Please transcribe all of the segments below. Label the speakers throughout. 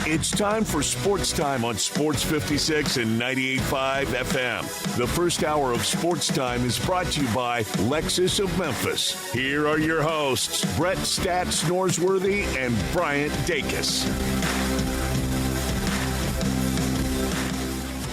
Speaker 1: It's time for Sports Time on Sports 56 and 98.5 FM. The first hour of Sports Time is brought to you by Lexus of Memphis. Here are your hosts, Brett Stats Norsworthy and Bryant Dacus.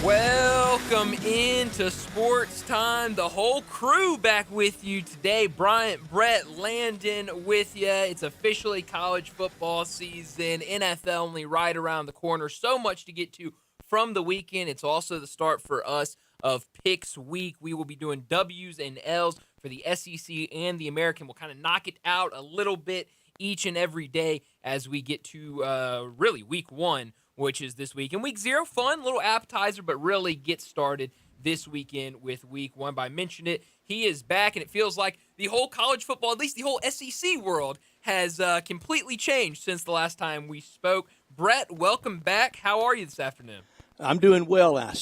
Speaker 2: Welcome into Sports Time. The whole crew back with you today. Bryant, Brett, Landon with you. It's officially college football season. NFL only right around the corner. So much to get to from the weekend. It's also the start for us of Picks Week. We will be doing W's and L's for the SEC and the American. We'll kind of knock it out a little bit each and every day as we get to really week one, which is this week. And week 0, fun, little appetizer, but really get started this weekend with week 1. But I mentioned it, he is back, and it feels like the whole college football, at least the whole SEC world, has completely changed since the last time we spoke. Brett, welcome back. How are you this afternoon?
Speaker 3: I'm doing well. I'm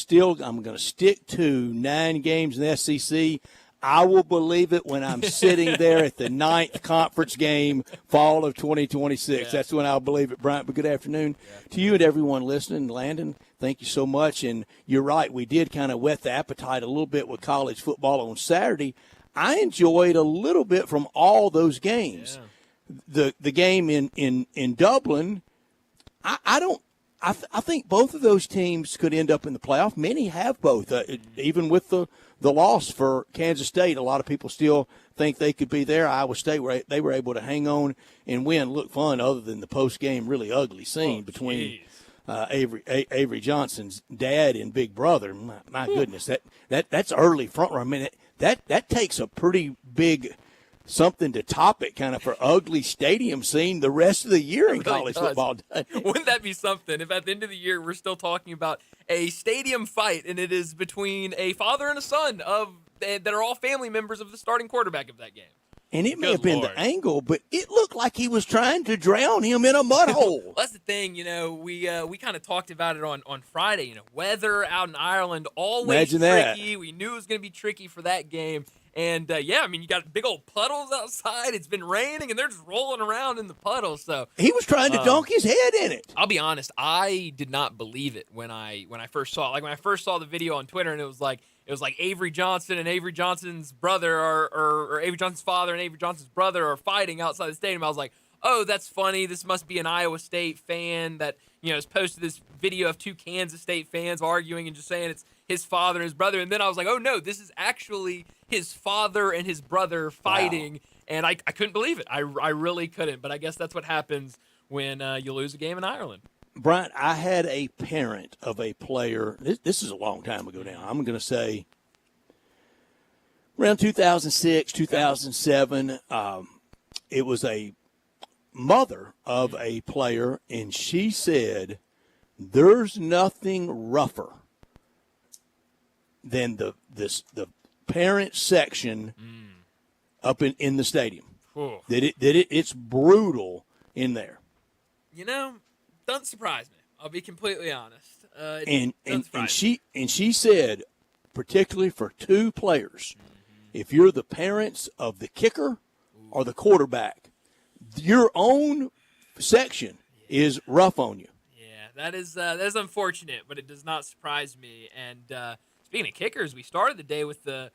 Speaker 3: going to stick to 9 games in the SEC. I will believe it when I'm sitting there at the 9th conference game, fall of 2026. Yeah. That's when I'll believe it, Bryant. But good afternoon to you and everyone listening. Landon, thank you so much. And you're right, we did kind of whet the appetite a little bit with college football on Saturday. I enjoyed a little bit from all those games. Yeah. The game in Dublin, I think both of those teams could end up in the playoff. Many have both, even with the loss for Kansas State. A lot of people still think they could be there. Iowa State, they were able to hang on and win. Look fun other than the post-game really ugly scene between Avery Johnson's dad and big brother. My goodness, that's early front row. I mean, that takes a pretty big something to top it, kind of for ugly stadium scene the rest of the year in college football.
Speaker 2: Wouldn't that be something if at the end of the year we're still talking about a stadium fight and it is between a father and a son that are all family members of the starting quarterback of that game?
Speaker 3: And it may have been the angle, but it looked like he was trying to drown him in a mud hole.
Speaker 2: Well, that's the thing, we kind of talked about it on Friday. Weather out in Ireland, always tricky. That. We knew it was going to be tricky for that game. And, you got big old puddles outside. It's been raining, and they're just rolling around in the puddles. So
Speaker 3: he was trying to dunk his head in it.
Speaker 2: I'll be honest, I did not believe it when I first saw it. Like, when I first saw the video on Twitter, and it was like Avery Johnson and Avery Johnson's brother or Avery Johnson's father and Avery Johnson's brother are fighting outside the stadium. I was like, oh, that's funny. This must be an Iowa State fan that, has posted this video of 2 Kansas State fans arguing and just saying it's his father and his brother. And then I was like, oh, no, this is actually his father and his brother fighting. Wow. And I couldn't believe it. I really couldn't. But I guess that's what happens when you lose a game in Ireland.
Speaker 3: Bryant, I had a parent of a player. This is a long time ago now. I'm going to say around 2006, 2007. It was a mother of a player, and she said, there's nothing rougher than the parent section up in the stadium.
Speaker 2: Ooh.
Speaker 3: It's brutal in there.
Speaker 2: Doesn't surprise me. I'll be completely honest.
Speaker 3: And she said, particularly for 2 players, if you're the parents of the kicker or the quarterback, your own section is rough on you.
Speaker 2: Yeah, that is unfortunate, but it does not surprise me. And speaking of kickers, we started the day with the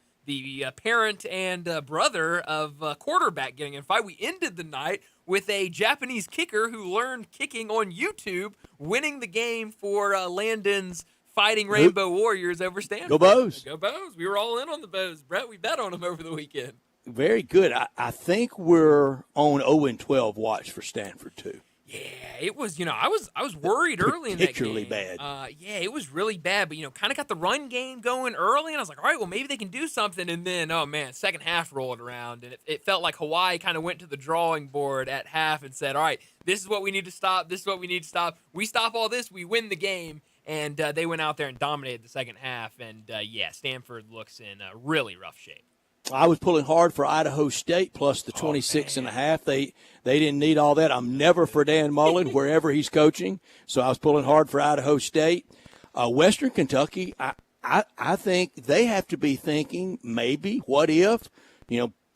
Speaker 2: parent and brother of quarterback getting in a fight. We ended the night with a Japanese kicker who learned kicking on YouTube, winning the game for Landon's Fighting Rainbow Warriors over Stanford.
Speaker 3: Go Bows.
Speaker 2: Go Bows. We were all in on the Bows. Brett, we bet on them over the weekend.
Speaker 3: Very good. I think we're on 0-12 watch for Stanford, too.
Speaker 2: Yeah, it was, I was worried early in that game.
Speaker 3: Particularly bad.
Speaker 2: Yeah, it was really bad, but, kind of got the run game going early, and I was like, all right, well, maybe they can do something. And then, oh, man, second half rolled around, and it felt like Hawaii kind of went to the drawing board at half and said, all right, this is what we need to stop. This is what we need to stop. We stop all this, we win the game. And they went out there and dominated the second half. And, Stanford looks in really rough shape.
Speaker 3: I was pulling hard for Idaho State plus the 26.5. They didn't need all that. I'm never for Dan Mullen wherever he's coaching. So I was pulling hard for Idaho State. Western Kentucky, I think they have to be thinking maybe what if,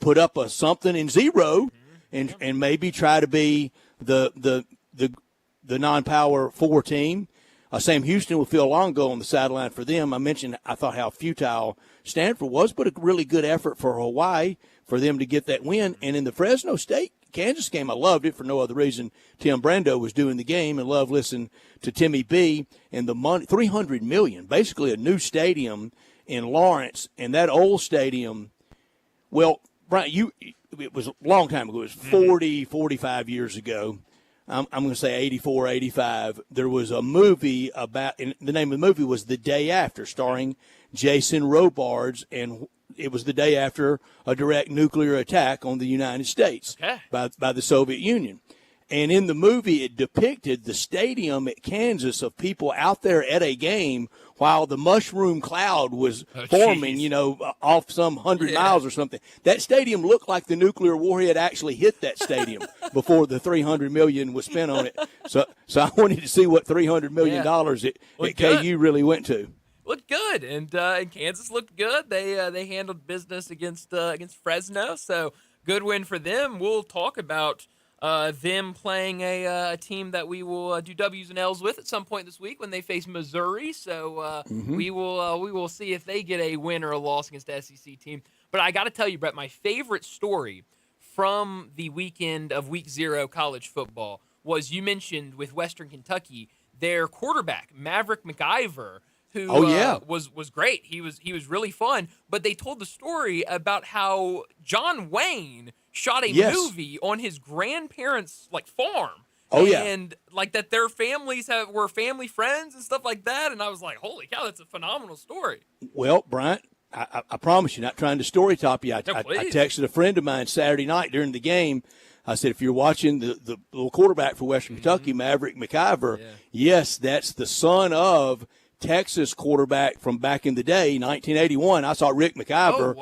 Speaker 3: put up a something in 0 and maybe try to be the the non-power 4 team. Sam Houston with Phil Longo on the sideline for them. I mentioned I thought how futile Stanford was, but a really good effort for Hawaii for them to get that win. And in the Fresno State Kansas game, I loved it for no other reason. Tim Brando was doing the game and loved listening to Timmy B. And the money, $300 million, basically a new stadium in Lawrence. And that old stadium, well, Brian, it was a long time ago. It was 40, 45 years ago. I'm going to say 84, 85. There was a movie about, and the name of the movie was The Day After, starring Jason Robards, and it was the day after a direct nuclear attack on the United States by the Soviet Union. And in the movie, it depicted the stadium at Kansas of people out there at a game while the mushroom cloud was forming, off some 100 miles or something. That stadium looked like the nuclear warhead actually hit that stadium before the $300 million was spent on it. So I wanted to see what $300 million at KU really went to.
Speaker 2: Looked good, and Kansas looked good. They handled business against Fresno, so good win for them. We'll talk about them playing a team that we will do W's and L's with at some point this week when they face Missouri. So we will see if they get a win or a loss against the SEC team. But I got to tell you, Brett, my favorite story from the weekend of Week 0 college football was you mentioned with Western Kentucky their quarterback Maverick McIver, who was great. He was really fun. But they told the story about how John Wayne shot a movie on his grandparents' farm. And that their families were family friends and stuff like that. And I was like, holy cow, that's a phenomenal story.
Speaker 3: Well, Bryant, I promise you, not trying to story top you. I texted a friend of mine Saturday night during the game. I said, if you're watching the little quarterback for Western Kentucky, Maverick McIver, yes, that's the son of Texas quarterback from back in the day, 1981. I saw Rick McIver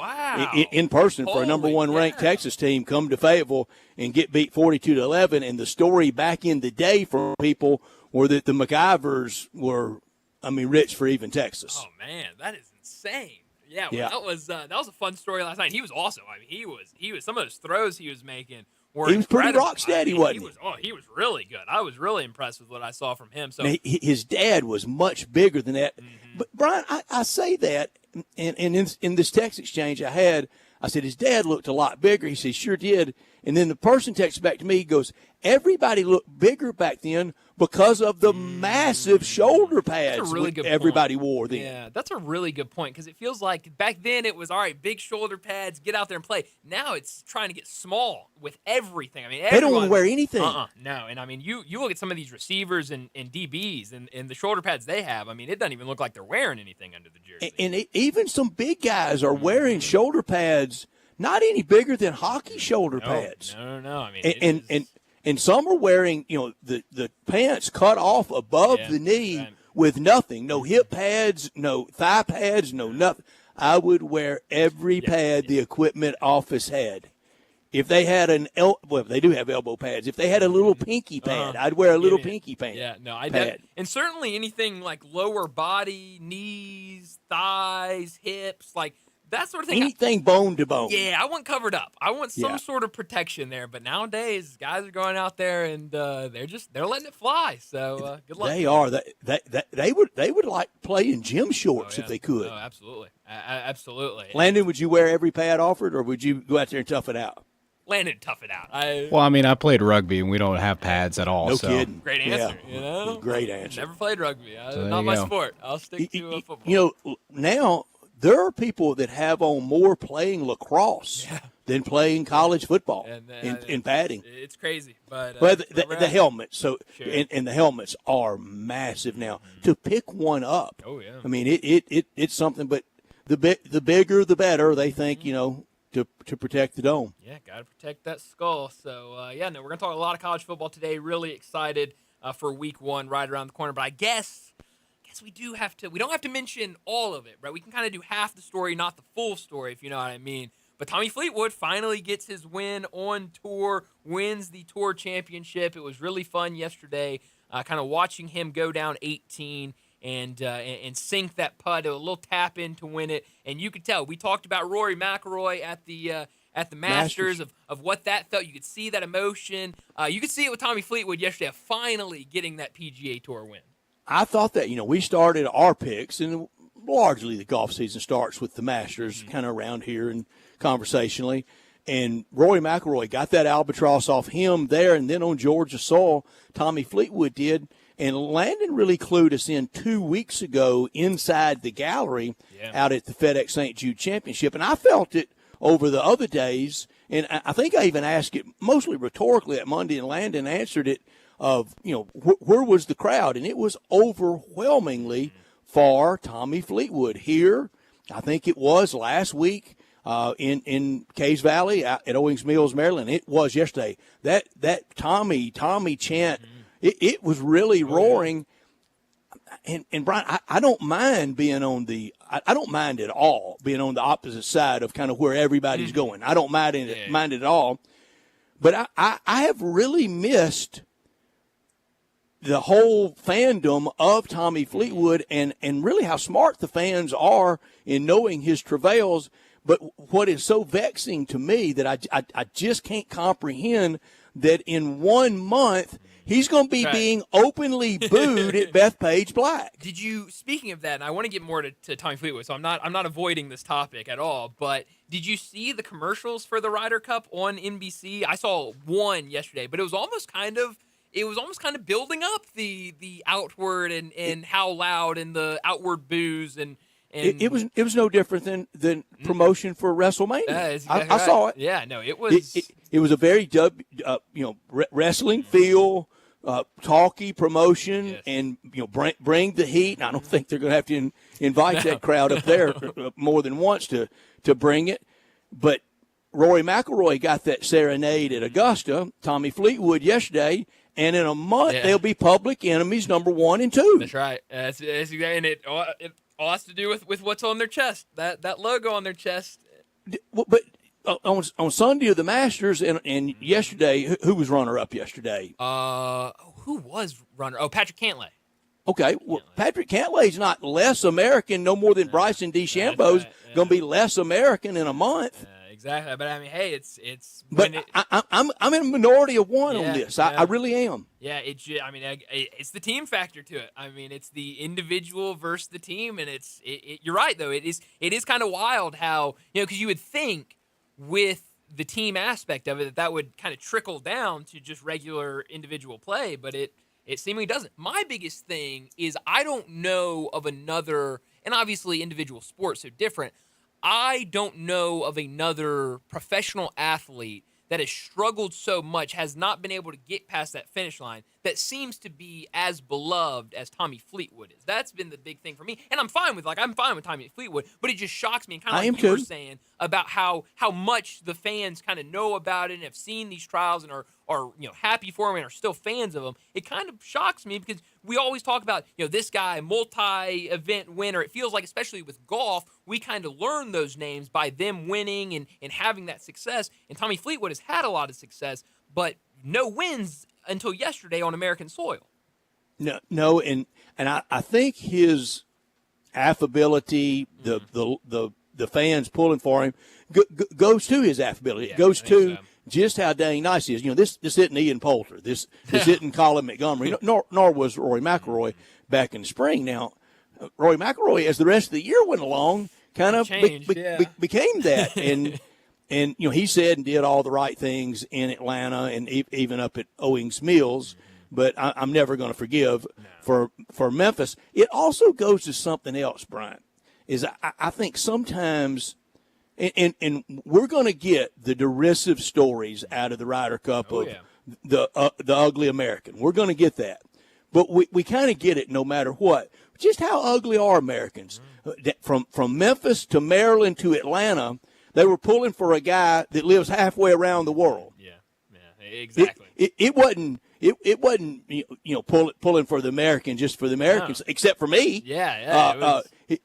Speaker 3: in person for a number one ranked Texas team come to Fayetteville and get beat 42-11. And the story back in the day for people were that the McIvers were, rich for even Texas.
Speaker 2: Oh man, that is insane. Yeah, that was a fun story last night. He was awesome. He was some of those throws he was making.
Speaker 3: He was pretty rock steady, wasn't he?
Speaker 2: He was really good. I was really impressed with what I saw from him. So
Speaker 3: now, his dad was much bigger than that. But Brian, I say that, and in this text exchange I said his dad looked a lot bigger. He said, sure did. And then the person texted back to me, he goes, everybody looked bigger back then because of the massive shoulder pads everybody wore then.
Speaker 2: Yeah, that's a really good point because it feels like back then it was, all right, big shoulder pads, get out there and play. Now it's trying to get small with everything.
Speaker 3: They don't want to wear anything.
Speaker 2: No. And, you look at some of these receivers and DBs and the shoulder pads they have, it doesn't even look like they're wearing anything under the jersey.
Speaker 3: And even some big guys are wearing shoulder pads not any bigger than hockey shoulder pads.
Speaker 2: No.
Speaker 3: And some are wearing, the pants cut off above the knee with nothing. No hip pads, no thigh pads, no nothing. I would wear every pad the equipment office had. If they had they do have elbow pads. If they had a little pinky pad, I'd wear a little pinky pad.
Speaker 2: Yeah, no, and certainly anything like lower body, knees, thighs, hips, that sort of thing.
Speaker 3: Anything bone to bone.
Speaker 2: Yeah, I want covered up. I want some sort of protection there. But nowadays, guys are going out there and they're letting it fly. So good luck.
Speaker 3: They are. They would like play in gym shorts if they could.
Speaker 2: Oh, absolutely, absolutely.
Speaker 3: Landon, would you wear every pad offered, or would you go out there and tough it out?
Speaker 2: Landon, tough it out.
Speaker 4: I played rugby and we don't have pads at all.
Speaker 3: No kidding.
Speaker 2: Great answer.
Speaker 3: Great answer.
Speaker 2: Never played rugby. Not my sport. I'll stick to
Speaker 3: football. Now. There are people that have on more playing lacrosse than playing college football in padding.
Speaker 2: It's crazy, but
Speaker 3: the helmets. So and the helmets are massive now. To pick one up, it's something. But the bigger the better. They think to protect the dome.
Speaker 2: Yeah, got to protect that skull. So we're gonna talk a lot of college football today. Really excited for Week 1 right around the corner. But I guess we don't have to mention all of it, right? We can kind of do half the story, not the full story, if you know what I mean. But Tommy Fleetwood finally gets his win on tour, wins the tour championship. It was really fun yesterday, kind of watching him go down 18 and sink that putt, a little tap in to win it. And you could tell, we talked about Rory McIlroy at the at the Masters of what that felt. You could see that emotion. You could see it with Tommy Fleetwood yesterday, of finally getting that PGA Tour win.
Speaker 3: I thought that, we started our picks, and largely the golf season starts with the Masters, kind of around here and conversationally. And Rory McIlroy got that albatross off him there, and then on Georgia soil, Tommy Fleetwood did. And Landon really clued us in 2 weeks ago inside the gallery out at the FedEx St. Jude Championship. And I felt it over the other days, and I think I even asked it mostly rhetorically at Monday, and Landon answered it of, where was the crowd? And it was overwhelmingly for Tommy Fleetwood. Here, I think it was last week in Caves Valley at Owings Mills, Maryland. It was yesterday. That Tommy chant, it was really roaring. And Brian, I don't mind being on I don't mind at all being on the opposite side of kind of where everybody's going. I don't mind it at all. But I have really missed the whole fandom of Tommy Fleetwood and really how smart the fans are in knowing his travails. But what is so vexing to me that I just can't comprehend that in 1 month he's going to be being openly booed at Bethpage Black.
Speaker 2: Did you, speaking of that, and I want to get more to Tommy Fleetwood, so I'm not avoiding this topic at all, but did you see the commercials for the Ryder Cup on NBC? I saw one yesterday, but it was almost kind of building up the outward and how loud and the outward boos and
Speaker 3: it was no different than promotion for WrestleMania.
Speaker 2: Exactly
Speaker 3: I saw it.
Speaker 2: Yeah, no, it was.
Speaker 3: It was a very wrestling feel, talky promotion, and bring the heat. And I don't think they're going to have to invite that crowd up there more than once to bring it. But Rory McIlroy got that serenade at Augusta. Tommy Fleetwood yesterday. And in a month, they'll be public enemies number 1 and 2.
Speaker 2: That's right. That's exactly, and it all has to do with what's on their chest. That logo on their chest.
Speaker 3: But on Sunday of the Masters and yesterday, who was runner-up yesterday?
Speaker 2: Who was runner? Oh, Patrick Cantlay.
Speaker 3: Okay, well, Patrick Cantlay's not less American, no more than Bryson DeChambeau's going to be less American in a month.
Speaker 2: Exactly, but I mean, hey, it's.
Speaker 3: But I'm in a minority of one on this. I really am.
Speaker 2: Yeah, it's the team factor to it. I mean, it's the individual versus the team, and you're right though. It is kind of wild how because you would think with the team aspect of it that would kind of trickle down to just regular individual play, but it seemingly doesn't. My biggest thing is I don't know of another, and obviously individual sports are different. I don't know of another professional athlete that has struggled so much, has not been able to get past that finish line, that seems to be as beloved as Tommy Fleetwood is. That's been the big thing for me. And I'm fine with Tommy Fleetwood, but it just shocks me, and kind of like you were saying about how much the fans kind of know about it and have seen these trials and are happy for him and are still fans of him. It kind of shocks me because we always talk about, this guy, multi-event winner. It feels like, especially with golf, we kind of learn those names by them winning and having that success. And Tommy Fleetwood has had a lot of success, but no wins until yesterday on American soil.
Speaker 3: No, and I think his affability, the fans pulling for him, goes to his affability. It goes to just how dang nice he is. This isn't Ian Poulter. This isn't Colin Montgomery. Nor was Rory McIlroy back in the spring. Now, Rory McIlroy, as the rest of the year went along, kind of became that. And he said and did all the right things in Atlanta and even up at Owings Mills. But I'm never going to forgive for Memphis. It also goes to something else, Brian, is I think sometimes – and we're going to get the derisive stories out of the Ryder Cup of the ugly American. We're going to get that. But we kind of get it no matter what. Just how ugly are Americans? From Memphis to Maryland to Atlanta, they were pulling for a guy that lives halfway around the world. Yeah,
Speaker 2: exactly.
Speaker 3: It wasn't pulling for the American just for the Americans, except for me.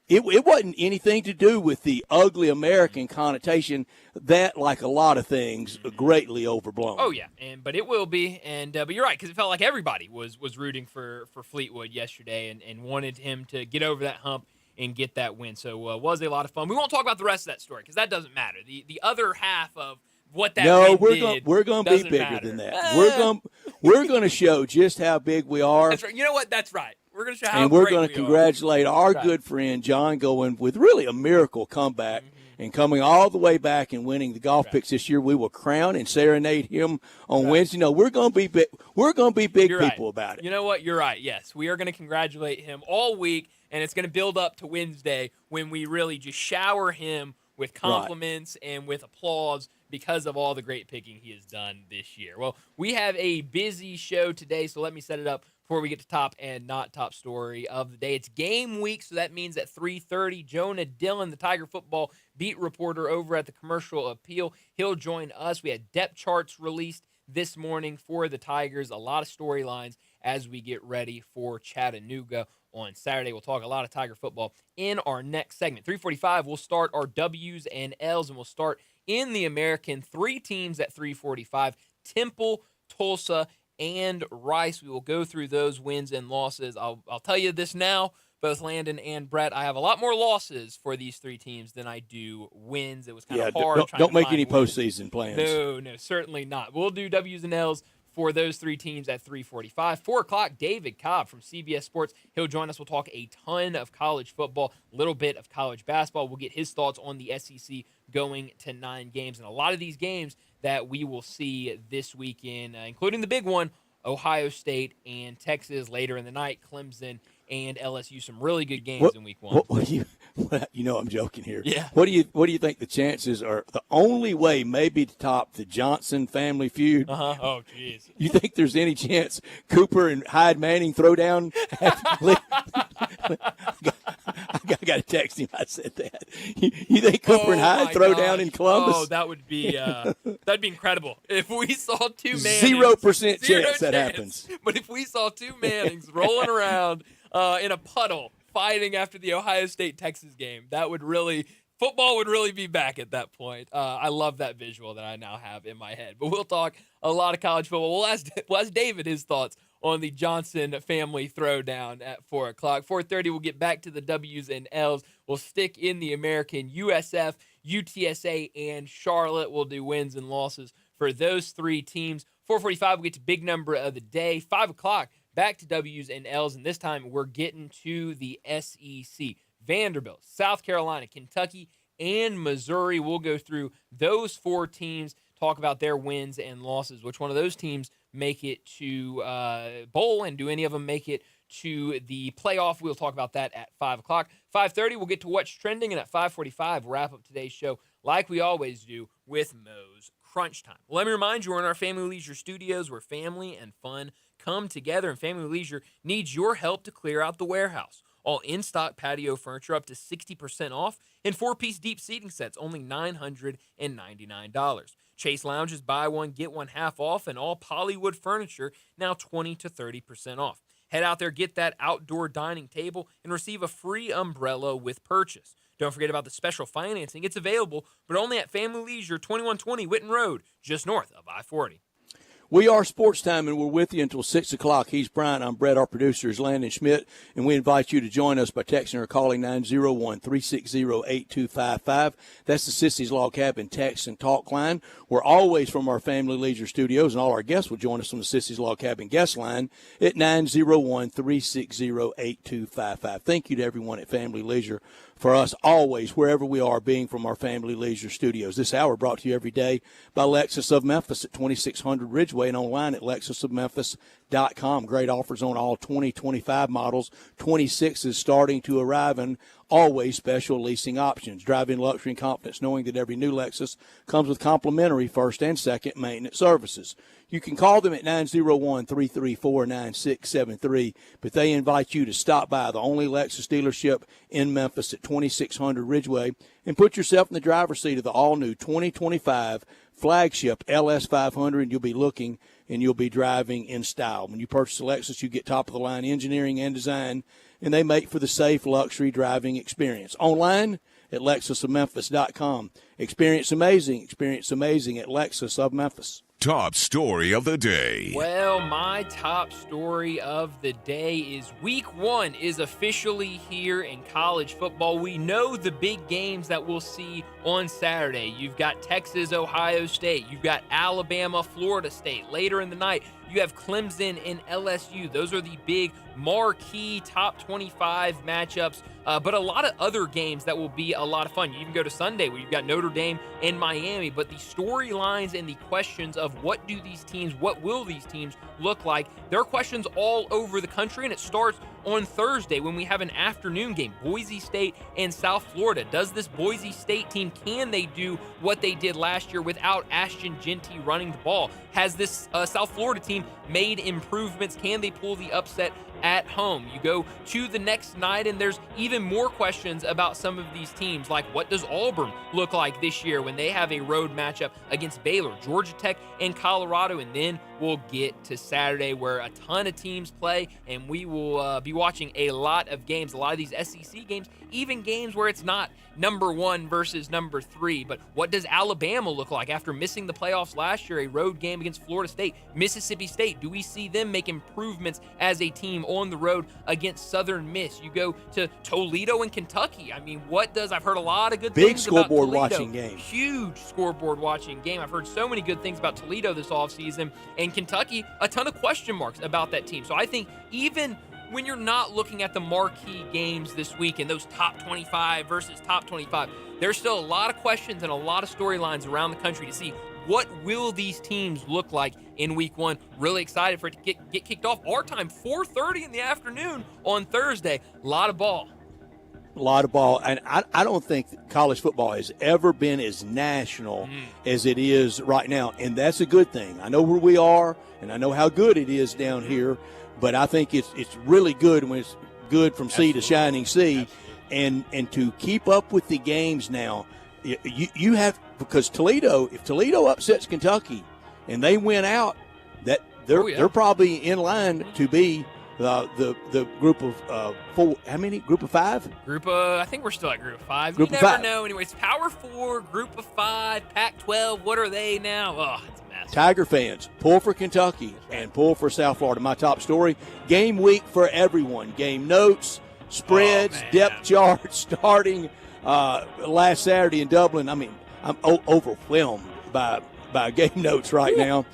Speaker 3: It wasn't anything to do with the ugly American connotation that, like a lot of things, greatly overblown.
Speaker 2: Oh yeah, but it will be, but you're right because it felt like everybody was rooting for Fleetwood yesterday and wanted him to get over that hump and get that win. So it was a lot of fun. We won't talk about the rest of that story because that doesn't matter. The other half of what that win
Speaker 3: we're going to be bigger
Speaker 2: matter.
Speaker 3: than that. We're going to show just how big we are.
Speaker 2: That's right. You know what? That's right. We're going to show how
Speaker 3: and we're
Speaker 2: great
Speaker 3: going to congratulate our good friend John going with really a miracle comeback and coming all the way back and winning the golf picks this year. We will crown and serenade him on Wednesday. No, we're going to be big. We're going to be big people about it.
Speaker 2: You know what? You're right. Yes, we are going to congratulate him all week, and it's going to build up to Wednesday when we really just shower him with compliments and with applause because of all the great picking he has done this year. Well, we have a busy show today, so let me set it up before we get to top and not top story of the day. It's game week, so that means at 3:30, Jonah Dillon, the Tiger football beat reporter over at the Commercial Appeal, he'll join us. We had depth charts released this morning for the Tigers, a lot of storylines as we get ready for Chattanooga on Saturday. We'll talk a lot of Tiger football in our next segment. 3:45, we'll start our W's and L's, and we'll start in the American. 3 teams at 3:45, Temple, Tulsa, and Rice. We will go through those wins and losses. I'll tell you this now, both Landon and Brett, I have a lot more losses for these 3 teams than I do wins. It was kind of hard.
Speaker 3: Don't make any postseason plans.
Speaker 2: No, certainly not. We'll do W's and L's for those 3 teams at 3:45. 4 o'clock, David Cobb from CBS Sports. He'll join us. We'll talk a ton of college football, a little bit of college basketball. We'll get his thoughts on the SEC going to 9 games. And a lot of these games that we will see this weekend, including the big one, Ohio State and Texas later in the night, Clemson and LSU. Some really good games in week 1.
Speaker 3: I'm joking here.
Speaker 2: Yeah.
Speaker 3: What do you think the chances are? The only way maybe to top the Johnson family feud.
Speaker 2: Oh, jeez.
Speaker 3: You think there's any chance Cooper and Hyde Manning throw down? I got to text him. I said that. You think Cooper and Hyde throw down in Columbus?
Speaker 2: Oh, that would be that'd be incredible if we saw 2 Mannings.
Speaker 3: 0% chance that happens.
Speaker 2: But if we saw 2 Mannings rolling around in a puddle fighting after the Ohio State-Texas game, football would really be back at that point. I love that visual that I now have in my head. But we'll talk a lot of college football. We'll ask David his thoughts on the Johnson family throwdown at 4 o'clock. 4:30, we'll get back to the W's and L's. We'll stick in the American. USF, UTSA, and Charlotte. We'll do wins and losses for those 3 teams. 4:45, we'll get to big number of the day. 5 o'clock, back to W's and L's, and this time we're getting to the SEC. Vanderbilt, South Carolina, Kentucky, and Missouri. We'll go through those 4 teams, talk about their wins and losses. Which one of those teams make it to bowl, and do any of them make it to the playoff? We'll talk about that at 5 o'clock. 5:30, we'll get to what's trending, and at 5:45, we'll wrap up today's show like we always do with Moe's Crunch Time. Well, let me remind you, we're in our Family Leisure studios where family and fun come together, and Family Leisure needs your help to clear out the warehouse. All in-stock patio furniture up to 60% off, and 4-piece deep seating sets only $999. Chase Lounges buy one, get one half off, and all Polywood furniture now 20 to 30% off. Head out there, get that outdoor dining table, and receive a free umbrella with purchase. Don't forget about the special financing. It's available, but only at Family Leisure, 2120 Whitten Road, just north of I-40.
Speaker 3: We are Sportstime, and we're with you until 6 o'clock. He's Brian. I'm Brett. Our producer is Landon Schmidt, and we invite you to join us by texting or calling 901-360-8255. That's the Sissy's Log Cabin text and talk line. We're always from our Family Leisure studios, and all our guests will join us on the Sissy's Log Cabin guest line at 901-360-8255. Thank you to everyone at Family Leisure for us always, wherever we are, being from our Family Leisure studios. This hour brought to you every day by Lexus of Memphis at 2600 Ridgeway and online at lexusofmemphis.com. Great offers on all 2025 models. 26 is starting to arrive, and always special leasing options. Drive in luxury and confidence knowing that every new Lexus comes with complimentary first and second maintenance services. You can call them at 901-334-9673, but they invite you to stop by the only Lexus dealership in Memphis at 2600 Ridgeway and put yourself in the driver's seat of the all-new 2025 flagship LS500. You'll be looking and you'll be driving in style. When you purchase a Lexus, you get top-of-the-line engineering and design, and they make for the safe luxury driving experience. Online at lexusofmemphis.com. Experience amazing at Lexus of Memphis.
Speaker 1: top story of the day.
Speaker 2: Well, my top story of the day is week 1 is officially here in college football. We know the big games that we'll see on Saturday. You've got Texas, Ohio State. You've got Alabama, Florida State. Later in the night, you have Clemson and LSU. Those are the big marquee top 25 matchups, but a lot of other games that will be a lot of fun. You even go to Sunday where you've got Notre Dame and Miami, but the storylines and the questions of what will these teams look like, there are questions all over the country, and it starts on Thursday when we have an afternoon game, Boise State and South Florida. Does this Boise State team, can they do what they did last year without Ashton Genty running the ball? Has this South Florida team made improvements? Can they pull the upset at home? You go to the next night, and there's even more questions about some of these teams, like what does Auburn look like this year when they have a road matchup against Baylor, Georgia Tech, and Colorado? And then we'll get to Saturday where a ton of teams play, and we will be watching a lot of games, a lot of these SEC games, even games where it's not number 1 versus number 3. But what does Alabama look like after missing the playoffs last year, a road game against Florida State? Mississippi State, do we see them make improvements as a team on the road against Southern Miss? You go to Toledo and Kentucky. I mean, I've heard a lot of good things about Toledo.
Speaker 3: Big scoreboard watching game.
Speaker 2: Huge scoreboard watching game. I've heard so many good things about Toledo this offseason. And Kentucky, a ton of question marks about that team. So I think even when you're not looking at the marquee games this week and those top 25 versus top 25, there's still a lot of questions and a lot of storylines around the country to see what will these teams look like in week 1. Really excited for it to get kicked off. Our time, 4:30 in the afternoon on Thursday. A lot of ball.
Speaker 3: A lot of ball, and I don't think college football has ever been as national as it is right now, and that's a good thing. I know where we are, and I know how good it is down here, but I think it's really good when it's good from sea to shining sea, and to keep up with the games now, you have, because if Toledo upsets Kentucky and they win out, that they're probably in line to be the group of 4. How many? Group of 5?
Speaker 2: I think we're still at group of 5.
Speaker 3: Group
Speaker 2: you
Speaker 3: of
Speaker 2: never
Speaker 3: 5.
Speaker 2: know. Anyways, Power 4, group of 5, Pac-12. What are they now? Oh, it's a mess.
Speaker 3: Tiger fans, pull for Kentucky and pull for South Florida. My top story: game week for everyone. Game notes, spreads, depth charts starting last Saturday in Dublin. I mean, I'm overwhelmed by game notes right now.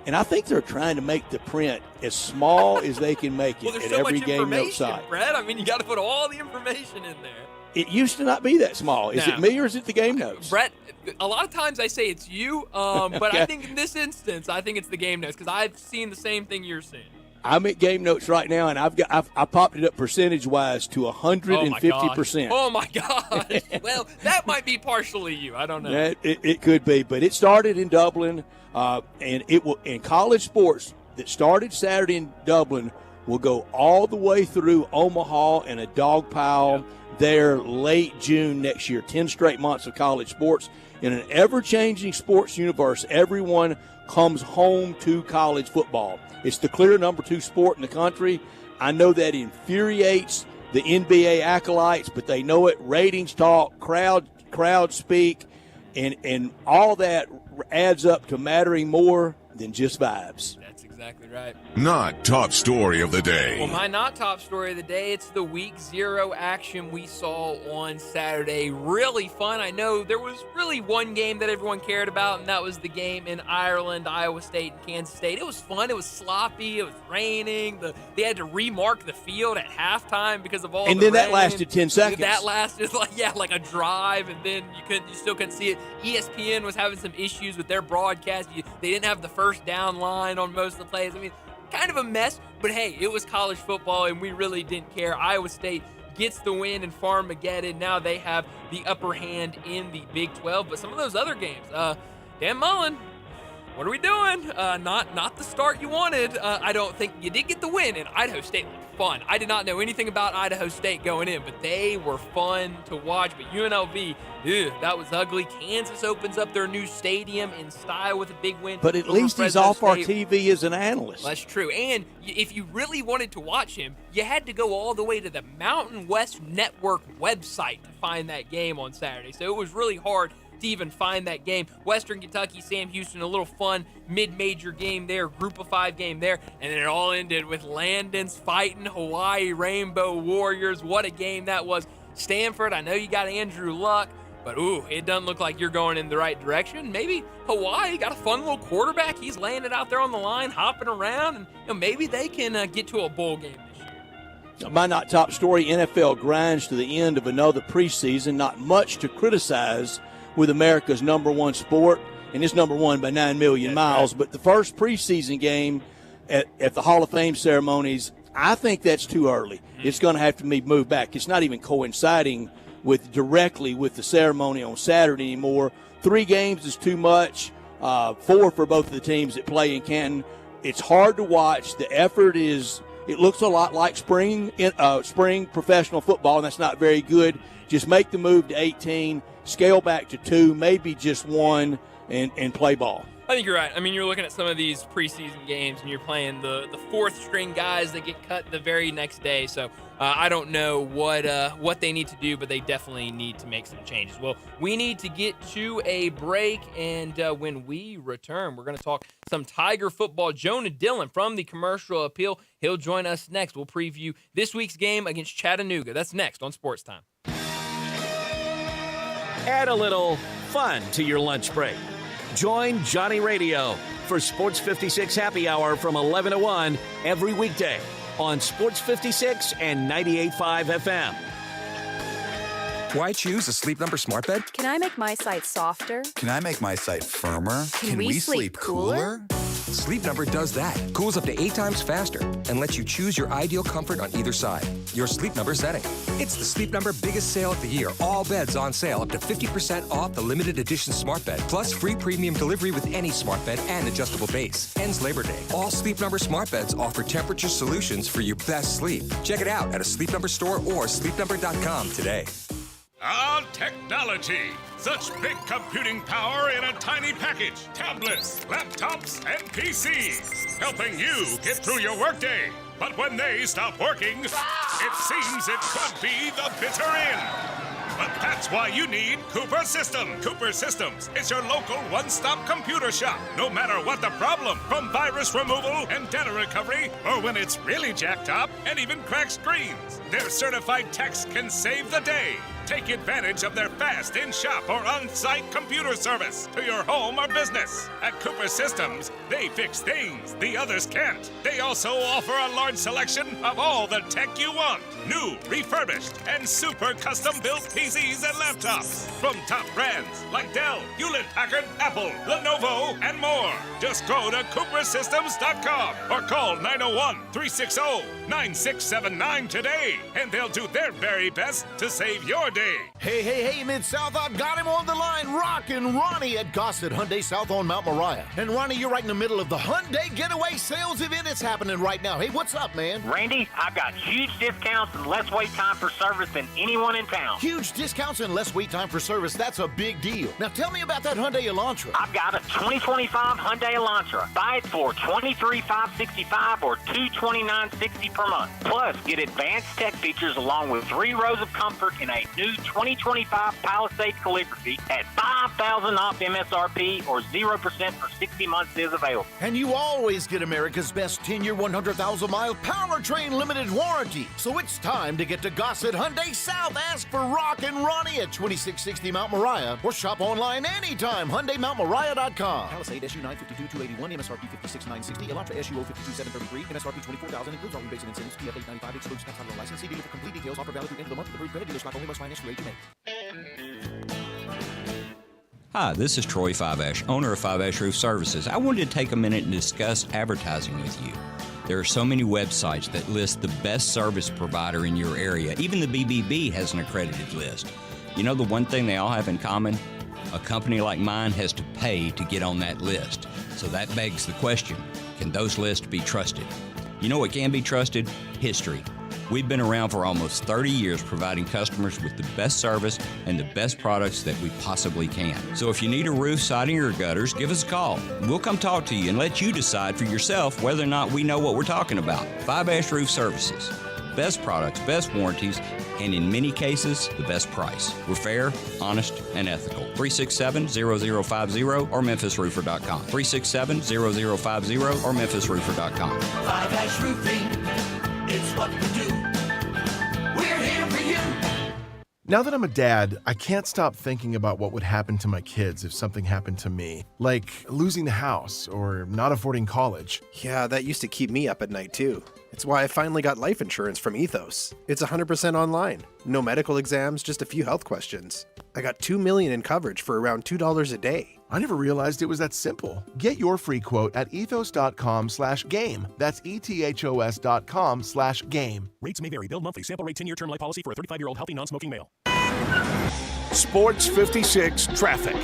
Speaker 3: And I think they're trying to make the print as small as they can make it
Speaker 2: there's
Speaker 3: at
Speaker 2: so
Speaker 3: every
Speaker 2: much
Speaker 3: game note
Speaker 2: information,
Speaker 3: site.
Speaker 2: Brett. I mean, you got to put all the information in there.
Speaker 3: It used to not be that small. Is it me or is it the game notes?
Speaker 2: Brett, a lot of times I say it's you, but I think in this instance, I think it's the game notes because I've seen the same thing you're seeing.
Speaker 3: I'm at game notes right now, and I popped it up percentage-wise to 150%.
Speaker 2: Oh, my gosh. Well, that might be partially you. I don't know.
Speaker 3: It could be, but it started in Dublin, and it will in college sports that started Saturday in Dublin will go all the way through Omaha and a dog pile there late June next year. 10 straight months of college sports. In an ever-changing sports universe, everyone comes home to college football. It's the clear number 2 sport in the country. I know that infuriates the NBA acolytes, but they know it. Ratings talk, crowd speak, and all that adds up to mattering more than just vibes.
Speaker 2: That's exactly right.
Speaker 1: Not top story of the day.
Speaker 2: Well, my not top story of the day, it's the week 0 action we saw on Saturday. Really fun. I know there was really one game that everyone cared about, and that was the game in Ireland, Iowa State, and Kansas State. It was fun. It was sloppy. It was raining. They had to remark the field at halftime because of all the rain.
Speaker 3: And then that lasted 10 seconds.
Speaker 2: That lasted like a drive, and then you still couldn't see it. ESPN was having some issues with their broadcast. They didn't have the first down line on most of the plays. I mean, kind of a mess, but hey, it was college football, and we really didn't care. Iowa State gets the win in Farmageddon. Now they have the upper hand in the Big 12. But some of those other games, Dan Mullen, what are we doing? Not the start you wanted. I don't think you did get the win, and Idaho State looked fun. I did not know anything about Idaho State going in, but they were fun to watch. But UNLV, that was ugly. Kansas opens up their new stadium in style with a big win.
Speaker 3: But at least he's off our TV as an analyst.
Speaker 2: That's true. And if you really wanted to watch him, you had to go all the way to the Mountain West Network website to find that game on Saturday. So it was really hard to to even find that game. Western Kentucky, Sam Houston, a little fun mid-major game there, group of 5 game there, and then it all ended with Landon's fighting Hawaii Rainbow Warriors. What a game that was. Stanford, I know you got Andrew Luck, but it doesn't look like you're going in the right direction. Maybe Hawaii got a fun little quarterback. He's laying it out there on the line, hopping around, and maybe they can get to a bowl game this year.
Speaker 3: My not top story, NFL grinds to the end of another preseason. Not much to criticize with America's number one sport, and it's number one by 9 million miles. Right. But the first preseason game at the Hall of Fame ceremonies, I think that's too early. Mm-hmm. It's going to have to be moved back. It's not even coinciding directly with the ceremony on Saturday anymore. 3 games is too much. 4 for both of the teams that play in Canton. It's hard to watch. The effort it looks a lot like spring professional football, and that's not very good. Just make the move to 18, scale back to 2, maybe just 1, and play ball.
Speaker 2: I think you're right. I mean, you're looking at some of these preseason games, and you're playing the 4th-string guys that get cut the very next day. So I don't know what they need to do, but they definitely need to make some changes. Well, we need to get to a break, and when we return, we're going to talk some Tiger football. Jonah Dillon from the Commercial Appeal, he'll join us next. We'll preview this week's game against Chattanooga. That's next on Sports Time.
Speaker 5: Add a little fun to your lunch break. Join Johnny Radio for Sports 56 Happy Hour from 11 to 1 every weekday on Sports 56 and 98.5 FM.
Speaker 6: Why choose a Sleep Number smart bed?
Speaker 7: Can I make my site softer?
Speaker 8: Can I make my site firmer?
Speaker 7: Can we sleep cooler?
Speaker 6: Sleep Number does that. Cools up to 8 times faster and lets you choose your ideal comfort on either side. Your Sleep Number setting. It's the Sleep Number biggest sale of the year. All beds on sale up to 50% off the limited edition smart bed. Plus free premium delivery with any smart bed and adjustable base. Ends Labor Day. All Sleep Number smart beds offer temperature solutions for your best sleep. Check it out at a Sleep Number store or sleepnumber.com today.
Speaker 9: Technology. Such big computing power in a tiny package. Tablets, laptops, and PCs. Helping you get through your workday. But when they stop working, it seems it could be the bitter end. But that's why you need Cooper Systems. Cooper Systems is your local one-stop computer shop. No matter what the problem, from virus removal and data recovery, or when it's really jacked up and even cracked screens, their certified techs can save the day. Take advantage of their fast in-shop or on-site computer service to your home or business. At Cooper Systems, they fix things the others can't. They also offer a large selection of all the tech you want. New, refurbished, and super custom-built PCs and laptops. From top brands like Dell, Hewlett-Packard, Apple, Lenovo, and more. Just go to coopersystems.com or call 901-360-9679 today, and they'll do their very best to save your day.
Speaker 10: Hey, Mid-South, I've got him on the line. Rockin' Ronnie at Gossett Hyundai South on Mount Moriah. And Ronnie, you're right in the middle of the Hyundai Getaway Sales event that's happening right now. Hey, what's up, man?
Speaker 11: Randy, I've got huge discounts and less wait time for service than anyone in town.
Speaker 10: Huge discounts and less wait time for service. That's a big deal. Now tell me about that Hyundai Elantra.
Speaker 11: I've got a 2025 Hyundai Elantra. Buy it for $23,565 or $229.60 per month. Plus, get advanced tech features along with 3 rows of comfort in a new 2025 Palisade calligraphy at $5,000 off MSRP or 0% for 60 months is available.
Speaker 10: And you always get America's best 10-year, 100,000-mile powertrain limited warranty. So it's time to get to Gossett Hyundai South. Ask for Rockin' Ronnie at 2660 Mount Moriah or shop online anytime. HyundaiMountMoriah.com.
Speaker 12: Palisade SU 952-281, MSRP 56,960. Elantra SU 052-733, MSRP 24,000. Includes all rebates and incentives. PF 895 excludes tax on the license. See dealer for complete details. Offer valid through end of the month. Approved credit dealer stock only must finance through May.
Speaker 13: Hi, this is Troy Fiveash, owner of Fiveash Roof Services. I wanted to take a minute and discuss advertising with you. There are so many websites that list the best service provider in your area. Even the BBB has an accredited list. You know the one thing they all have in common? A company like mine has to pay to get on that list. So that begs the question, can those lists be trusted? You know what can be trusted? History. We've been around for almost 30 years providing customers with the best service and the best products that we possibly can. So if you need a roof, siding, or gutters, give us a call. We'll come talk to you and let you decide for yourself whether or not we know what we're talking about. Fiveash Roof Services. best products, best warranties, and in many cases, the best price. We're fair, honest, and ethical. 367-0050 or memphisroofer.com. 367-0050 or memphisroofer.com.
Speaker 14: 5 Roofing, it's what we do. We're here for you.
Speaker 15: Now that I'm a dad, I can't stop thinking about what would happen to my kids if something happened to me, like losing the house or not affording college.
Speaker 16: Yeah, that used to keep me up at night too. It's why I finally got life insurance from Ethos. It's 100% online. No medical exams, just a few health questions. I got $2 million in coverage for around $2 a day.
Speaker 15: I never realized it was that simple. Get your free quote at ethos.com/game. That's ethos.com/game.
Speaker 12: Rates may vary. Billed monthly. Sample rate 10-year term life policy for a 35-year-old healthy non-smoking male.
Speaker 1: Sports 56 traffic.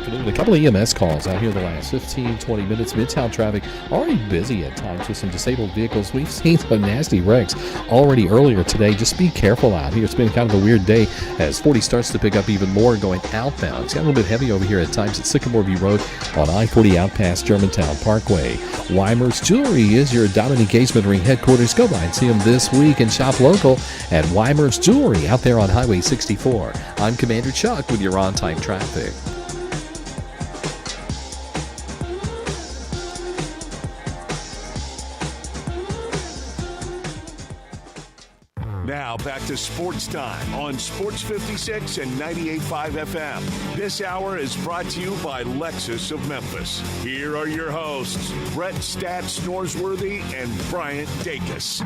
Speaker 17: A couple of EMS calls out here the last 15, 20 minutes. Midtown traffic already busy at times with some disabled vehicles. We've seen some nasty wrecks already earlier today. Just be careful out here. It's been kind of a weird day as 40 starts to pick up even more going outbound. It's got a little bit heavy over here at times at Sycamore View Road on I-40 out past Germantown Parkway. Weimer's Jewelry is your diamond engagement ring headquarters. Go by and see them this week and shop local at Weimer's Jewelry out there on Highway 64. I'm Commander Chuck with your on-time traffic.
Speaker 1: Now back to Sports Time on Sports 56 and 98.5 FM. This hour is brought to you by Lexus of Memphis. Here are your hosts, Brett Stats Norsworthy and Bryant Dacus.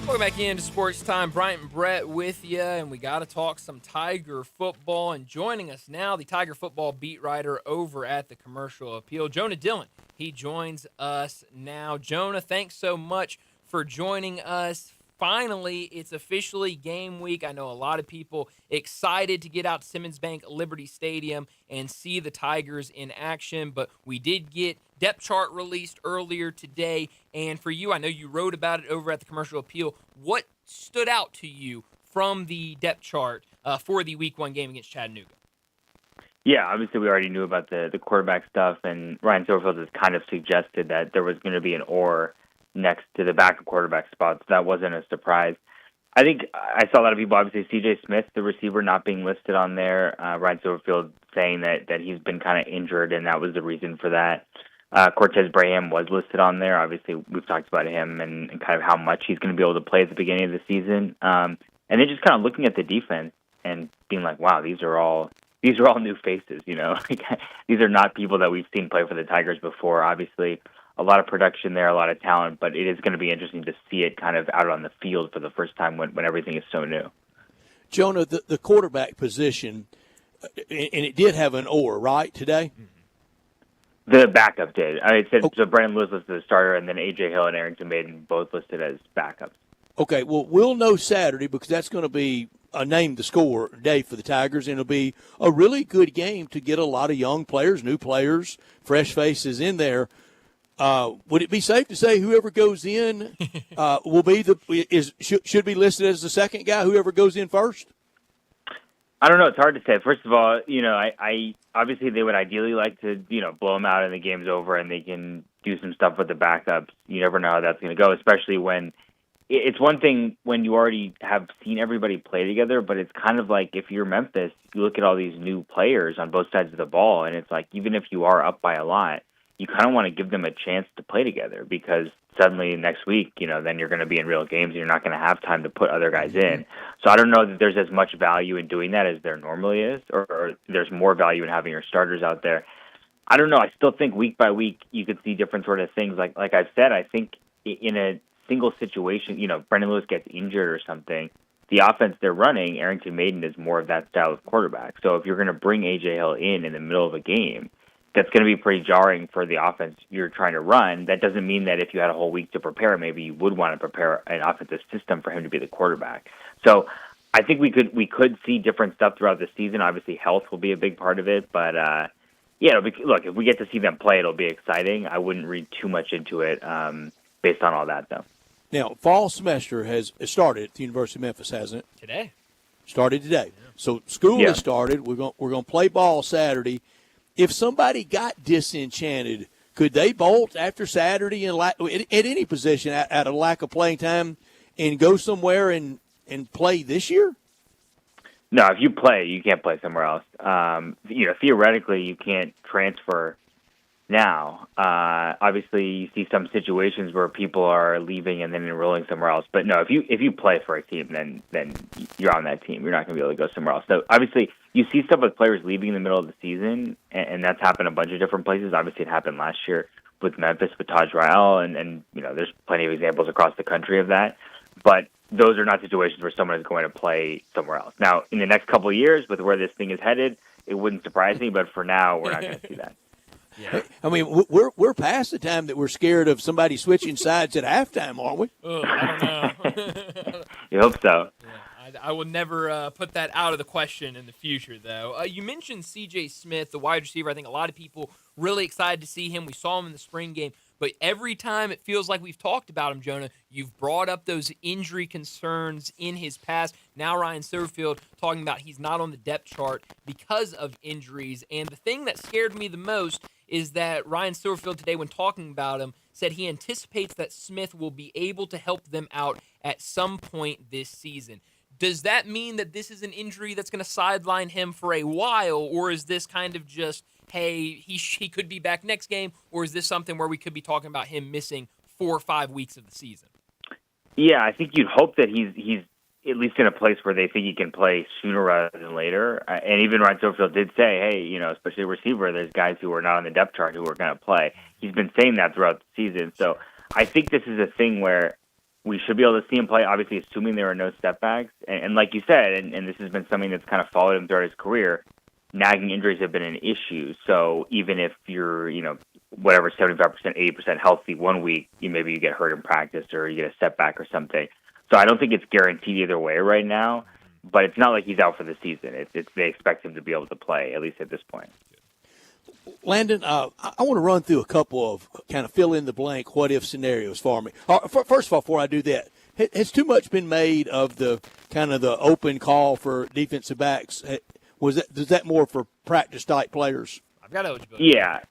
Speaker 2: Welcome back into Sports Time. Bryant and Brett with you, and we got to talk some Tiger football. And joining us now, the Tiger football beat writer over at the Commercial Appeal, Jonah Dillon. He joins us now. Jonah, thanks so much for joining us. Finally, it's officially game week. I know a lot of people excited to get out to Simmons Bank Liberty Stadium and see the Tigers in action, but we did get depth chart released earlier today. And for you, I know you wrote about it over at the Commercial Appeal. What stood out to you from the depth chart for the Week 1 game against Chattanooga?
Speaker 18: Yeah, obviously we already knew about the quarterback stuff, and Ryan Silverfield has kind of suggested that there was going to be an or next to the backup quarterback spot, so that wasn't a surprise. I think I saw a lot of people, obviously, C.J. Smith, the receiver, not being listed on there. Ryan Silverfield saying that he's been kind of injured, and that was the reason for that. Cortez Braham was listed on there. Obviously, we've talked about him and kind of how much he's going to be able to play at the beginning of the season. And then just kind of looking at the defense and being like, wow, these are all new faces, you know. These are not people that we've seen play for the Tigers before. Obviously, a lot of production there, a lot of talent, but it is going to be interesting to see it kind of out on the field for the first time when everything is so new.
Speaker 3: Jonah, the quarterback position, and it did have an or, right, today?
Speaker 18: The backup did. It said so Brandon Lewis listed as the starter, and then A.J. Hill and Arrington Maiden both listed as backups.
Speaker 3: Okay, well, we'll know Saturday because that's going to be a name to score day for the Tigers, and it'll be a really good game to get a lot of young players, new players, fresh faces in there. Would it be safe to say whoever goes in will be should be listed as the second guy? Whoever goes in first?
Speaker 18: I don't know. It's hard to say. First of all, you know, I obviously they would ideally like to, you know, blow them out and the game's over and they can do some stuff with the backups. You never know how that's going to go, especially when it's one thing when you already have seen everybody play together, but it's kind of like if you're Memphis, you look at all these new players on both sides of the ball, and it's like even if you are up by a lot, you kind of want to give them a chance to play together because suddenly next week, you know, then you're going to be in real games and you're not going to have time to put other guys in. So I don't know that there's as much value in doing that as there normally is, or there's more value in having your starters out there. I don't know. I still think week by week you could see different sort of things. Like I've said, I think in a single situation, you know, Brandon Lewis gets injured or something, the offense they're running, Arrington Maiden is more of that style of quarterback. So if you're going to bring A.J. Hill in the middle of a game, that's going to be pretty jarring for the offense you're trying to run. That doesn't mean that if you had a whole week to prepare, maybe you would want to prepare an offensive system for him to be the quarterback. So I think we could see different stuff throughout the season. Obviously, health will be a big part of it. But, yeah, look, if we get to see them play, it'll be exciting. I wouldn't read too much into it based on all that, though.
Speaker 3: Now, fall semester has started at the University of Memphis, hasn't it?
Speaker 2: Today.
Speaker 3: Started today. Yeah. So school has started. We're going to play ball Saturday. If somebody got disenchanted Could they bolt after Saturday and at any position at a lack of playing time and go somewhere and play this year?
Speaker 18: No, if you play, you can't play somewhere else. Theoretically, you can't transfer now. Obviously, you see some situations where people are leaving and then enrolling somewhere else. But no, if you play for a team, then you're on that team. You're not going to be able to go somewhere else. So obviously, you see stuff with players leaving in the middle of the season, and that's happened a bunch of different places. Obviously, it happened last year with Memphis with Taj Rael, and there's plenty of examples across the country of that. But those are not situations where someone is going to play somewhere else. Now, in the next couple of years, with where this thing is headed, it wouldn't surprise me. But for now, we're not going to see that.
Speaker 2: Yeah.
Speaker 3: I mean, we're past the time that we're scared of somebody switching sides at halftime, aren't we?
Speaker 2: I don't know.
Speaker 18: You hope so.
Speaker 2: Yeah, I will never put that out of the question in the future, though. You mentioned C.J. Smith, the wide receiver. I think a lot of people really excited to see him. We saw him in the spring game. But every time it feels like we've talked about him, Jonah, you've brought up those injury concerns in his past. Now Ryan Silverfield talking about he's not on the depth chart because of injuries. And the thing that scared me the most is that Ryan Silverfield today, when talking about him, said he anticipates that Smith will be able to help them out at some point this season. Does that mean that this is an injury that's going to sideline him for a while, or is this kind of just, hey, he could be back next game, or is this something where we could be talking about him missing 4 or 5 weeks of the season?
Speaker 18: Yeah, I think you'd hope that he's at least in a place where they think he can play sooner rather than later. And even Ryan Silverfield did say, hey, especially a receiver, there's guys who are not on the depth chart who are going to play. He's been saying that throughout the season. So I think this is a thing where we should be able to see him play, obviously assuming there are no setbacks. And like you said, and this has been something that's kind of followed him throughout his career, nagging injuries have been an issue. So even if you're, whatever, 75%, 80% healthy one week, maybe you get hurt in practice or you get a setback or something. So I don't think it's guaranteed either way right now, but it's not like he's out for the season. They expect him to be able to play, at least at this point.
Speaker 3: Landon, I want to run through a couple of kind of fill-in-the-blank what-if scenarios for me. First of all, before I do that, has too much been made of the kind of the open call for defensive backs? Is that more for practice-type players?
Speaker 2: I've got eligibility.
Speaker 18: Yeah.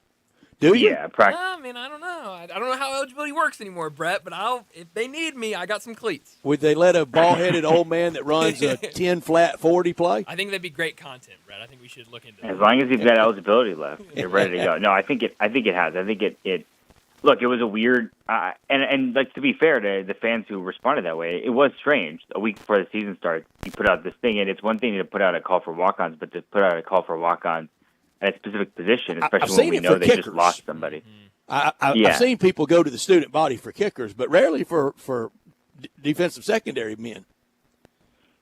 Speaker 3: Do you?
Speaker 18: Yeah, practice.
Speaker 2: I mean, I don't know. I don't know how eligibility works anymore, Brett, but if they need me, I got some cleats.
Speaker 3: Would they let a ball-headed old man that runs a 10-flat 40 play?
Speaker 2: I think that'd be great content, Brett. I think we should look into it.
Speaker 18: As long as he's got eligibility left, you're ready to go. No, I think it has. I think it look, it was a weird and like, to be fair to the fans who responded that way, it was strange. A week before the season starts, you put out this thing, and it's one thing to put out a call for walk-ons, but to put out a call for walk-ons at a specific position, especially when we know they just lost somebody.
Speaker 3: I've seen people go to the student body for kickers, but rarely for defensive secondary men.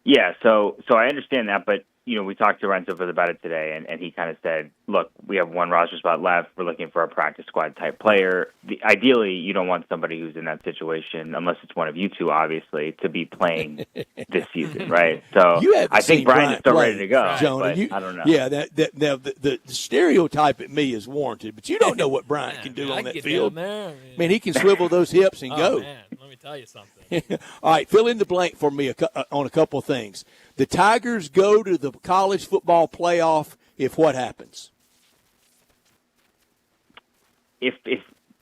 Speaker 18: Yeah, so I understand that, but we talked to Ryan Silverfield about it today, and he kind of said, look, we have one roster spot left. We're looking for a practice squad type player. Ideally, you don't want somebody who's in that situation, unless it's one of you two, obviously, to be playing this season, right? So I think Brian is still ready to go,
Speaker 3: Jonah,
Speaker 18: but I don't know.
Speaker 3: Yeah, the stereotype at me is warranted, but you don't know what Brian can do on that field. Man, he can swivel those hips and go.
Speaker 2: Man, let me tell you something.
Speaker 3: All right, fill in the blank for me on a couple of things. The Tigers go to the college football playoff if what happens?
Speaker 18: If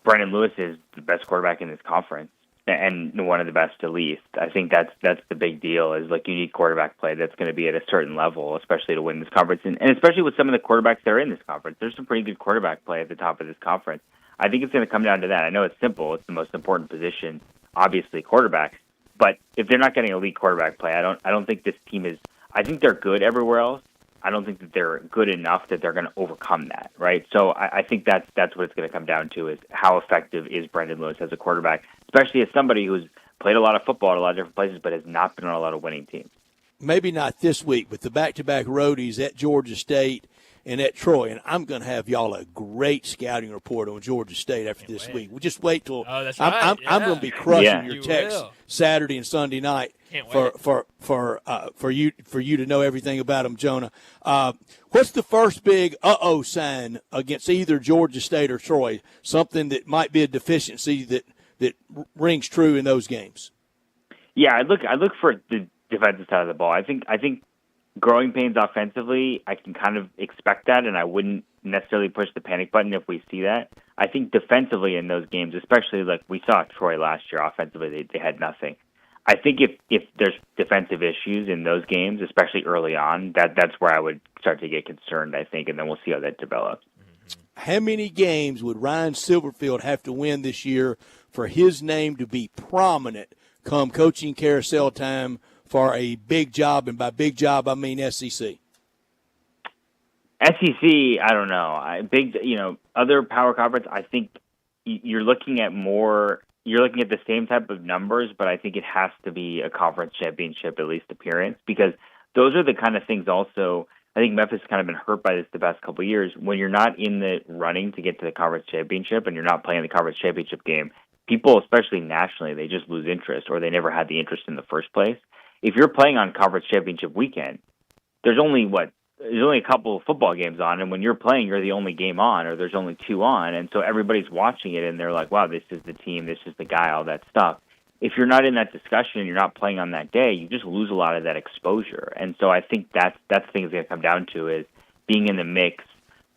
Speaker 18: Brendan Lewis is the best quarterback in this conference and one of the best at least, I think that's the big deal, is like you need quarterback play that's going to be at a certain level, especially to win this conference. And especially with some of the quarterbacks that are in this conference. There's some pretty good quarterback play at the top of this conference. I think it's going to come down to that. I know it's simple. It's the most important position, obviously, quarterback. But if they're not getting elite quarterback play, I don't think this team is. I think they're good everywhere else. I don't think that they're good enough that they're going to overcome that, right? So I think that's what it's going to come down to, is how effective is Brendan Lewis as a quarterback, especially as somebody who's played a lot of football at a lot of different places but has not been on a lot of winning teams.
Speaker 3: Maybe not this week, but the back-to-back roadies at Georgia State and at Troy, and I'm going to have y'all a great scouting report on Georgia State after this week. We'll just wait till
Speaker 2: that's
Speaker 3: I'm going to be crushing your
Speaker 2: You
Speaker 3: text
Speaker 2: will.
Speaker 3: Saturday and Sunday night for you to know everything about them, Jonah. What's the first big sign against either Georgia State or Troy? Something that might be a deficiency that rings true in those games.
Speaker 18: Yeah, I look for the defensive side of the ball. I think growing pains offensively, I can kind of expect that, and I wouldn't necessarily push the panic button if we see that. I think defensively in those games, especially like we saw Troy last year, offensively they had nothing. I think if there's defensive issues in those games, especially early on, that's where I would start to get concerned, I think, and then we'll see how that develops.
Speaker 3: How many games would Ryan Silverfield have to win this year for his name to be prominent come coaching carousel time for a big job? And by big job, I mean SEC.
Speaker 18: SEC, I don't know. Other power conference, I think you're looking at more. You're looking at the same type of numbers, but I think it has to be a conference championship at least appearance, because those are the kind of things also. I think Memphis has kind of been hurt by this the past couple of years. When you're not in the running to get to the conference championship and you're not playing the conference championship game, people, especially nationally, they just lose interest, or they never had the interest in the first place. If you're playing on conference championship weekend, there's only a couple of football games on, and when you're playing, you're the only game on, or there's only two on, and so everybody's watching it, and they're like, wow, this is the team, this is the guy, all that stuff. If you're not in that discussion and you're not playing on that day, you just lose a lot of that exposure. And so I think that's the thing that's going to come down to is being in the mix.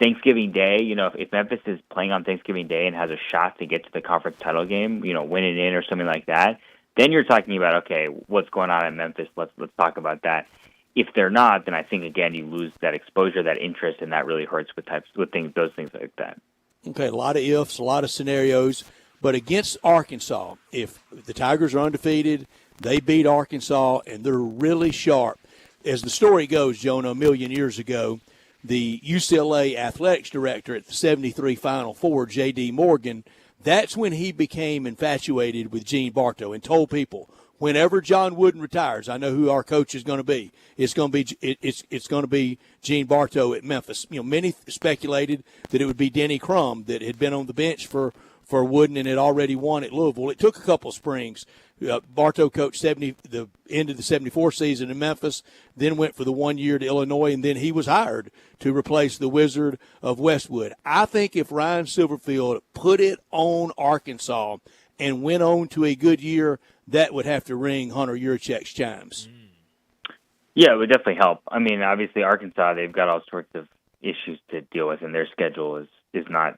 Speaker 18: Thanksgiving Day, if Memphis is playing on Thanksgiving Day and has a shot to get to the conference title game, win it in or something like that, then you're talking about, okay, what's going on in Memphis? Let's talk about that. If they're not, then I think, again, you lose that exposure, that interest, and that really hurts with those things like that.
Speaker 3: Okay, a lot of ifs, a lot of scenarios. But against Arkansas, if the Tigers are undefeated, they beat Arkansas, and they're really sharp. As the story goes, Jonah, a million years ago, the UCLA athletics director at the 73 Final Four, J.D. Morgan, that's when he became infatuated with Gene Bartow and told people, whenever John Wooden retires, I know who our coach is going to be. It's going to be Gene Bartow at Memphis. Many speculated that it would be Denny Crum that had been on the bench for Wooden and had already won at Louisville. It took a couple of springs. Bartow coached the end of the 74 season in Memphis, then went for the 1 year to Illinois, and then he was hired to replace the Wizard of Westwood. I think if Ryan Silverfield put it on Arkansas and went on to a good year, that would have to ring Hunter Yurchek's chimes.
Speaker 18: Yeah, it would definitely help. I mean, obviously Arkansas, they've got all sorts of issues to deal with, and their schedule is not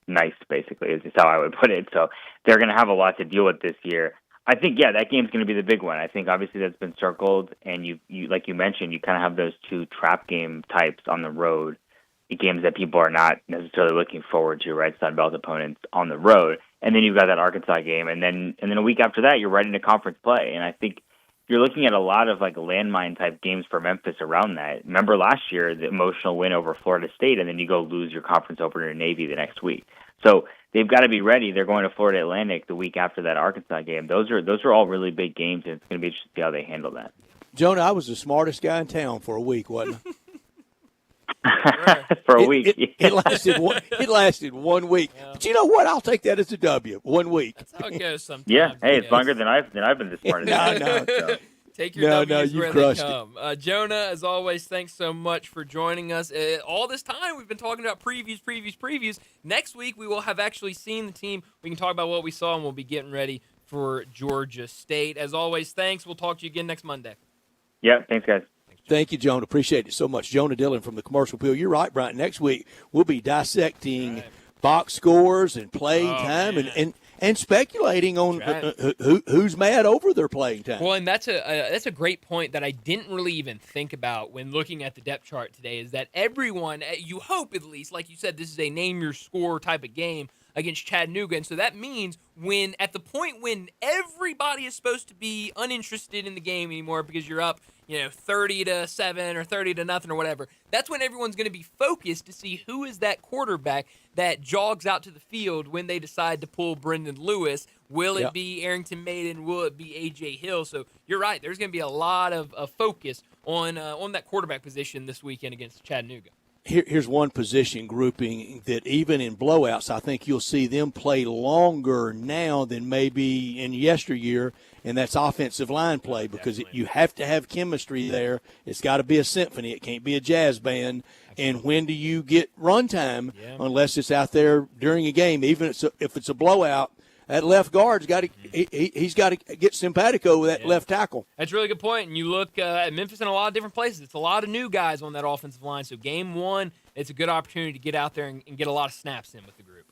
Speaker 18: nice, basically, is how I would put it. So they're going to have a lot to deal with this year. I think, that game's going to be the big one. I think, obviously, that's been circled, and you like you mentioned, you kind of have those two trap game types on the road, games that people are not necessarily looking forward to, right? Sun Belt opponents on the road. And then you've got that Arkansas game, and then a week after that, you're right into conference play. And I think you're looking at a lot of like landmine-type games for Memphis around that. Remember last year, the emotional win over Florida State, and then you go lose your conference opener in Navy the next week. So they've got to be ready. They're going to Florida Atlantic the week after that Arkansas game. Those are all really big games, and it's going to be interesting to see how they handle that.
Speaker 3: Jonah, I was the smartest guy in town for a week, wasn't I?
Speaker 18: For a week.
Speaker 3: It lasted 1 week. Yeah. But you know what? I'll take that as a W. 1 week.
Speaker 2: That's how it goes sometimes.
Speaker 18: Yeah. Hey, it's longer than I've been this smart.
Speaker 3: No. So.
Speaker 2: Take your W's
Speaker 3: you
Speaker 2: where
Speaker 3: crushed
Speaker 2: they come. Jonah, as always, thanks so much for joining us. All this time, we've been talking about previews. Next week, we will have actually seen the team. We can talk about what we saw, and we'll be getting ready for Georgia State. As always, thanks. We'll talk to you again next Monday.
Speaker 18: Yeah, thanks, guys.
Speaker 3: Thank you, Jonah. Appreciate it so much. Jonah Dillon from the Commercial Appeal. You're right, Brian. Next week, we'll be dissecting box scores and playing time and speculating on who's mad over their playing time.
Speaker 2: Well, and that's a great point that I didn't really even think about when looking at the depth chart today, is that everyone, you hope at least, like you said, this is a name-your-score type of game against Chattanooga. And so that means at the point when everybody is supposed to be uninterested in the game anymore because you're up 30-7 or 30-0 or whatever, that's when everyone's going to be focused to see who is that quarterback that jogs out to the field when they decide to pull Brendan Lewis. Will it be Arrington Maiden? Will it be A.J. Hill? So you're right. There's going to be a lot of focus on that quarterback position this weekend against Chattanooga.
Speaker 3: Here's one position grouping that even in blowouts, I think you'll see them play longer now than maybe in yesteryear, and that's offensive line play, because you have to have chemistry there. It's got to be a symphony. It can't be a jazz band. And when do you get runtime unless it's out there during a game? Even if it's a blowout, that left guard's got to he's got to get simpatico with that left tackle.
Speaker 2: That's a really good point. And you look at Memphis in a lot of different places. It's a lot of new guys on that offensive line. So game one, it's a good opportunity to get out there and get a lot of snaps in with the group.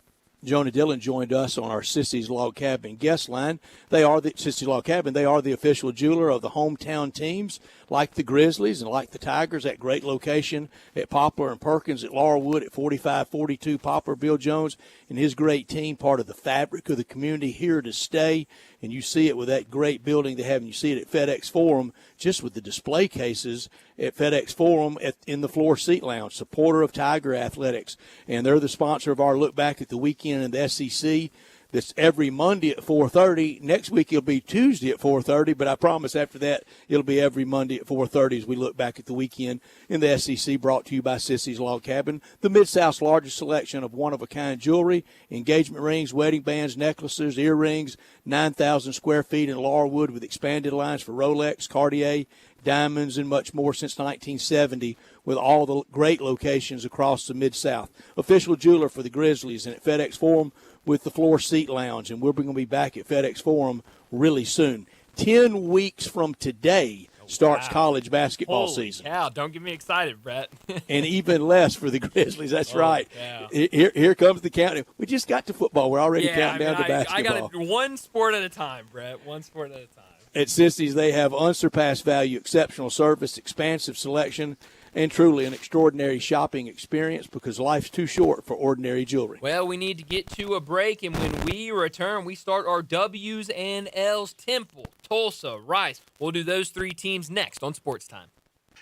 Speaker 3: Jonah Dillon joined us on our Sissy's Log Cabin guest line. They are the Sissy's Log Cabin. They are the official jeweler of the hometown teams, like the Grizzlies and like the Tigers. At great location at Poplar and Perkins at Laurelwood at 4542 Poplar. Bill Jones and his great team, part of the fabric of the community, here to stay. And you see it with that great building they have, and you see it at FedEx Forum, just with the display cases at FedEx Forum in the floor seat lounge, supporter of Tiger Athletics. And they're the sponsor of our look back at the weekend in the SEC. That's every Monday at 4:30. Next week it'll be Tuesday at 4:30, but I promise after that it'll be every Monday at 4:30 as we look back at the weekend in the SEC, brought to you by Sissy's Log Cabin, the Mid-South's largest selection of one-of-a-kind jewelry, engagement rings, wedding bands, necklaces, earrings, 9,000 square feet in Laurelwood with expanded lines for Rolex, Cartier, diamonds, and much more since 1970, with all the great locations across the Mid-South. Official jeweler for the Grizzlies and at FedEx Forum with the floor seat lounge, and we're going to be back at FedEx Forum really soon. 10 weeks from today starts college basketball season.
Speaker 2: Cow, don't get me excited, Brett.
Speaker 3: And even less for the Grizzlies. That's right.
Speaker 2: Cow.
Speaker 3: Here comes the countdown. We just got to football. We're already counting down to basketball.
Speaker 2: I got it one sport at a time, Brett. One sport at a time.
Speaker 3: At Sissy's, they have unsurpassed value, exceptional service, expansive selection, and truly an extraordinary shopping experience, because life's too short for ordinary jewelry.
Speaker 2: Well, we need to get to a break, and when we return, we start our W's and L's. Temple, Tulsa, Rice. We'll do those three teams next on Sports Time.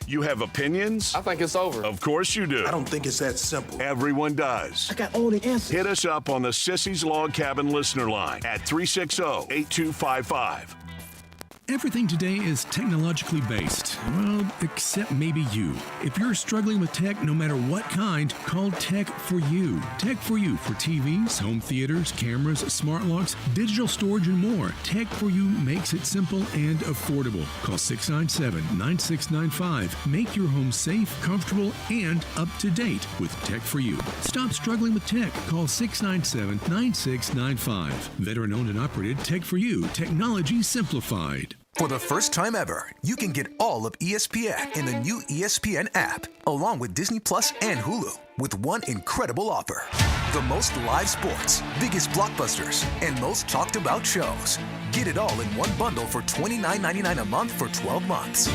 Speaker 1: You have opinions?
Speaker 19: I think it's over.
Speaker 1: Of course you do.
Speaker 19: I don't think it's that simple.
Speaker 1: Everyone does.
Speaker 19: I got all the answers.
Speaker 1: Hit us up on the Sissy's Log Cabin listener line at 360-8255.
Speaker 20: Everything today is technologically based. Well, except maybe you. If you're struggling with tech, no matter what kind, call Tech For You. Tech For You for TVs, home theaters, cameras, smart locks, digital storage, and more. Tech For You makes it simple and affordable. Call 697-9695. Make your home safe, comfortable, and up to date with Tech For You. Stop struggling with tech. Call 697-9695. Veteran-owned and operated. Tech For You. Technology simplified.
Speaker 21: For the first time ever, you can get all of ESPN in the new ESPN app, along with Disney Plus and Hulu, with one incredible offer. The most live sports, biggest blockbusters, and most talked about shows. Get it all in one bundle for $29.99 a month for 12 months.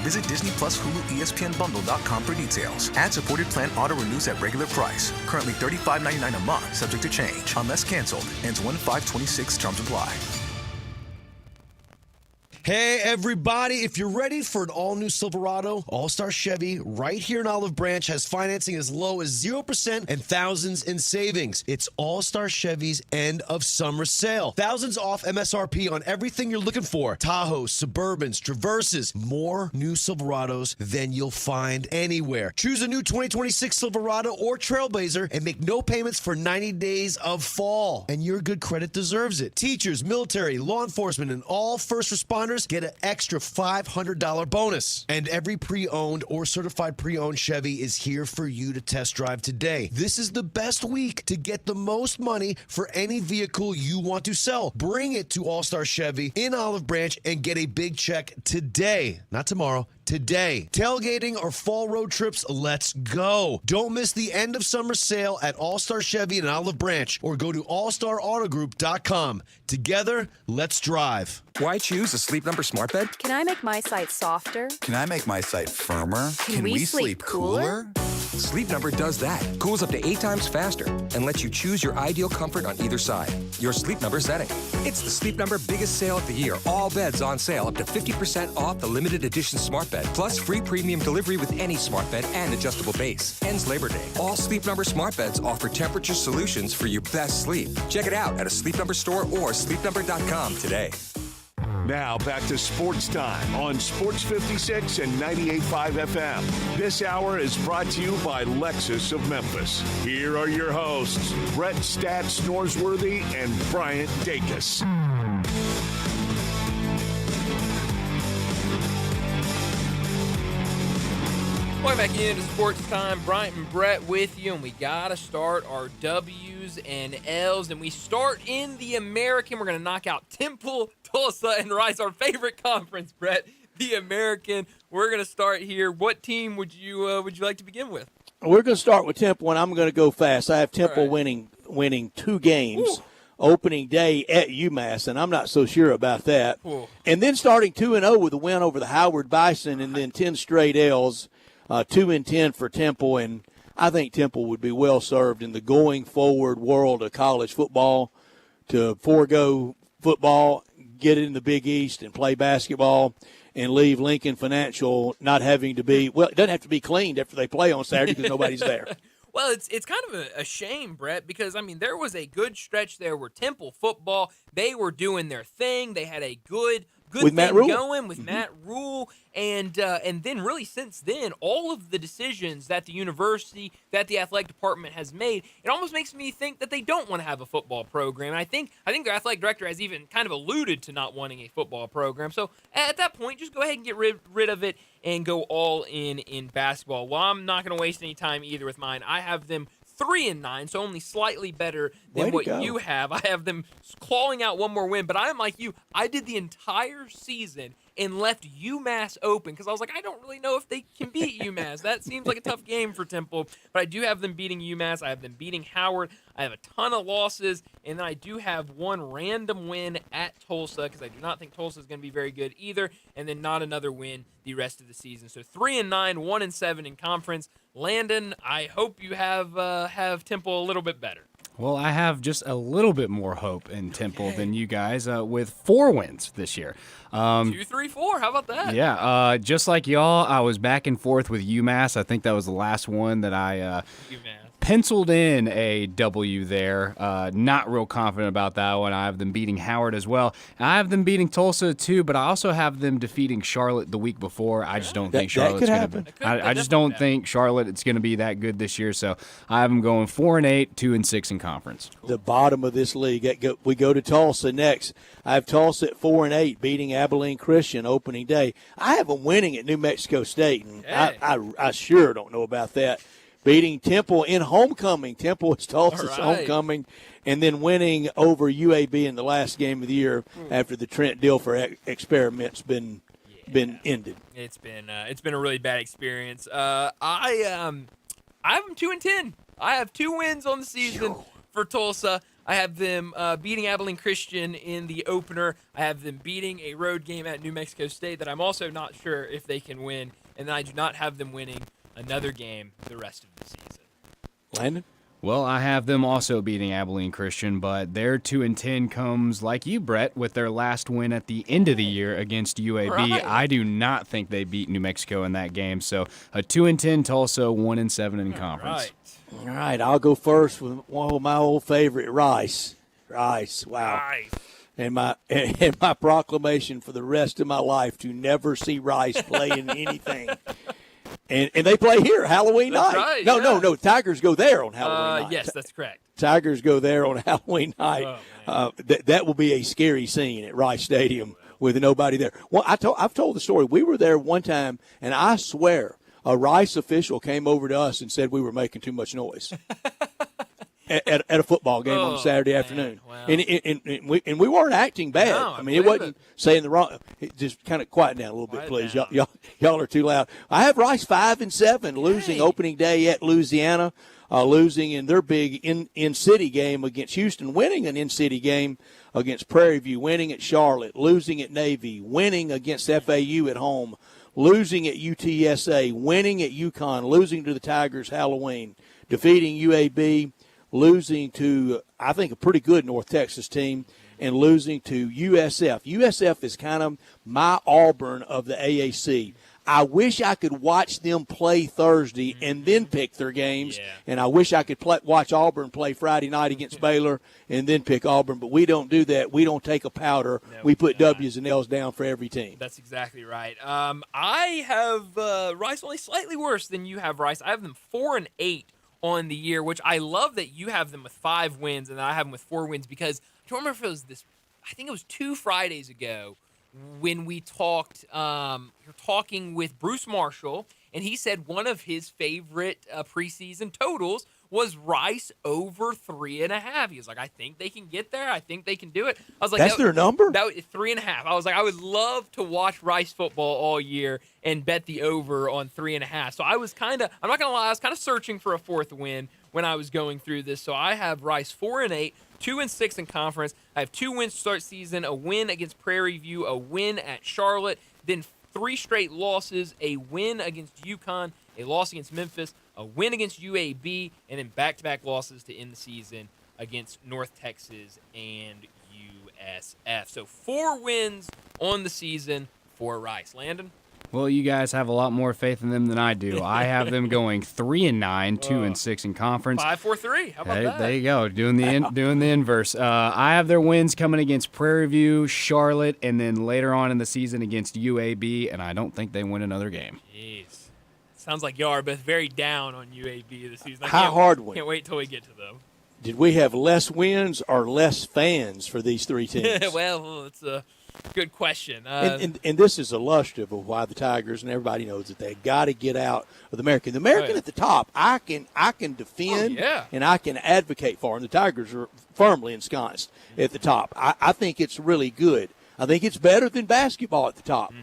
Speaker 21: Visit Disney Plus Hulu ESPNBundle.com for details. Ad-supported plan auto renews at regular price. Currently $35.99 a month, subject to change. Unless canceled. Ends 1/5/26. Terms apply.
Speaker 22: Hey, everybody, if you're ready for an all-new Silverado, All-Star Chevy right here in Olive Branch has financing as low as 0% and thousands in savings. It's All-Star Chevy's end of summer sale. Thousands off MSRP on everything you're looking for. Tahoes, Suburbans, Traverses, more new Silverados than you'll find anywhere. Choose a new 2026 Silverado or Trailblazer and make no payments for 90 days of fall. And your good credit deserves it. Teachers, military, law enforcement, and all first responders get an extra $500 bonus. And every pre-owned or certified pre-owned Chevy is here for you to test drive today. This is the best week to get the most money for any vehicle you want to sell. Bring it to All-Star Chevy in Olive Branch and get a big check today. Not tomorrow. Today. Tailgating or fall road trips, let's go. Don't miss the end of summer sale at All-Star Chevy in Olive Branch, or go to allstarautogroup.com. Together, let's drive.
Speaker 6: Why choose a Sleep Number smart bed?
Speaker 7: Can I make my site softer?
Speaker 8: Can I make my site firmer?
Speaker 7: Can we sleep cooler?
Speaker 6: Sleep Number does that. Cools up to 8 times faster and lets you choose your ideal comfort on either side. Your Sleep Number setting. It's the Sleep Number biggest sale of the year. All beds on sale up to 50% off the limited edition smart bed. Plus free premium delivery with any smart bed and adjustable base. Ends Labor Day. All Sleep Number smart beds offer temperature solutions for your best sleep. Check it out at a Sleep Number store or sleepnumber.com today.
Speaker 1: Now back to Sports Time on Sports 56 and 98.5 FM. This hour is brought to you by Lexus of Memphis. Here are your hosts, Brett Stats Norsworthy and Bryant Dacus.
Speaker 2: Welcome back into Sports Time. Bryant and Brett with you, and we got to start our W's and L's, and we start in the American. We're going to knock out Temple, Tulsa, and Rice, our favorite conference, Brett, the American. We're going to start here. What team would you like to begin with?
Speaker 3: We're going to start with Temple, and I'm going to go fast. I have Temple winning 2 games. Opening day at UMass, and I'm not so sure about that.
Speaker 2: Ooh.
Speaker 3: And then starting 2-0 with a win over the Howard Bison, and then 10 straight L's, 2-10 for Temple. And I think Temple would be well served in the going forward world of college football to forego football, get in the Big East and play basketball, and leave Lincoln Financial not having to be, well, it doesn't have to be cleaned after they play on Saturday because nobody's there.
Speaker 2: Well, it's kind of a shame, Brett, because, I mean, there was a good stretch there where Temple football, they were doing their thing. They had a good
Speaker 3: with
Speaker 2: thing
Speaker 3: Matt
Speaker 2: going with Matt Rule. And then really since then, all of the decisions that the university, that the athletic department has made, it almost makes me think that they don't want to have a football program. And I think their athletic director has even kind of alluded to not wanting a football program. So at that point, just go ahead and get rid of it and go all in basketball. Well, I'm not going to waste any time either with mine. I have them 3-9, so only slightly better than what you have. I have them clawing out one more win, but I'm like you. I did the entire season and left UMass open because I was like, I don't really know if they can beat UMass. That seems like a tough game for Temple, but I do have them beating UMass. I have them beating Howard. I have a ton of losses, and then I do have one random win at Tulsa because I do not think Tulsa is going to be very good either, and then not another win the rest of the season. So 3-9, 1-7 in conference. Landon, I hope you have Temple a little bit better.
Speaker 4: Well, I have just a little bit more hope in Temple than you guys with 4 wins this year.
Speaker 2: 2, 3, 4. How about that?
Speaker 4: Yeah, just like y'all, I was back and forth with UMass. I think that was the last one that I penciled in a W there. Not real confident about that one. I have them beating Howard as well. I have them beating Tulsa too, but I also have them defeating Charlotte the week before. I just don't think Charlotte's going to. I just don't think Charlotte it's going to be that good this year. So I have them going 4-8, 2-6 in conference.
Speaker 3: The bottom of this league. We go to Tulsa next. I have Tulsa at 4-8, beating Abilene Christian opening day. I have them winning at New Mexico State, and I sure don't know about that. Beating Temple in homecoming. Temple is Tulsa's homecoming, and then winning over UAB in the last game of the year after the Trent Dilfer experiment's been ended.
Speaker 2: It's been a really bad experience. I have them 2-10. I have 2 wins on the season for Tulsa. I have them beating Abilene Christian in the opener. I have them beating a road game at New Mexico State that I'm also not sure if they can win, and then I do not have them winning another game the rest of the season.
Speaker 3: Landon?
Speaker 4: Well, I have them also beating Abilene Christian, but their 2-10 comes, like you, Brett, with their last win at the end of the year against UAB.
Speaker 2: Right.
Speaker 4: I do not think they beat New Mexico in that game. So a 2-10 Tulsa, 1-7 in conference.
Speaker 3: All right, I'll go first with one of my old favorite, Rice. Rice, wow.
Speaker 2: Rice.
Speaker 3: And my proclamation for the rest of my life to never see Rice play in anything. And they play here Halloween
Speaker 2: That's
Speaker 3: night.
Speaker 2: right,
Speaker 3: No. Tigers go there on Halloween night.
Speaker 2: Yes, that's correct.
Speaker 3: Tigers go there on Halloween night. That will be a scary scene at Rice Stadium with nobody there. Well, I've told the story. We were there one time, and I swear a Rice official came over to us and said we were making too much noise. At a football game on a Saturday afternoon. Wow. And we weren't acting bad.
Speaker 2: No,
Speaker 3: I mean, it wasn't saying the wrong. Just kind of quiet down a little bit, please. Y'all are too loud. I have Rice 5-7, losing opening day at Louisiana, losing in their big in-city game against Houston, winning an in-city game against Prairie View, winning at Charlotte, losing at Navy, winning against FAU at home, losing at UTSA, winning at UConn, losing to the Tigers Halloween, defeating UAB, losing to, I think, a pretty good North Texas team, and losing to USF. USF is kind of my Auburn of the AAC. I wish I could watch them play Thursday and then pick their games, and I wish I could watch Auburn play Friday night against Baylor and then pick Auburn, but we don't do that. We don't take a powder. We put W's and L's down for every team.
Speaker 2: That's exactly right. I have Rice only slightly worse than you have Rice. I have them 4-8 on the year, which I love that you have them with 5 wins and I have them with 4 wins because I don't remember if it was this. I think it was 2 Fridays ago when we talked, you're talking with Bruce Marshall, and he said one of his favorite preseason totals was Rice over 3.5. He was like, I think they can get there. I think they can do it. I was like,
Speaker 3: that's their number?
Speaker 2: That 3.5. I was like, I would love to watch Rice football all year and bet the over on 3.5. So I was I'm not going to lie, I was kind of searching for a fourth win when I was going through this. So I have Rice 4-8, 2-6 in conference. I have 2 wins to start season, a win against Prairie View, a win at Charlotte, then 3 straight losses, a win against UConn, a loss against Memphis, a win against UAB, and then back-to-back losses to end the season against North Texas and USF. So 4 wins on the season for Rice. Landon?
Speaker 4: Well, you guys have a lot more faith in them than I do. I have them going 3-9, 2-6 in conference.
Speaker 2: 5-4-3. How about that?
Speaker 4: There you go, doing the inverse. I have their wins coming against Prairie View, Charlotte, and then later on in the season against UAB, and I don't think they win another game.
Speaker 2: Jeez. Sounds like y'all are both very down on UAB this season.
Speaker 3: High hard win.
Speaker 2: Can't wait till we get to them.
Speaker 3: Did we have less wins or less fans for these 3 teams?
Speaker 2: Well, it's a good question.
Speaker 3: And this is illustrative of why the Tigers, and everybody knows that they got to get out of the American. The American at the top, I can defend and I can advocate for, and the Tigers are firmly ensconced at the top. I think it's really good. I think it's better than basketball at the top.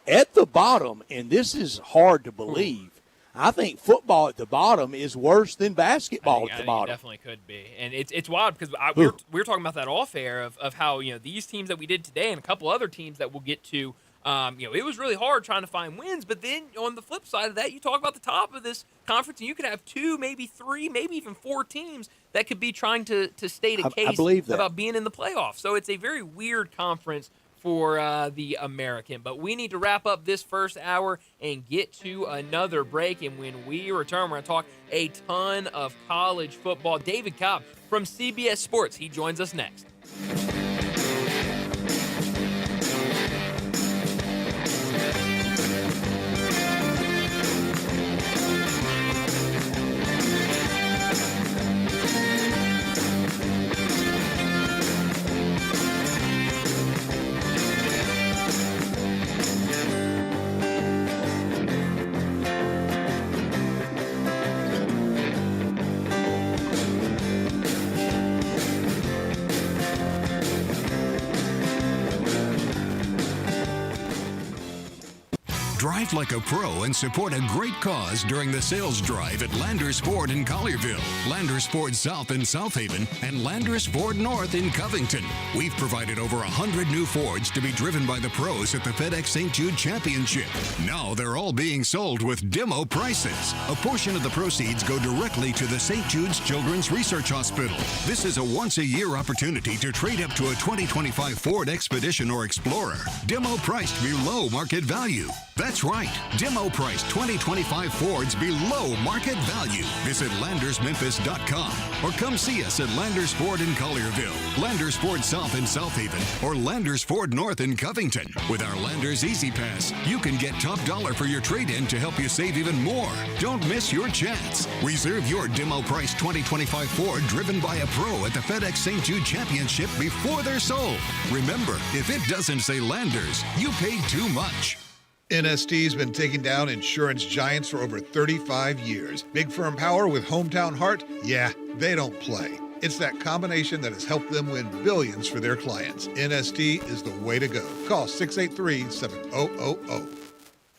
Speaker 3: At the bottom, and this is hard to believe, I think football at the bottom is worse than basketball at the bottom.
Speaker 2: It definitely could be. And it's wild because we were talking about that off air of how, these teams that we did today and a couple other teams that we'll get to, it was really hard trying to find wins. But then on the flip side of that, you talk about the top of this conference, and you could have 2, maybe 3, maybe even 4 teams that could be trying to state a case about being in the playoffs. So it's a very weird conference for the American. But we need to wrap up this first hour and get to another break. And when we return, we're going to talk a ton of college football. David Cobb from CBS Sports, he joins us next.
Speaker 5: Drive like a pro and support a great cause during the sales drive at Landers Ford in Collierville, Landers Ford South in South Haven, and Landers Ford North in Covington. We've provided over 100 new Fords to be driven by the pros at the FedEx St. Jude Championship. Now they're all being sold with demo prices. A portion of the proceeds go directly to the St. Jude's Children's Research Hospital. This is a once-a-year opportunity to trade up to a 2025 Ford Expedition or Explorer. Demo priced below market value. That's right. Demo price 2025 Fords below market value. Visit LandersMemphis.com or come see us at Landers Ford in Collierville, Landers Ford South in South Haven, or Landers Ford North in Covington. With our Landers Easy Pass, you can get top dollar for your trade-in to help you save even more. Don't miss your chance. Reserve your demo price 2025 Ford driven by a pro at the FedEx St. Jude Championship before they're sold. Remember, if it doesn't say Landers, you paid too much.
Speaker 9: NST's been taking down insurance giants for over 35 years. Big firm power with hometown heart? Yeah, they don't play. It's that combination that has helped them win billions for their clients. NST is the way to go. Call 683-7000.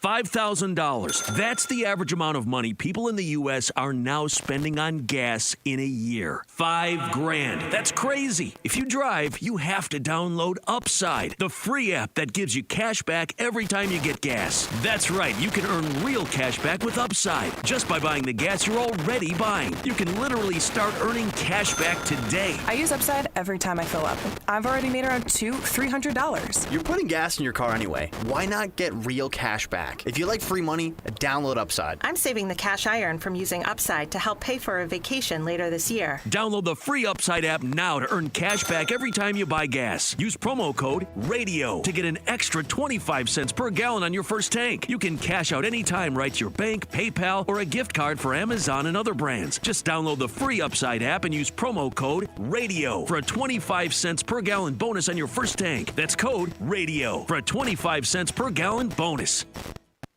Speaker 23: $5,000. That's the average amount of money people in the U.S. are now spending on gas in a year. $5,000. That's crazy. If you drive, you have to download Upside, the free app that gives you cash back every time you get gas. That's right. You can earn real cash back with Upside just by buying the gas you're already buying. You can literally start earning cash back today.
Speaker 24: I use Upside every time I fill up. I've already made around $200-300.
Speaker 25: You're putting gas in your car anyway. Why not get real cash back?
Speaker 10: back. If you like free money, download Upside.
Speaker 24: I'm saving the cash I earn from using Upside to help pay for a vacation later this year.
Speaker 23: Download the free Upside app now to earn cash back every time you buy gas. Use promo code RADIO to get an extra 25 cents per gallon on your first tank. You can cash out anytime right to your bank, PayPal, or a gift card for Amazon and other brands. Just download the free Upside app and use promo code RADIO for a 25 cents per gallon bonus on your first tank. That's code RADIO for a 25 cents per gallon bonus.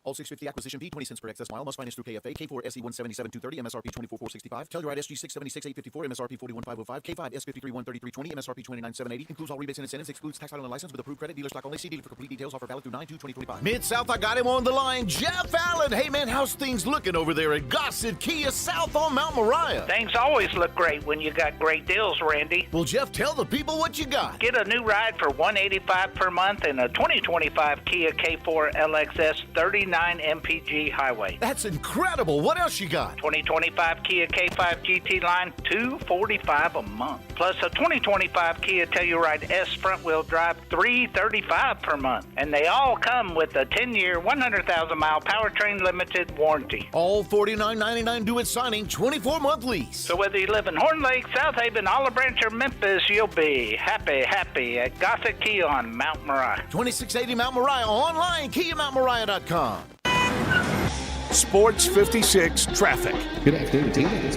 Speaker 12: All 650 acquisition fee, 20 cents per excess mile. Must finance through KFA. K4 SE 177,230. MSRP 24,465. Telluride SG 676,854. MSRP 41,505. K5 S53 13320. MSRP 29,780. Includes all rebates and incentives. Excludes tax title and license with approved credit. Dealer stock only. See dealer for complete details. Offer valid through 9/2/2025.
Speaker 11: Mid-South, I got him on the line. Jeff Allen. Hey, man, how's things looking over there at Gossett Kia South on Mount Moriah?
Speaker 13: Things always look great when you got great deals, Randy.
Speaker 11: Well, Jeff, tell the people what you got.
Speaker 13: Get a new ride for $185 per month and a 2025 Kia K4 LXS 39 MPG Highway.
Speaker 11: That's incredible. What else you got?
Speaker 13: 2025 Kia K5 GT line, $245 a month. Plus a 2025 Kia Telluride S front-wheel drive, $335 per month. And they all come with a 10-year, 100,000-mile powertrain limited warranty.
Speaker 11: All $49.99 due at signing, 24-month lease.
Speaker 13: So whether you live in Horn Lake, South Haven, Olive Branch, or Memphis, you'll be happy at Gossett Kia on Mount Moriah.
Speaker 11: 2680 Mount Moriah. Online, KiaMountMoriah.com.
Speaker 1: Sports 56 traffic.
Speaker 17: Good afternoon, team. It's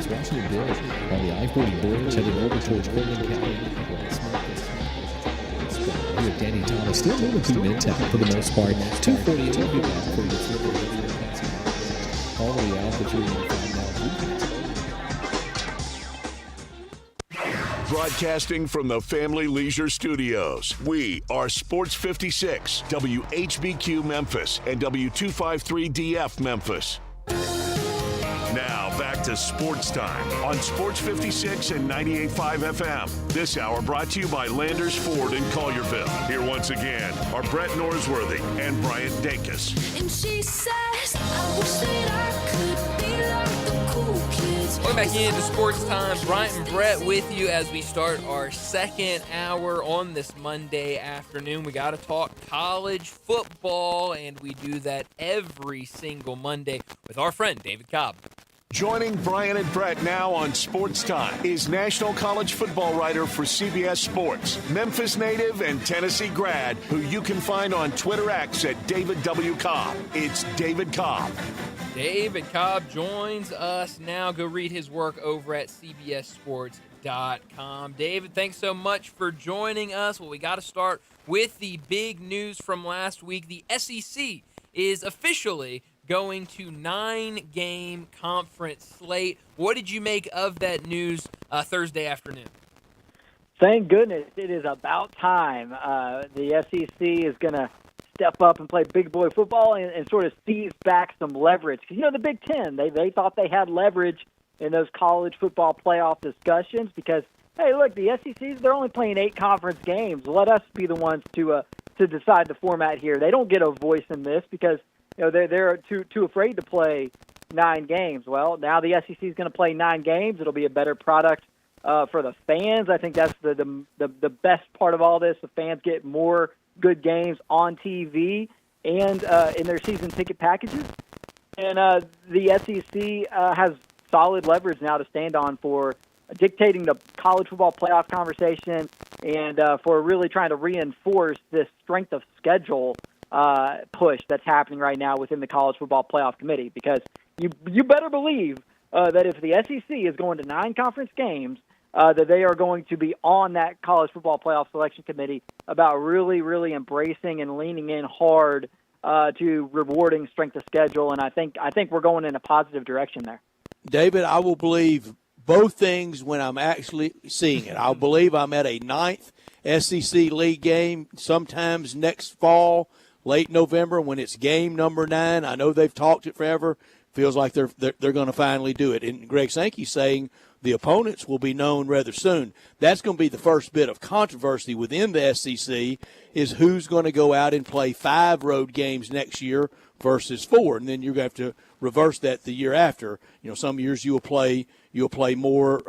Speaker 17: Washington Bridge on the I-40 bridge headed over towards Cleveland County. Here, Danny Thomas still moving through Midtown for the most part. 248 will be back for you. All the way out to 385 now.
Speaker 1: Broadcasting from the Family Leisure Studios, we are Sports 56, WHBQ Memphis, and W253DF Memphis. Now back to Sports Time on Sports 56 and 98.5 FM. This hour brought to you by Landers Ford in Collierville. Here once again are Brett Norsworthy and Bryant Dacus.
Speaker 14: And she says, I wish that I could be like the cool kids.
Speaker 2: Welcome back into Sports Time. Bryant and Brett with you as we start our second hour on this Monday afternoon. We got to talk college football, and we do that every single Monday with our friend David Cobb.
Speaker 1: Joining Brian and Brett now on Sports Time is National College Football writer for CBS Sports, Memphis native and Tennessee grad, who you can find on Twitter X at David W. Cobb. It's David Cobb.
Speaker 2: David Cobb joins us now. Go read his work over at CBSSports.com. David, thanks so much for joining us. Well, we got to start with the big news from last week. The SEC is officially going to 9-game conference slate. What did you make of that news Thursday afternoon?
Speaker 25: Thank goodness it is about time. The SEC is going to step up and play big boy football and sort of seize back some leverage. Because, you know, the Big Ten, they thought they had leverage in those college football playoff discussions because, hey, look, the SECs, they're only playing 8 conference games. Let us be the ones to decide the format here. They don't get a voice in this because, you know, they're too afraid to play 9 games. Well, now the SEC is going to play 9 games. It'll be a better product for the fans. I think that's the best part of all this. The fans get more good games on TV and in their season ticket packages. And the SEC has solid leverage now to stand on for dictating the college football playoff conversation and for really trying to reinforce this strength of schedule push that's happening right now within the College Football Playoff Committee, because you better believe that if the SEC is going to 9 conference games, that they are going to be on that College Football Playoff Selection Committee about really, really embracing and leaning in hard to rewarding strength of schedule, and I think we're going in a positive direction there.
Speaker 3: David, I will believe both things when I'm actually seeing it. I'll believe I'm at a 9th SEC League game sometimes next fall, late November, when it's game number 9. I know they've talked it forever. Feels like they're going to finally do it. And Greg Sankey's saying the opponents will be known rather soon. That's going to be the first bit of controversy within the SEC, is who's going to go out and play 5 road games next year versus 4, and then you're going to have to reverse that the year after. You know, some years you'll play more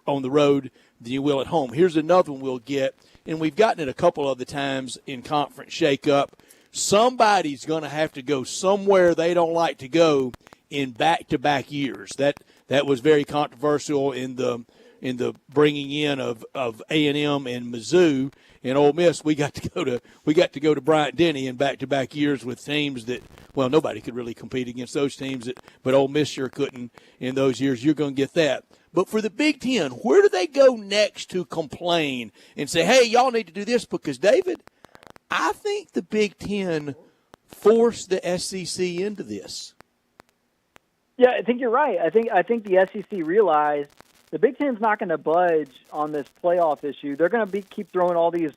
Speaker 3: on the road than you will at home. Here's another one we'll get and we've gotten it a couple of the times in conference shakeup, somebody's going to have to go somewhere they don't like to go in back-to-back years. That was very controversial in the bringing in of A&M and Mizzou. In Ole Miss, we got to go to Bryant-Denny in back-to-back years with teams that, well, nobody could really compete against those teams, but Ole Miss sure couldn't in those years. You're going to get that. But for the Big Ten, where do they go next to complain and say, hey, y'all need to do this? Because, David, I think the Big Ten forced the SEC into this.
Speaker 25: Yeah, I think you're right. I think the SEC realized the Big Ten's not going to budge on this playoff issue. They're going to keep throwing all these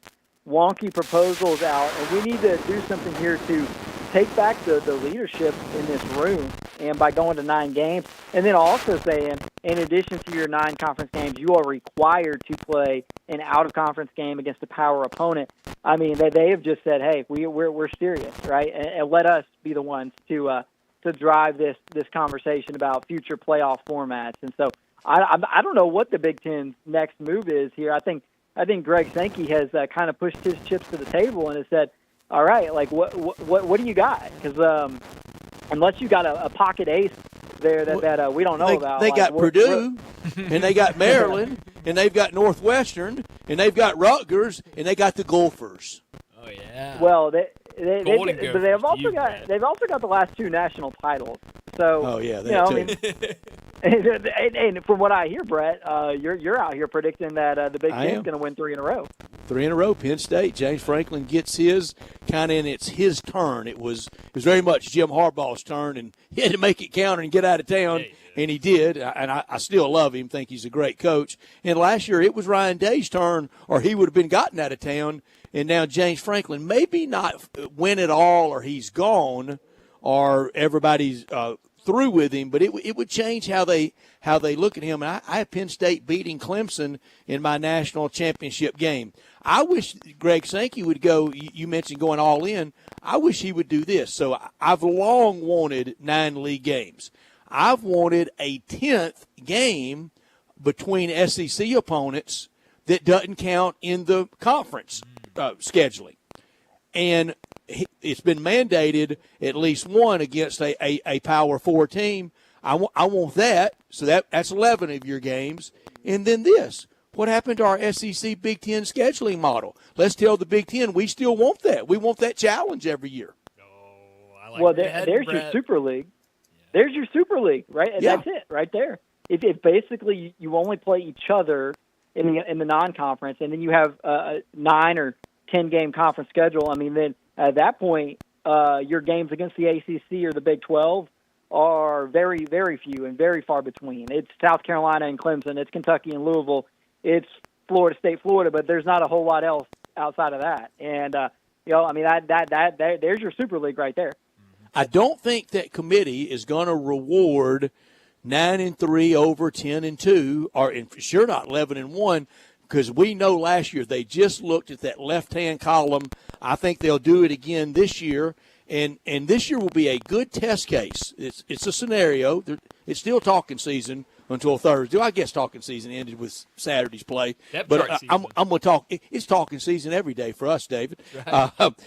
Speaker 25: wonky proposals out, and we need to do something here to take back the leadership in this room, and by going to 9 games, and then also saying, in addition to your 9 conference games, you are required to play an out-of-conference game against a power opponent. I mean, they have just said, hey, we're serious, right? And let us be the ones to drive this conversation about future playoff formats. And so I don't know what the Big Ten's next move is here. I think Greg Sankey has kind of pushed his chips to the table and has said, all right, like what do you got? Because unless you got a pocket ace there that we don't know about.
Speaker 3: They got Purdue, and they got Maryland, and they've got Northwestern, and they've got Rutgers, and they got the Gophers.
Speaker 2: Oh yeah.
Speaker 25: Well, they've also got the last 2 national titles. So and from what I hear, Brett, you're out here predicting that the Big Ten's going to win 3 in a row.
Speaker 3: 3 in a row, Penn State. James Franklin gets his kind of, and it's his turn. It was very much Jim Harbaugh's turn, and he had to make it count and get out of town, and he did. And I still love him, think he's a great coach. And last year it was Ryan Day's turn, or he would have been gotten out of town. And now James Franklin, maybe not win it all, or he's gone, or everybody's through with him, but it would change how they look at him. And I have Penn State beating Clemson in my national championship game. I wish Greg Sankey would go. You mentioned going all in. I wish he would do this. So I've long wanted 9 league games. I've wanted a 10th game between SEC opponents that doesn't count in the conference scheduling. And it's been mandated at least one against a Power 4 team. I want that. So that's 11 of your games. And then this. What happened to our SEC Big Ten scheduling model? Let's tell the Big Ten we still want that. We want that challenge every year.
Speaker 25: There's your Super League. There's your Super League, right? And that's it right there. If basically you only play each other in the non-conference, and then you have a 9 or 10 game conference schedule. I mean, then at that point, your games against the ACC or the Big 12 are very, very few and very far between. It's South Carolina and Clemson. It's Kentucky and Louisville. It's Florida State, Florida, but there's not a whole lot else outside of that. And I mean, there's your Super League right there.
Speaker 3: I don't think that committee is going to reward 9-3 over 10-2, or for sure not 11-1, because we know last year they just looked at that left-hand column. I think they'll do it again this year, and this year will be a good test case. It's a scenario. It's still talking season until Thursday. I guess talking season ended with Saturday's play. But I'm going to talk. It's talking season every day for us, David. Right.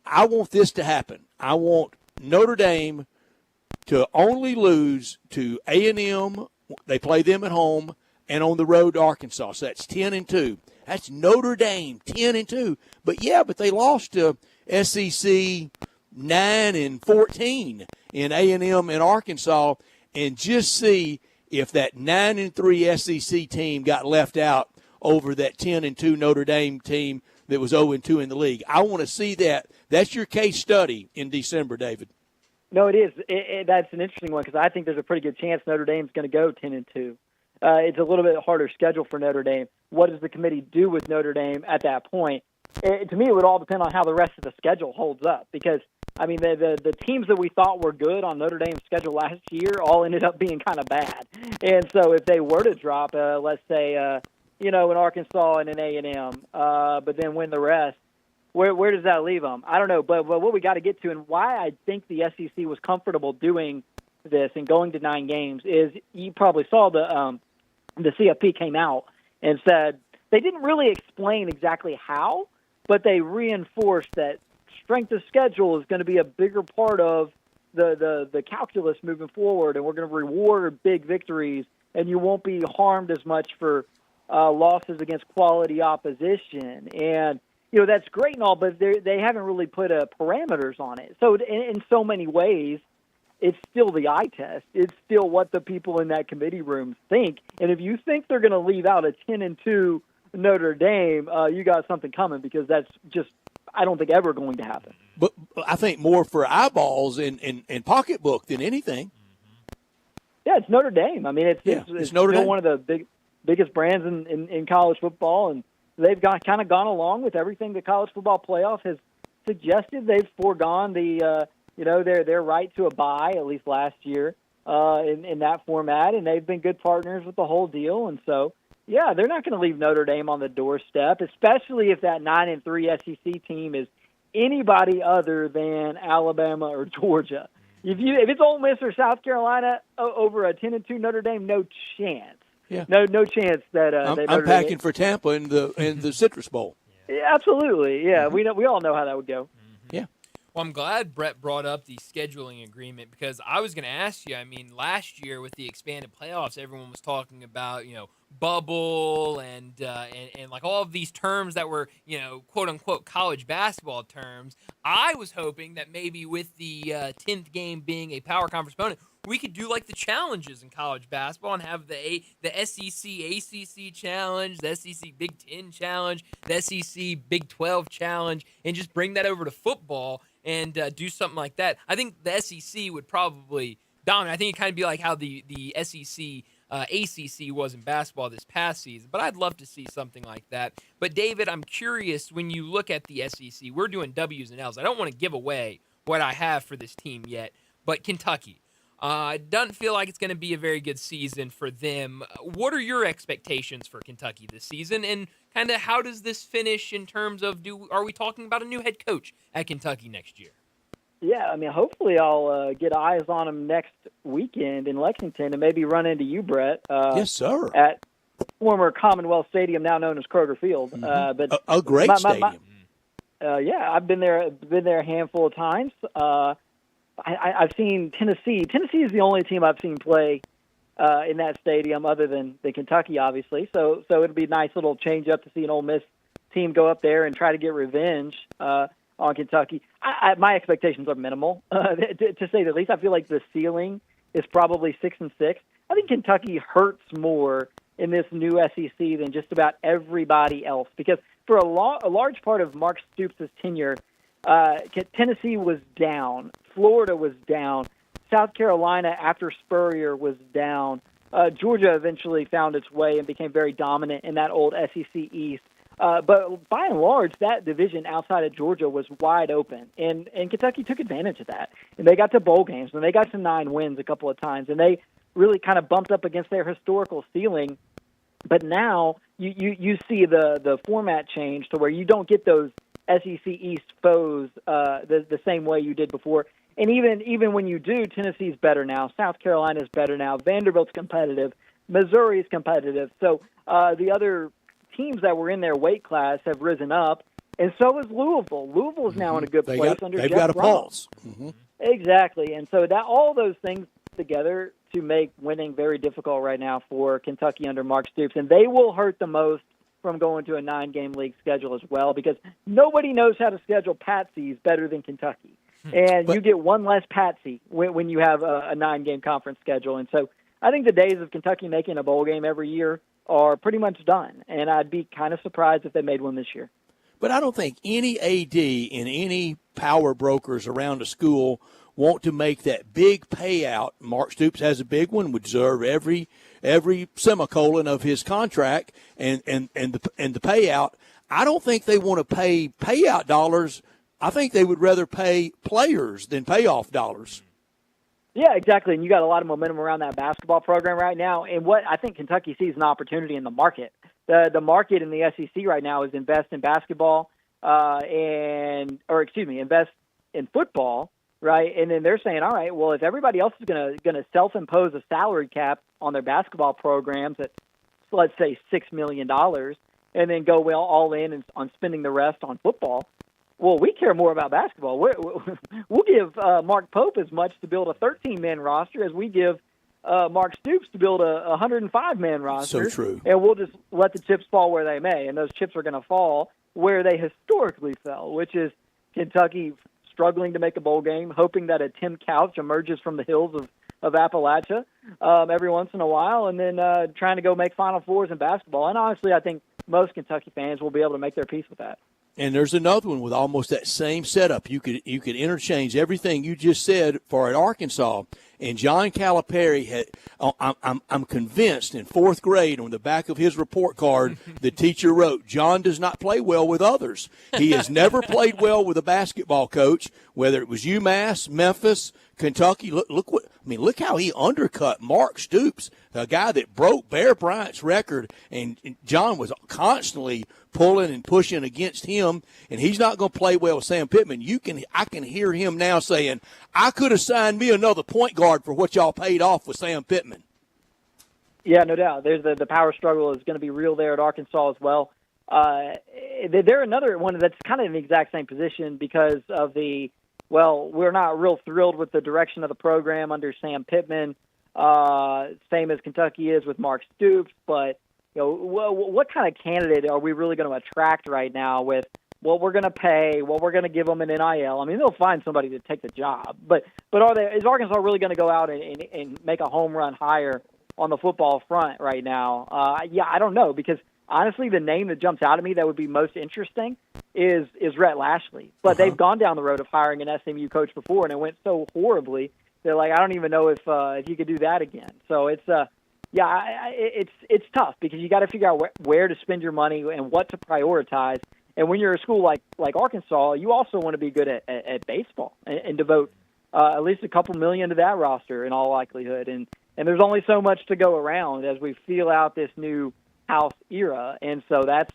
Speaker 3: I want this to happen. I want Notre Dame to only lose to A&M. They play them at home, and on the road to Arkansas. So that's 10-2. That's Notre Dame, 10-2. But they lost to SEC 9-14 in A&M and Arkansas, and just see if that 9-3 SEC team got left out over that 10-2 Notre Dame team that was 0-2 in the league. I want to see that. That's your case study in December, David.
Speaker 25: No, it is. That's an interesting one because I think there's a pretty good chance Notre Dame's going to go 10-2. It's a little bit harder schedule for Notre Dame. What does the committee do with Notre Dame at that point? To me, it would all depend on how the rest of the schedule holds up because, I mean, the teams that we thought were good on Notre Dame's schedule last year all ended up being kind of bad. And so if they were to drop, let's say, an Arkansas and an A&M, but then win the rest, where does that leave them? I don't know. But what we got to get to and why I think the SEC was comfortable doing this and going to 9 games is you probably saw the CFP came out and said they didn't really explain exactly how, but they reinforced that strength of schedule is going to be a bigger part of the calculus moving forward, and we're going to reward big victories, and you won't be harmed as much for losses against quality opposition. And, that's great and all, but they haven't really put parameters on it. So in so many ways, it's still the eye test. It's still what the people in that committee room think. And if you think they're going to leave out a 10-2 Notre Dame, you got something coming, because that's just, I don't think, ever going to happen.
Speaker 3: But I think more for eyeballs and pocketbook than anything.
Speaker 25: Yeah, it's Notre Dame. I mean, it's
Speaker 3: Notre Dame.
Speaker 25: One of the biggest brands in college football, and they've kind of gone along with everything the college football playoff has suggested. They've foregone the their right to a bye, at least last year, in that format, and they've been good partners with the whole deal. And so, yeah, they're not going to leave Notre Dame on the doorstep, especially if that 9-3 SEC team is anybody other than Alabama or Georgia. If it's Ole Miss or South Carolina over a 10-2 Notre Dame, no chance.
Speaker 3: Yeah.
Speaker 25: No chance that
Speaker 3: I'm packing for Tampa in the Citrus Bowl.
Speaker 25: Yeah, absolutely. Yeah, we all know how that would go.
Speaker 3: Yeah.
Speaker 2: Well, I'm glad Brett brought up the scheduling agreement, because I was going to ask you, last year with the expanded playoffs, everyone was talking about, bubble and like all of these terms that were, quote unquote college basketball terms. I was hoping that maybe with the 10th game being a power conference opponent, we could do like the challenges in college basketball and have the SEC ACC challenge, the SEC Big Ten challenge, the SEC Big 12 challenge, and just bring that over to football and do something like that. I think the SEC would probably dominate. I think it'd kind of be like how the SEC ACC was in basketball this past season, but I'd love to see something like that. But David, I'm curious, when you look at the SEC, we're doing W's and L's. I don't want to give away what I have for this team yet, but Kentucky. It doesn't feel like it's going to be a very good season for them. What are your expectations for Kentucky this season, and kind of how does this finish in terms of are we talking about a new head coach at Kentucky next year?
Speaker 25: Yeah, hopefully I'll get eyes on them next weekend in Lexington and maybe run into you, Brett.
Speaker 3: Yes, sir.
Speaker 25: At former Commonwealth Stadium, now known as Kroger Field. But
Speaker 3: a great stadium.
Speaker 25: Yeah, I've been there a handful of times. I've seen Tennessee. Tennessee is the only team I've seen play in that stadium, other than Kentucky, obviously. So it'll be a nice little change up to see an Ole Miss team go up there and try to get revenge on Kentucky. My expectations are minimal, to say the least. I feel like the ceiling is probably 6-6. I think Kentucky hurts more in this new SEC than just about everybody else, because for a large part of Mark Stoops' tenure, Tennessee was down, Florida was down, South Carolina after Spurrier was down, Georgia eventually found its way and became very dominant in that old SEC East. But by and large, that division outside of Georgia was wide open, and Kentucky took advantage of that. And they got to bowl games, and they got to 9 wins a couple of times, and they really kind of bumped up against their historical ceiling. But now you see the format change to where you don't get those SEC East foes the same way you did before. And even when you do, Tennessee's better now, South Carolina's better now, Vanderbilt's competitive, Missouri's competitive. So the other teams that were in their weight class have risen up, and so is Louisville. Louisville's now in a good place under Jeff
Speaker 3: They've got a
Speaker 25: Brom.
Speaker 3: pulse.
Speaker 25: Exactly, and so that all those things together to make winning very difficult right now for Kentucky under Mark Stoops, and they will hurt the most from going to a 9-game league schedule as well, because nobody knows how to schedule patsies better than Kentucky. And you get one less patsy when you have a 9-game conference schedule. And so I think the days of Kentucky making a bowl game every year are pretty much done, and I'd be kind of surprised if they made one this year.
Speaker 3: But I don't think any AD and any power brokers around a school want to make that big payout. Mark Stoops has a big one, would deserve every semicolon of his contract and the payout. I don't think they want to pay payout dollars. I think they would rather pay players than payoff dollars.
Speaker 25: Yeah, exactly. And you got a lot of momentum around that basketball program right now. And what I think Kentucky sees an opportunity in the market. The market in the SEC right now is invest in basketball invest in football, right? And then they're saying, all right, well, if everybody else is going to self-impose a salary cap on their basketball programs at, let's say, $6 million, and then go all in on spending the rest on football. Well, we care more about basketball. We'll give Mark Pope as much to build a 13-man roster as we give Mark Stoops to build a 105-man roster.
Speaker 3: So true.
Speaker 25: And we'll just let the chips fall where they may, and those chips are going to fall where they historically fell, which is Kentucky struggling to make a bowl game, hoping that a Tim Couch emerges from the hills of Appalachia every once in a while, and then trying to go make Final Fours in basketball. And honestly, I think most Kentucky fans will be able to make their peace with that.
Speaker 3: And there's another one with almost that same setup. You could interchange everything you just said for at Arkansas. And John Calipari had, I'm convinced in fourth grade on the back of his report card, the teacher wrote, "John does not play well with others. He has never played well with a basketball coach, whether it was UMass, Memphis, Kentucky." Look how he undercut Mark Stoops, a guy that broke Bear Bryant's record, and John was constantly pulling and pushing against him, and he's not going to play well with Sam Pittman. I can hear him now saying, "I could have signed me another point guard for what y'all paid off with Sam Pittman."
Speaker 25: Yeah, no doubt. There's the power struggle is going to be real there at Arkansas as well. They're another one that's kind of in the exact same position because of we're not real thrilled with the direction of the program under Sam Pittman, same as Kentucky is with Mark Stoops, but what kind of candidate are we really going to attract right now with what we're going to pay, what we're going to give them in NIL? I mean, they'll find somebody to take the job, but is Arkansas really going to go out and make a home run hire on the football front right now? I don't know, because honestly, the name that jumps out at me that would be most interesting is Rhett Lashley. But they've gone down the road of hiring an SMU coach before, and it went so horribly. They're like, I don't even know if you could do that again. So it's tough because you got to figure out where to spend your money and what to prioritize. And when you're a school like Arkansas, you also want to be good at baseball and devote at least a couple million to that roster in all likelihood. And there's only so much to go around as we feel out this new house era. And so that's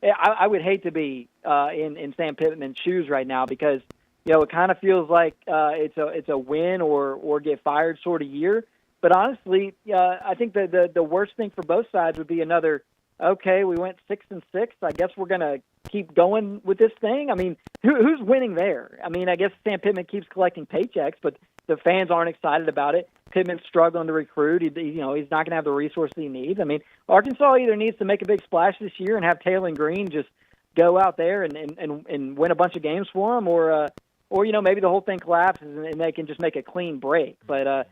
Speaker 25: I would hate to be in Sam Pittman's shoes right now because it kind of feels like it's a win or get fired sort of year. But honestly, I think the worst thing for both sides would be another, okay, we went 6-6. I guess we're going to keep going with this thing. I mean, who's winning there? I mean, I guess Sam Pittman keeps collecting paychecks, but the fans aren't excited about it. Pittman's struggling to recruit. He's not going to have the resources he needs. I mean, Arkansas either needs to make a big splash this year and have Taylor Green just go out there and win a bunch of games for him, or maybe the whole thing collapses and they can just make a clean break. But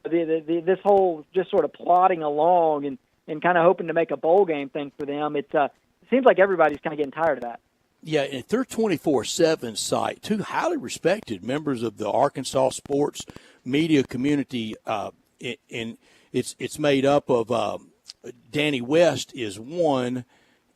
Speaker 25: this whole just sort of plodding along and kind of hoping to make a bowl game thing for them, it seems like everybody's kind of getting tired of that.
Speaker 3: Yeah, and their 24/7 site, two highly respected members of the Arkansas sports media community, and it's made up of Danny West is one,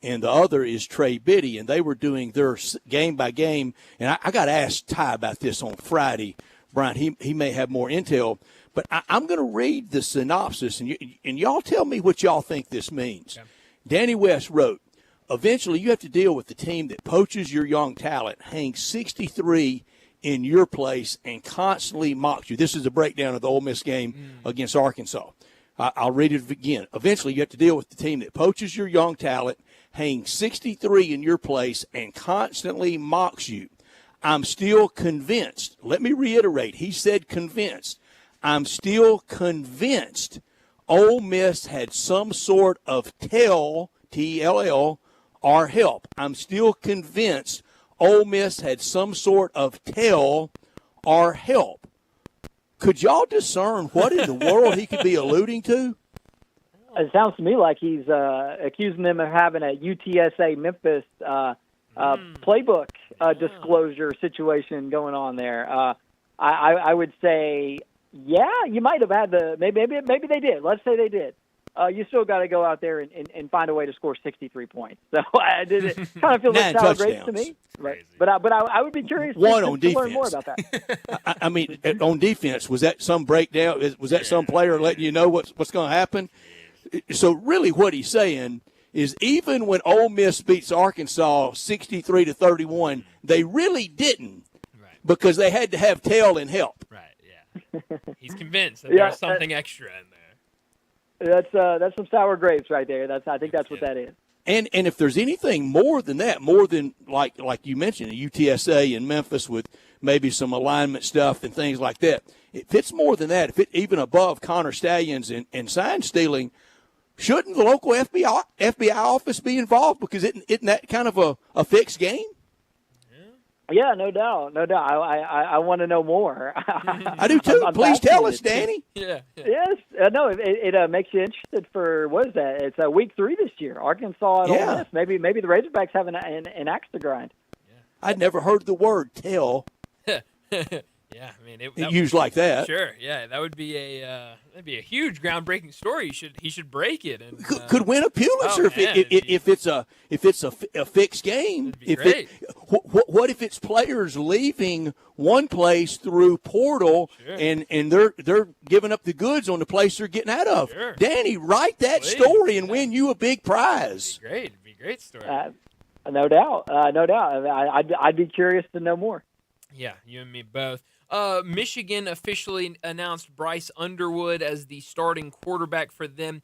Speaker 3: and the other is Trey Biddy, and they were doing their game by game. And I got asked Ty about this on Friday. Brian, he may have more intel, but I'm going to read the synopsis, and y'all tell me what y'all think this means. Okay. Danny West wrote, "Eventually, you have to deal with the team that poaches your young talent, hangs 63 in your place, and constantly mocks you." This is a breakdown of the Ole Miss game against Arkansas. I'll read it again. "Eventually, you have to deal with the team that poaches your young talent, hangs 63 in your place, and constantly mocks you. I'm still convinced." Let me reiterate. He said convinced. "I'm still convinced Ole Miss had some sort of tell, T-E-L-L, or help. I'm still convinced Ole Miss had some sort of tell or help." Could y'all discern what in the world he could be alluding to?
Speaker 25: It sounds to me like he's accusing them of having a UTSA Memphis playbook disclosure situation going on there. I would say, yeah, you might have had maybe they did. Let's say they did. You still got to go out there and find a way to score 63 points. So it kind of feels like sour grapes to me. Right. But I would be curious to learn more about that.
Speaker 3: I mean, on defense, was that some breakdown? Was that some player letting you know what's going to happen? So really what he's saying is even when Ole Miss beats Arkansas 63-31, they really didn't because they had to have tail and help.
Speaker 2: Right, yeah. He's convinced that there's something extra in there.
Speaker 25: That's some sour grapes right there. I think that's what that is.
Speaker 3: And if there's anything more than that, more than like you mentioned, UTSA and Memphis with maybe some alignment stuff and things like that, if it's more than that, if it's even above Connor Stallions and sign stealing, shouldn't the local FBI office be involved? Because isn't that kind of a fixed game?
Speaker 25: Yeah, no doubt, no doubt. I want to know more.
Speaker 3: I do too. Please tell us, Danny.
Speaker 2: Yeah.
Speaker 25: Yes. No, it makes you interested for, what is that? It's week 3 this year. Arkansas at Ole Miss. Maybe the Razorbacks have an axe to grind.
Speaker 3: I'd never heard the word tell.
Speaker 2: Yeah, I mean,
Speaker 3: used like that.
Speaker 2: Sure, yeah, that would be that'd be a huge groundbreaking story. He should break it and
Speaker 3: could win a Pulitzer if it's a fixed game.
Speaker 2: Great.
Speaker 3: What if it's players leaving one place through portal and they're giving up the goods on the place they're getting out of?
Speaker 2: Sure.
Speaker 3: Danny, write that story and win you a big prize.
Speaker 2: It'd be a great story.
Speaker 25: No doubt, no doubt. I'd be curious to know more.
Speaker 2: Yeah, you and me both. Michigan officially announced Bryce Underwood as the starting quarterback for them.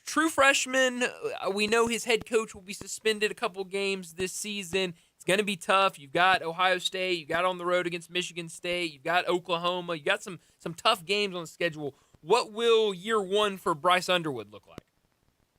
Speaker 2: True freshman, we know his head coach will be suspended a couple games this season. It's going to be tough. You've got Ohio State. You got on the road against Michigan State. You've got Oklahoma. You got some tough games on the schedule. What will year one for Bryce Underwood look like?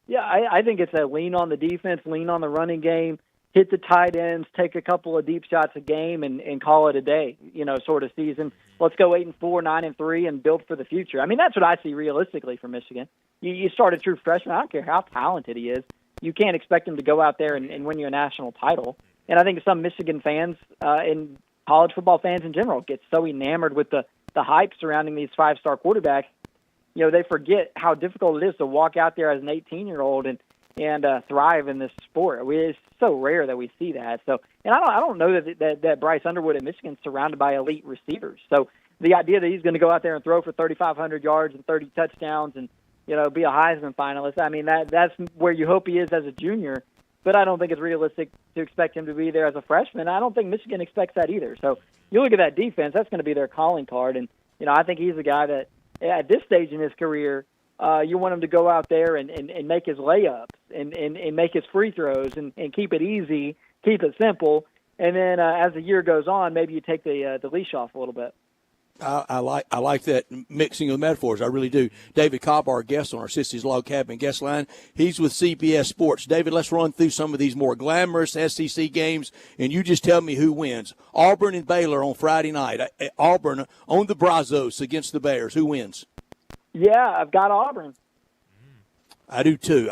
Speaker 25: Yeah, I think it's a lean on the defense, lean on the running game, hit the tight ends, take a couple of deep shots a game, and call it a day, sort of season. Let's go 8-4, 9-3, and build for the future. I mean, that's what I see realistically for Michigan. You start a true freshman, I don't care how talented he is. You can't expect him to go out there and win you a national title. And I think some Michigan fans and college football fans in general get so enamored with the hype surrounding these five-star quarterbacks, they forget how difficult it is to walk out there as an 18-year-old and thrive in this sport. It's so rare that we see that. So, and I don't know that Bryce Underwood at Michigan is surrounded by elite receivers. So the idea that he's going to go out there and throw for 3,500 yards and 30 touchdowns and be a Heisman finalist, I mean that's where you hope he is as a junior. But I don't think it's realistic to expect him to be there as a freshman. I don't think Michigan expects that either. So you look at that defense; that's going to be their calling card. And I think he's a guy that at this stage in his career, you want him to go out there and make his layups and make his free throws and keep it easy, keep it simple. And then as the year goes on, maybe you take the leash off a little bit.
Speaker 3: I like that mixing of metaphors. I really do. David Cobb, our guest on our Sissy's Log Cabin guest line, he's with CBS Sports. David, let's run through some of these more glamorous SEC games, and you just tell me who wins. Auburn and Baylor on Friday night. Auburn on the Brazos against the Bears. Who wins?
Speaker 25: Yeah, I've got Auburn.
Speaker 3: I do too.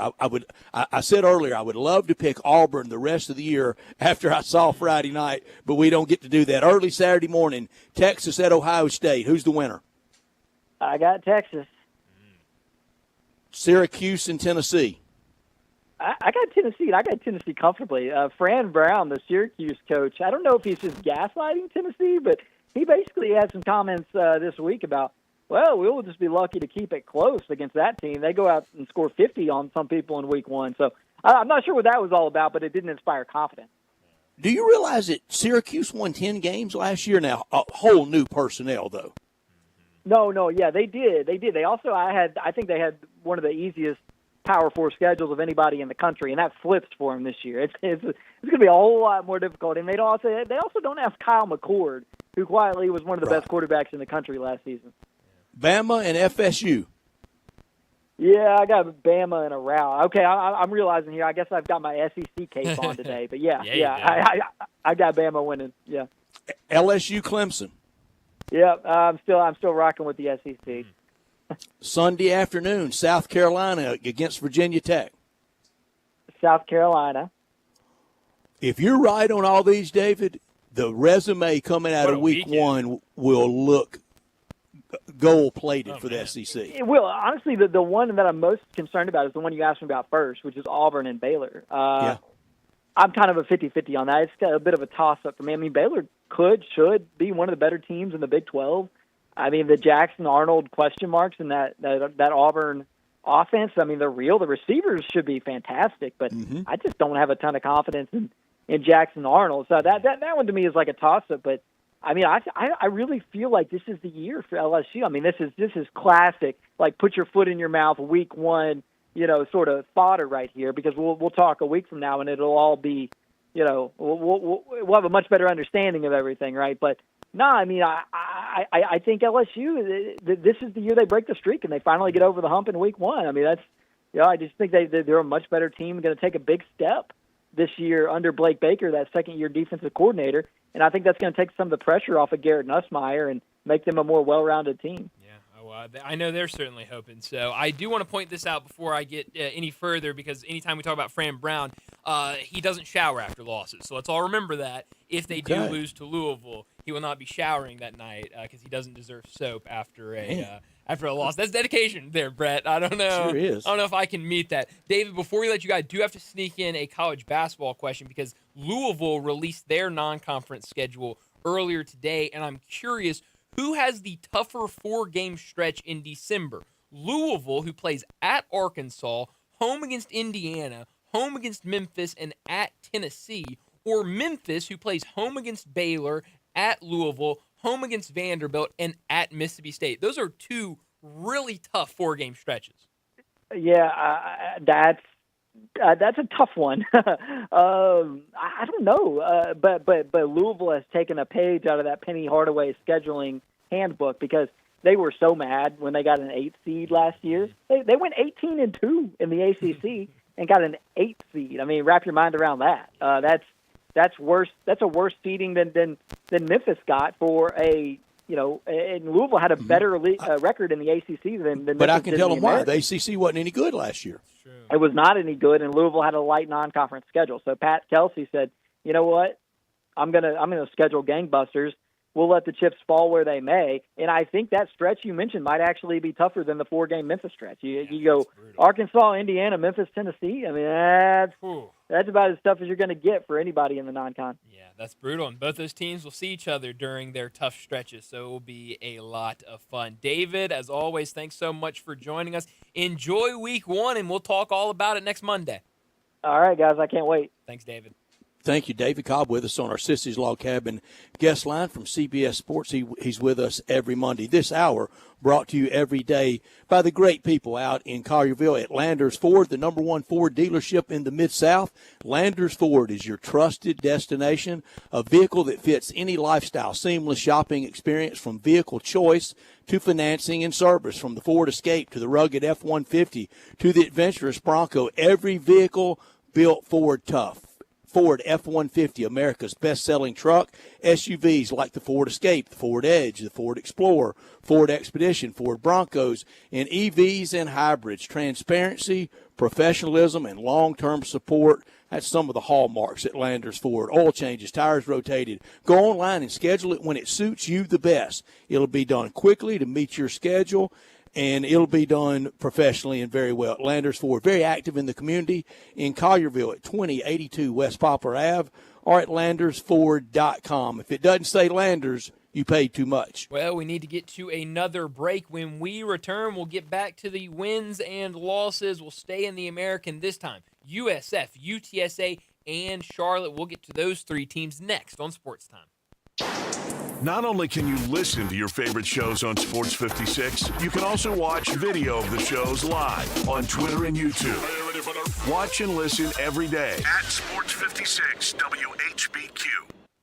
Speaker 3: I said earlier I would love to pick Auburn the rest of the year after I saw Friday night, but we don't get to do that. Early Saturday morning, Texas at Ohio State. Who's the winner?
Speaker 25: I got Texas.
Speaker 3: Syracuse and Tennessee.
Speaker 25: I got Tennessee. I got Tennessee comfortably. Fran Brown, the Syracuse coach, I don't know if he's just gaslighting Tennessee, but he basically had some comments this week about, well, we'll just be lucky to keep it close against that team. They go out and score 50 on some people in week one. So I'm not sure what that was all about, but it didn't inspire confidence.
Speaker 3: Do you realize that Syracuse won 10 games last year? Now, a whole new personnel, though.
Speaker 25: No, yeah, they did. They also, I think they had one of the easiest Power 4 schedules of anybody in the country, and that flipped for them this year. It's going to be a whole lot more difficult. And they also don't have Kyle McCord, who quietly was one of the best quarterbacks in the country last season.
Speaker 3: Bama and FSU.
Speaker 25: Yeah, I got Bama in a rout. Okay, I'm realizing here. I guess I've got my SEC cape on today, but yeah, I got Bama winning. Yeah.
Speaker 3: LSU Clemson.
Speaker 25: Yeah, I'm still rocking with the SEC.
Speaker 3: Sunday afternoon, South Carolina against Virginia Tech.
Speaker 25: South Carolina.
Speaker 3: If you're right on all these, David, the resume coming out of week one will look gold-plated for the SEC.
Speaker 25: It will. Honestly, the one that I'm most concerned about is the one you asked me about first, which is Auburn and Baylor. I'm kind of a 50-50 on that. It's got a bit of a toss-up for me. I mean, Baylor should be one of the better teams in the Big 12. I mean, the Jackson-Arnold question marks in that Auburn offense, I mean, they're real. The receivers should be fantastic, but I just don't have a ton of confidence in Jackson-Arnold. So that one to me is like a toss-up, but I mean, I really feel like this is the year for LSU. I mean, this is classic. Like, put your foot in your mouth week one, sort of fodder right here, because we'll talk a week from now and it'll all be, we'll have a much better understanding of everything, right? But no, I mean, I think LSU, this is the year they break the streak and they finally get over the hump in week 1. I mean, that's, I just think they're a much better team, going to take a big step this year under Blake Baker, that second-year defensive coordinator, and I think that's going to take some of the pressure off of Garrett Nussmeier and make them a more well-rounded team.
Speaker 2: I know they're certainly hoping. So I do want to point this out before I get any further, because anytime we talk about Fran Brown, he doesn't shower after losses. So let's all remember that. If they do lose to Louisville, he will not be showering that night because he doesn't deserve soap after a loss. That's dedication there, Brett. I don't know.
Speaker 3: Sure is.
Speaker 2: I don't know if I can meet that. David, before we let you go, I do have to sneak in a college basketball question, because Louisville released their non-conference schedule earlier today, and I'm curious, who has the tougher 4-game stretch in December? Louisville, who plays at Arkansas, home against Indiana, home against Memphis, and at Tennessee, or Memphis, who plays home against Baylor, at Louisville, home against Vanderbilt, and at Mississippi State. Those are 2 really tough 4-game stretches.
Speaker 25: Yeah, that's a tough one. I don't know, but Louisville has taken a page out of that Penny Hardaway scheduling handbook, because they were so mad when they got an 8th seed last year. They went 18-2 in the ACC and got an 8th seed. I mean, wrap your mind around that. That's worse. That's a worse seeding than Memphis got for a. And Louisville had a better record in the ACC than
Speaker 3: But
Speaker 25: Memphis
Speaker 3: I can
Speaker 25: did
Speaker 3: tell
Speaker 25: in
Speaker 3: them
Speaker 25: the
Speaker 3: why.
Speaker 25: American.
Speaker 3: The ACC wasn't any good last year.
Speaker 25: It was not any good, and Louisville had a light non-conference schedule. So Pat Kelsey said, "You know what? I'm gonna schedule gangbusters. We'll let the chips fall where they may." And I think that stretch you mentioned might actually be tougher than the 4-game Memphis stretch. You go Arkansas, Indiana, Memphis, Tennessee. I mean, that's about as tough as you're going to get for anybody in the non-con.
Speaker 2: Yeah, that's brutal. And both those teams will see each other during their tough stretches, so it will be a lot of fun. David, as always, thanks so much for joining us. Enjoy week 1, and we'll talk all about it next Monday.
Speaker 25: All right, guys. I can't wait.
Speaker 2: Thanks, David.
Speaker 3: Thank you, David Cobb, with us on our Sissy's Log Cabin guest line from CBS Sports. He's with us every Monday. This hour brought to you every day by the great people out in Collierville at Landers Ford, the #1 Ford dealership in the Mid-South. Landers Ford is your trusted destination, a vehicle that fits any lifestyle, seamless shopping experience, from vehicle choice to financing and service, from the Ford Escape to the rugged F-150 to the adventurous Bronco. Every vehicle built Ford tough. Ford F-150, America's best-selling truck. SUVs like the Ford Escape, the Ford Edge, the Ford Explorer, Ford Expedition, Ford Broncos, and EVs and hybrids. Transparency, professionalism, and long-term support. That's some of the hallmarks at Landers Ford. Oil changes, tires rotated. Go online and schedule it when it suits you the best. It'll be done quickly to meet your schedule, and it'll be done professionally and very well. Landers Ford, very active in the community in Collierville at 2082 West Poplar Ave, or at landersford.com. If it doesn't say Landers, you paid too much.
Speaker 2: Well, we need to get to another break. When we return, we'll get back to the wins and losses. We'll stay in the American this time. USF, UTSA, and Charlotte. We'll get to those 3 teams next on Sports Time.
Speaker 1: Not only can you listen to your favorite shows on Sports 56, you can also watch video of the shows live on Twitter and YouTube. Watch and listen every day at Sports 56 WHBQ.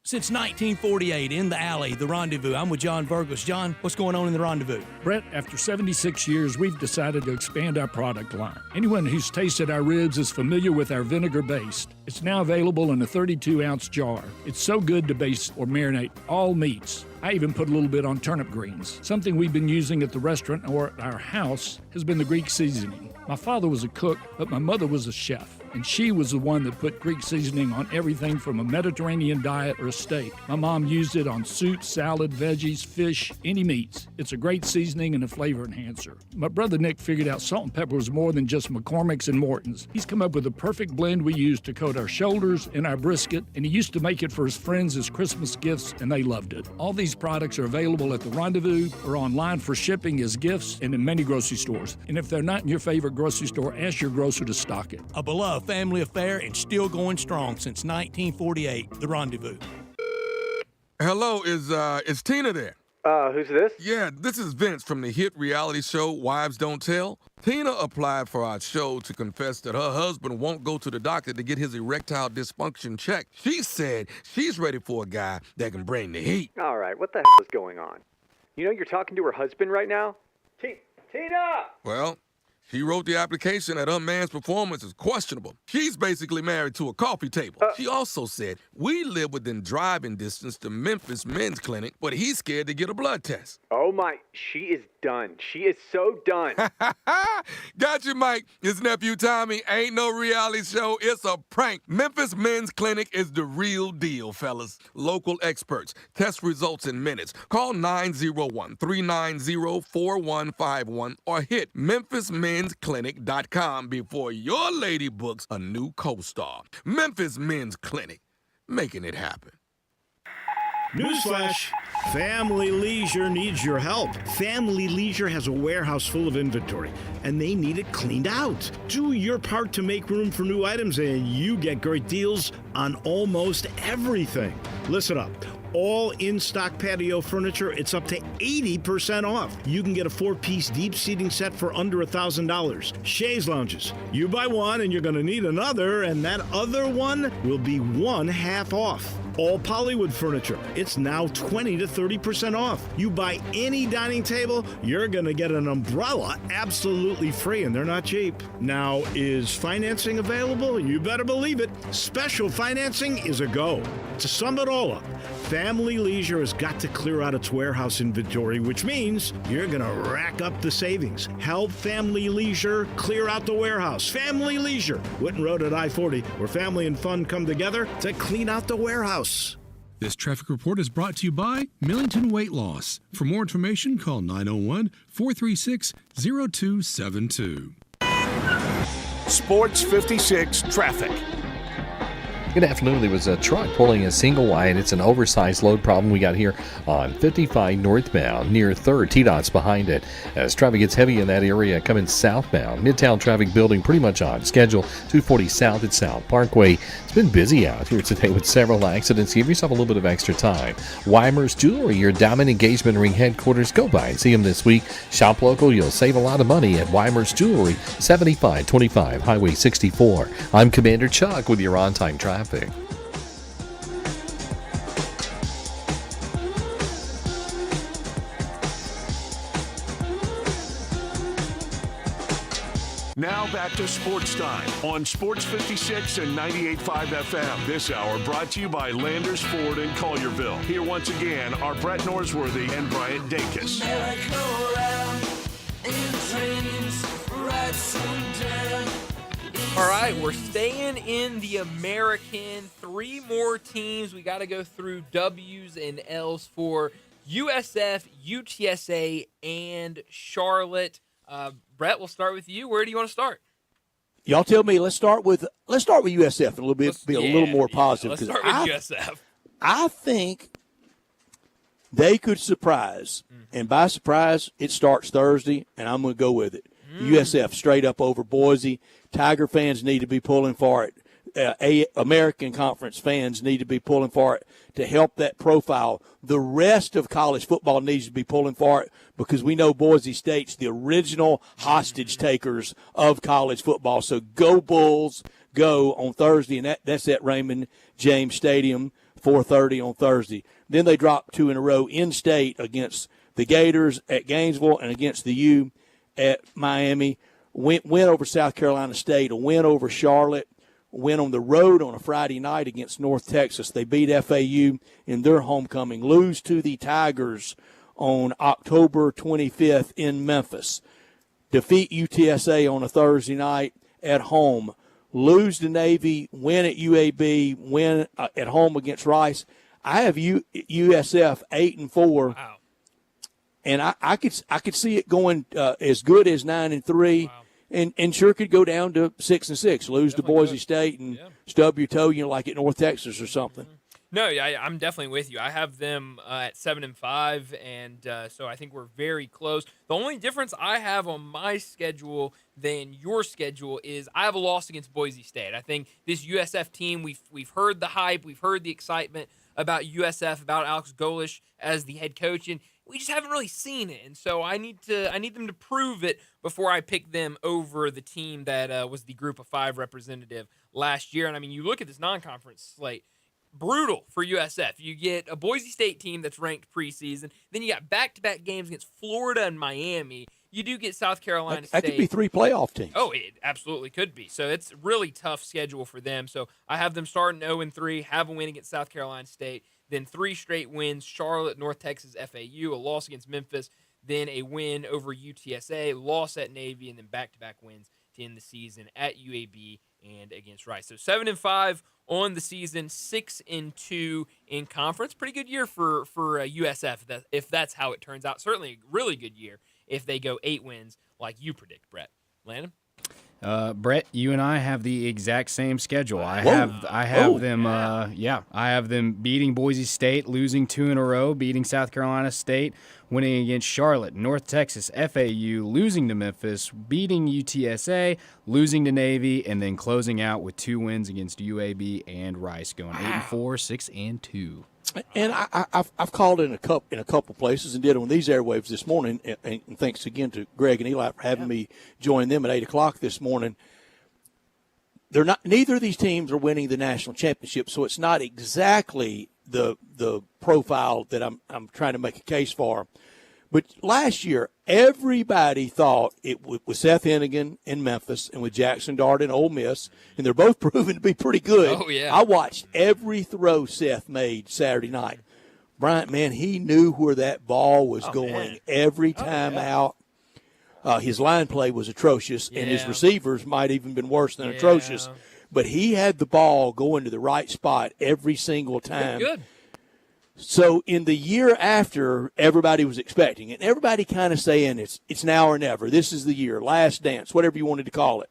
Speaker 15: Since 1948, in the Alley, the Rendezvous. I'm with John Burgos. John, what's going on in the Rendezvous?
Speaker 16: Brett, after 76 years, we've decided to expand our product line. Anyone who's tasted our ribs is familiar with our vinegar-based. It's now available in a 32-ounce jar. It's so good to baste or marinate all meats. I even put a little bit on turnip greens. Something we've been using at the restaurant or at our house has been the Greek seasoning. My father was a cook, but my mother was a chef. And she was the one that put Greek seasoning on everything from a Mediterranean diet or a steak. My mom used it on soup, salad, veggies, fish, any meats. It's a great seasoning and a flavor enhancer. My brother Nick figured out salt and pepper was more than just McCormick's and Morton's. He's come up with the perfect blend we use to coat our shoulders and our brisket, and he used to make it for his friends as Christmas gifts, and they loved it. All these products are available at the Rendezvous or online for shipping as gifts and in many grocery stores. And if they're not in your favorite grocery store, ask your grocer to stock it.
Speaker 3: A beloved family affair and still going strong since 1948. The Rendezvous.
Speaker 18: Hello, is Tina there? Who's this?
Speaker 19: Yeah, this is Vince from the hit reality show Wives Don't Tell. Tina applied for our show to confess that her husband won't go to the doctor to get his erectile dysfunction checked. She said she's ready for a guy that can bring the heat.
Speaker 18: All right, what the hell is going on? You know you're talking to her husband right now? Tina!
Speaker 19: Well, she wrote the application that her man's performance is questionable. She's basically married to a coffee table. She also said, we live within driving distance to Memphis Men's Clinic, but he's scared to get a blood test.
Speaker 18: Oh my, she is done. She is so done.
Speaker 19: Got you, Mike. His nephew Tommy ain't no reality show. It's a prank. Memphis Men's Clinic is the real deal, fellas. Local experts. Test results in minutes. Call 901-390-4151 or hit MemphisMen'sClinic.com before your lady books a new co-star. Memphis Men's Clinic. Making it happen.
Speaker 11: Newsflash! Family Leisure needs your help. Family Leisure has a warehouse full of inventory, and they need it cleaned out. Do your part to make room for new items, and you get great deals on almost everything. Listen up. All in-stock patio furniture, it's up to 80% off. You can get a 4-piece deep seating set for under $1,000. Chaise lounges. You buy one and you're going to need another, and that other one will be one half off. All Pollywood furniture, it's now 20 to 30% off. You buy any dining table, you're going to get an umbrella absolutely free, and they're not cheap. Now, is financing available? You better believe it. Special financing is a go. To sum it all up, Family Leisure has got to clear out its warehouse inventory, which means you're going to rack up the savings. Help Family Leisure clear out the warehouse. Family Leisure, Whitten Road at I-40, where family and fun come together to clean out the warehouse.
Speaker 20: This traffic report is brought to you by Millington Weight Loss. For more information, call 901-436-0272.
Speaker 1: Sports 56 traffic.
Speaker 17: Good afternoon. There was a truck pulling a single wide. It's an oversized load problem we got here on 55 northbound near 3rd. T-Dot's behind it. As traffic gets heavy in that area coming southbound. Midtown traffic building pretty much on schedule. 240 south at South Parkway. It's been busy out here today with several accidents. Give yourself a little bit of extra time. Weimer's Jewelry, your diamond engagement ring headquarters. Go by and see them this week. Shop local. You'll save a lot of money at Weimer's Jewelry, 7525 Highway 64. I'm Commander Chuck with your on-time traffic.
Speaker 1: Now back to Sports Time on Sports 56 and 98.5 FM. This hour brought to you by Landers Ford in Collierville. Here once again are Brett Norsworthy and Bryant Dacus.
Speaker 2: All right, we're staying in the American. 3 more teams. We got to go through W's and L's for USF, UTSA, and Charlotte. Brett, we'll start with you. Where do you want to start?
Speaker 3: Y'all tell me. Let's start with USF and a little bit. Be a little more positive.
Speaker 2: Let's start with USF.
Speaker 3: I think they could surprise, and by surprise, it starts Thursday, and I'm going to go with it. USF straight up over Boise. Tiger fans need to be pulling for it. American Conference fans need to be pulling for it to help that profile. The rest of college football needs to be pulling for it because we know Boise State's the original hostage takers of college football. So go Bulls, go on Thursday, and that's at Raymond James Stadium, 4:30 on Thursday. Then they drop 2 in a row in-state against the Gators at Gainesville and against the U at Miami. Win over South Carolina State, a win over Charlotte, win on the road on a Friday night against North Texas. They beat FAU in their homecoming, lose to the Tigers on October 25th in Memphis, defeat UTSA on a Thursday night at home, lose to Navy, win at UAB, win at home against Rice. I have USF 8-4.
Speaker 2: Wow.
Speaker 3: And I could see it going as good as 9-3, wow. and sure could go down to 6-6, lose to Boise State and stub your toe, like at North Texas or something.
Speaker 2: No, I'm definitely with you. I have them at 7-5, and so I think we're very close. The only difference I have on my schedule than your schedule is I have a loss against Boise State. I think this USF team, we've heard the hype, we've heard the excitement. about USF, about Alex Golish as the head coach, and we just haven't really seen it. And so I need them to prove it before I pick them over the team that was the Group of 5 representative last year. And I mean, you look at this non-conference slate. Brutal for USF. You get a Boise State team that's ranked preseason. Then you got back-to-back games against Florida and Miami. You do get South Carolina State.
Speaker 3: That could be 3 playoff teams.
Speaker 2: Oh, it absolutely could be. So it's a really tough schedule for them. So I have them starting 0-3, have a win against South Carolina State, then 3 straight wins, Charlotte, North Texas, FAU, a loss against Memphis, then a win over UTSA, loss at Navy, and then back-to-back wins to end the season at UAB and against Rice. So 7-5 on the season, 6-2 in conference. Pretty good year for USF if that's how it turns out. Certainly a really good year if they go 8 wins like you predict, Brett. Landon?
Speaker 4: Brett, you and I have the exact same schedule. I have them. I have them beating Boise State, losing 2 in a row, beating South Carolina State, winning against Charlotte, North Texas, FAU, losing to Memphis, beating UTSA, losing to Navy, and then closing out with 2 wins against UAB and Rice, going 8-4, 6-2.
Speaker 3: And I've called in a couple places and did it on these airwaves this morning. And thanks again to Greg and Eli for having me join them at 8:00 this morning. Neither of these teams are winning the national championship, so it's not exactly the profile that I'm trying to make a case for. But last year, everybody thought it with Seth Hennigan in Memphis and with Jackson Dart in Ole Miss, and they're both proven to be pretty good.
Speaker 2: Oh, yeah.
Speaker 3: I watched every throw Seth made Saturday night. Bryant, man, he knew where that ball was going every time out. His line play was atrocious, and his receivers might even been worse than atrocious. But he had the ball going to the right spot every single time.
Speaker 2: Good.
Speaker 3: So in the year after, everybody was expecting it. Everybody kind of saying it's now or never. This is the year, last dance, whatever you wanted to call it.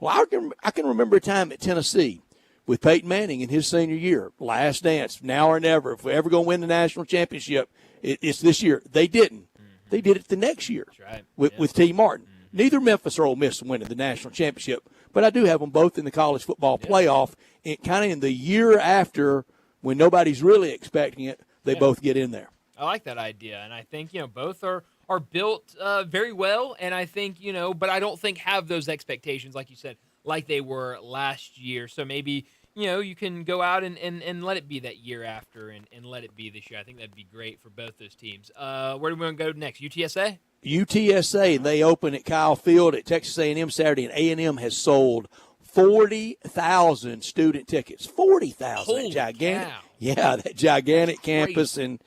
Speaker 3: Well, I can remember a time at Tennessee with Peyton Manning in his senior year, last dance, now or never. If we're ever going to win the national championship, it's this year. They didn't. They did it the next year with T. Martin. Neither Memphis or Ole Miss winning the national championship, but I do have them both in the college football playoff, and kind of in the year after when nobody's really expecting it, they both get in there.
Speaker 2: I like that idea, and I think both are built very well, and I think but I don't think have those expectations like you said, like they were last year. So maybe you can go out and let it be that year after, and let it be this year. I think that'd be great for both those teams. Where do we want to go next? UTSA.
Speaker 3: UTSA, they open at Kyle Field at Texas A&M Saturday, and A&M has sold 40,000 student tickets. 40,000. Gigantic.
Speaker 2: Cow.
Speaker 3: Yeah, that gigantic campus, and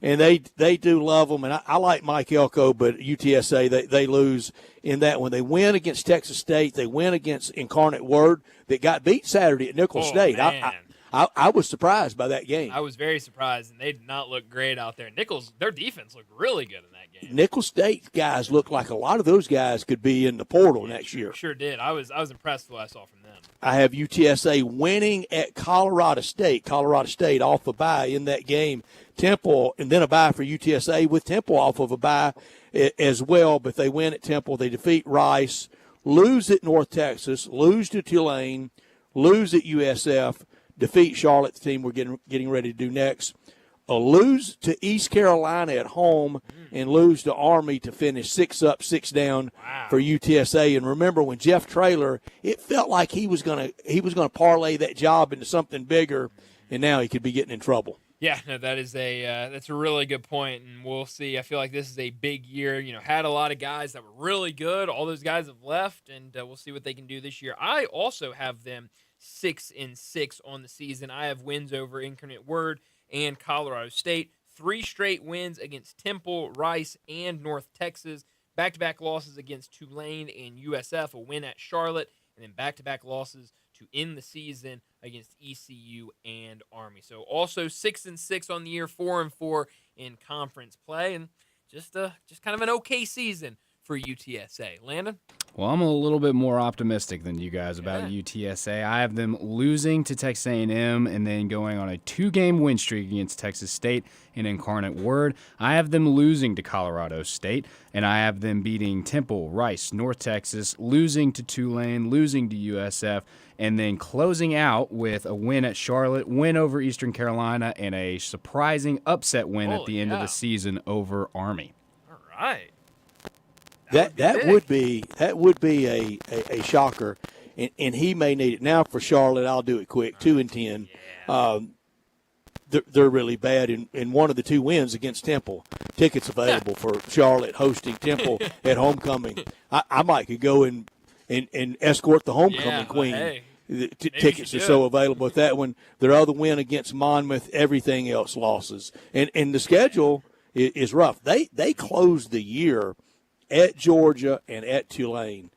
Speaker 3: they do love them. And I like Mike Elko, but UTSA, they lose in that one. They win against Texas State. They win against Incarnate Word that got beat Saturday at Nicholls State. I was surprised by that game.
Speaker 2: I was very surprised, and they did not look great out there. Nicholls, their defense looked really good in that game.
Speaker 3: Nicholls State guys look like a lot of those guys could be in the portal next year.
Speaker 2: Sure did. I was impressed with what I saw from them.
Speaker 3: I have UTSA winning at Colorado State. Colorado State off a bye in that game. Temple, and then a bye for UTSA with Temple off of a bye as well. But they win at Temple. They defeat Rice, lose at North Texas, lose to Tulane, lose at USF, defeat Charlotte, the team we're getting ready to do next. Lose to East Carolina at home and lose to Army to finish 6 up, 6 down for UTSA. And remember, when Jeff Traylor, it felt like he was gonna parlay that job into something bigger, and now he could be getting in trouble.
Speaker 2: Yeah, no, that's a really good point, and we'll see. I feel like this is a big year. Had a lot of guys that were really good. All those guys have left, and we'll see what they can do this year. I also have them 6-6 on the season. I have wins over Incarnate Word and Colorado State. 3 straight wins against Temple, Rice, and North Texas. Back-to-back losses against Tulane and USF, a win at Charlotte, and then back-to-back losses to end the season against ECU and Army. So also 6-6 on the year, 4-4 in conference play, and just kind of an okay season for UTSA. Landon?
Speaker 4: Well, I'm a little bit more optimistic than you guys about UTSA. I have them losing to Texas A&M and then going on a 2-game win streak against Texas State in Incarnate Word. I have them losing to Colorado State, and I have them beating Temple, Rice, North Texas, losing to Tulane, losing to USF, and then closing out with a win at Charlotte, win over Eastern Carolina, and a surprising upset win at the end of the season over Army.
Speaker 2: All right.
Speaker 3: That would be a shocker, and he may need it. Now for Charlotte, I'll do it quick. 2-10. They're really bad in one of the 2 wins against Temple. Tickets available for Charlotte hosting Temple at homecoming. I might could go and escort the homecoming queen.
Speaker 2: Hey,
Speaker 3: the tickets are so available with that one. Their other win against Monmouth, everything else losses, and the schedule is rough. They closed the year at Georgia and at Tulane.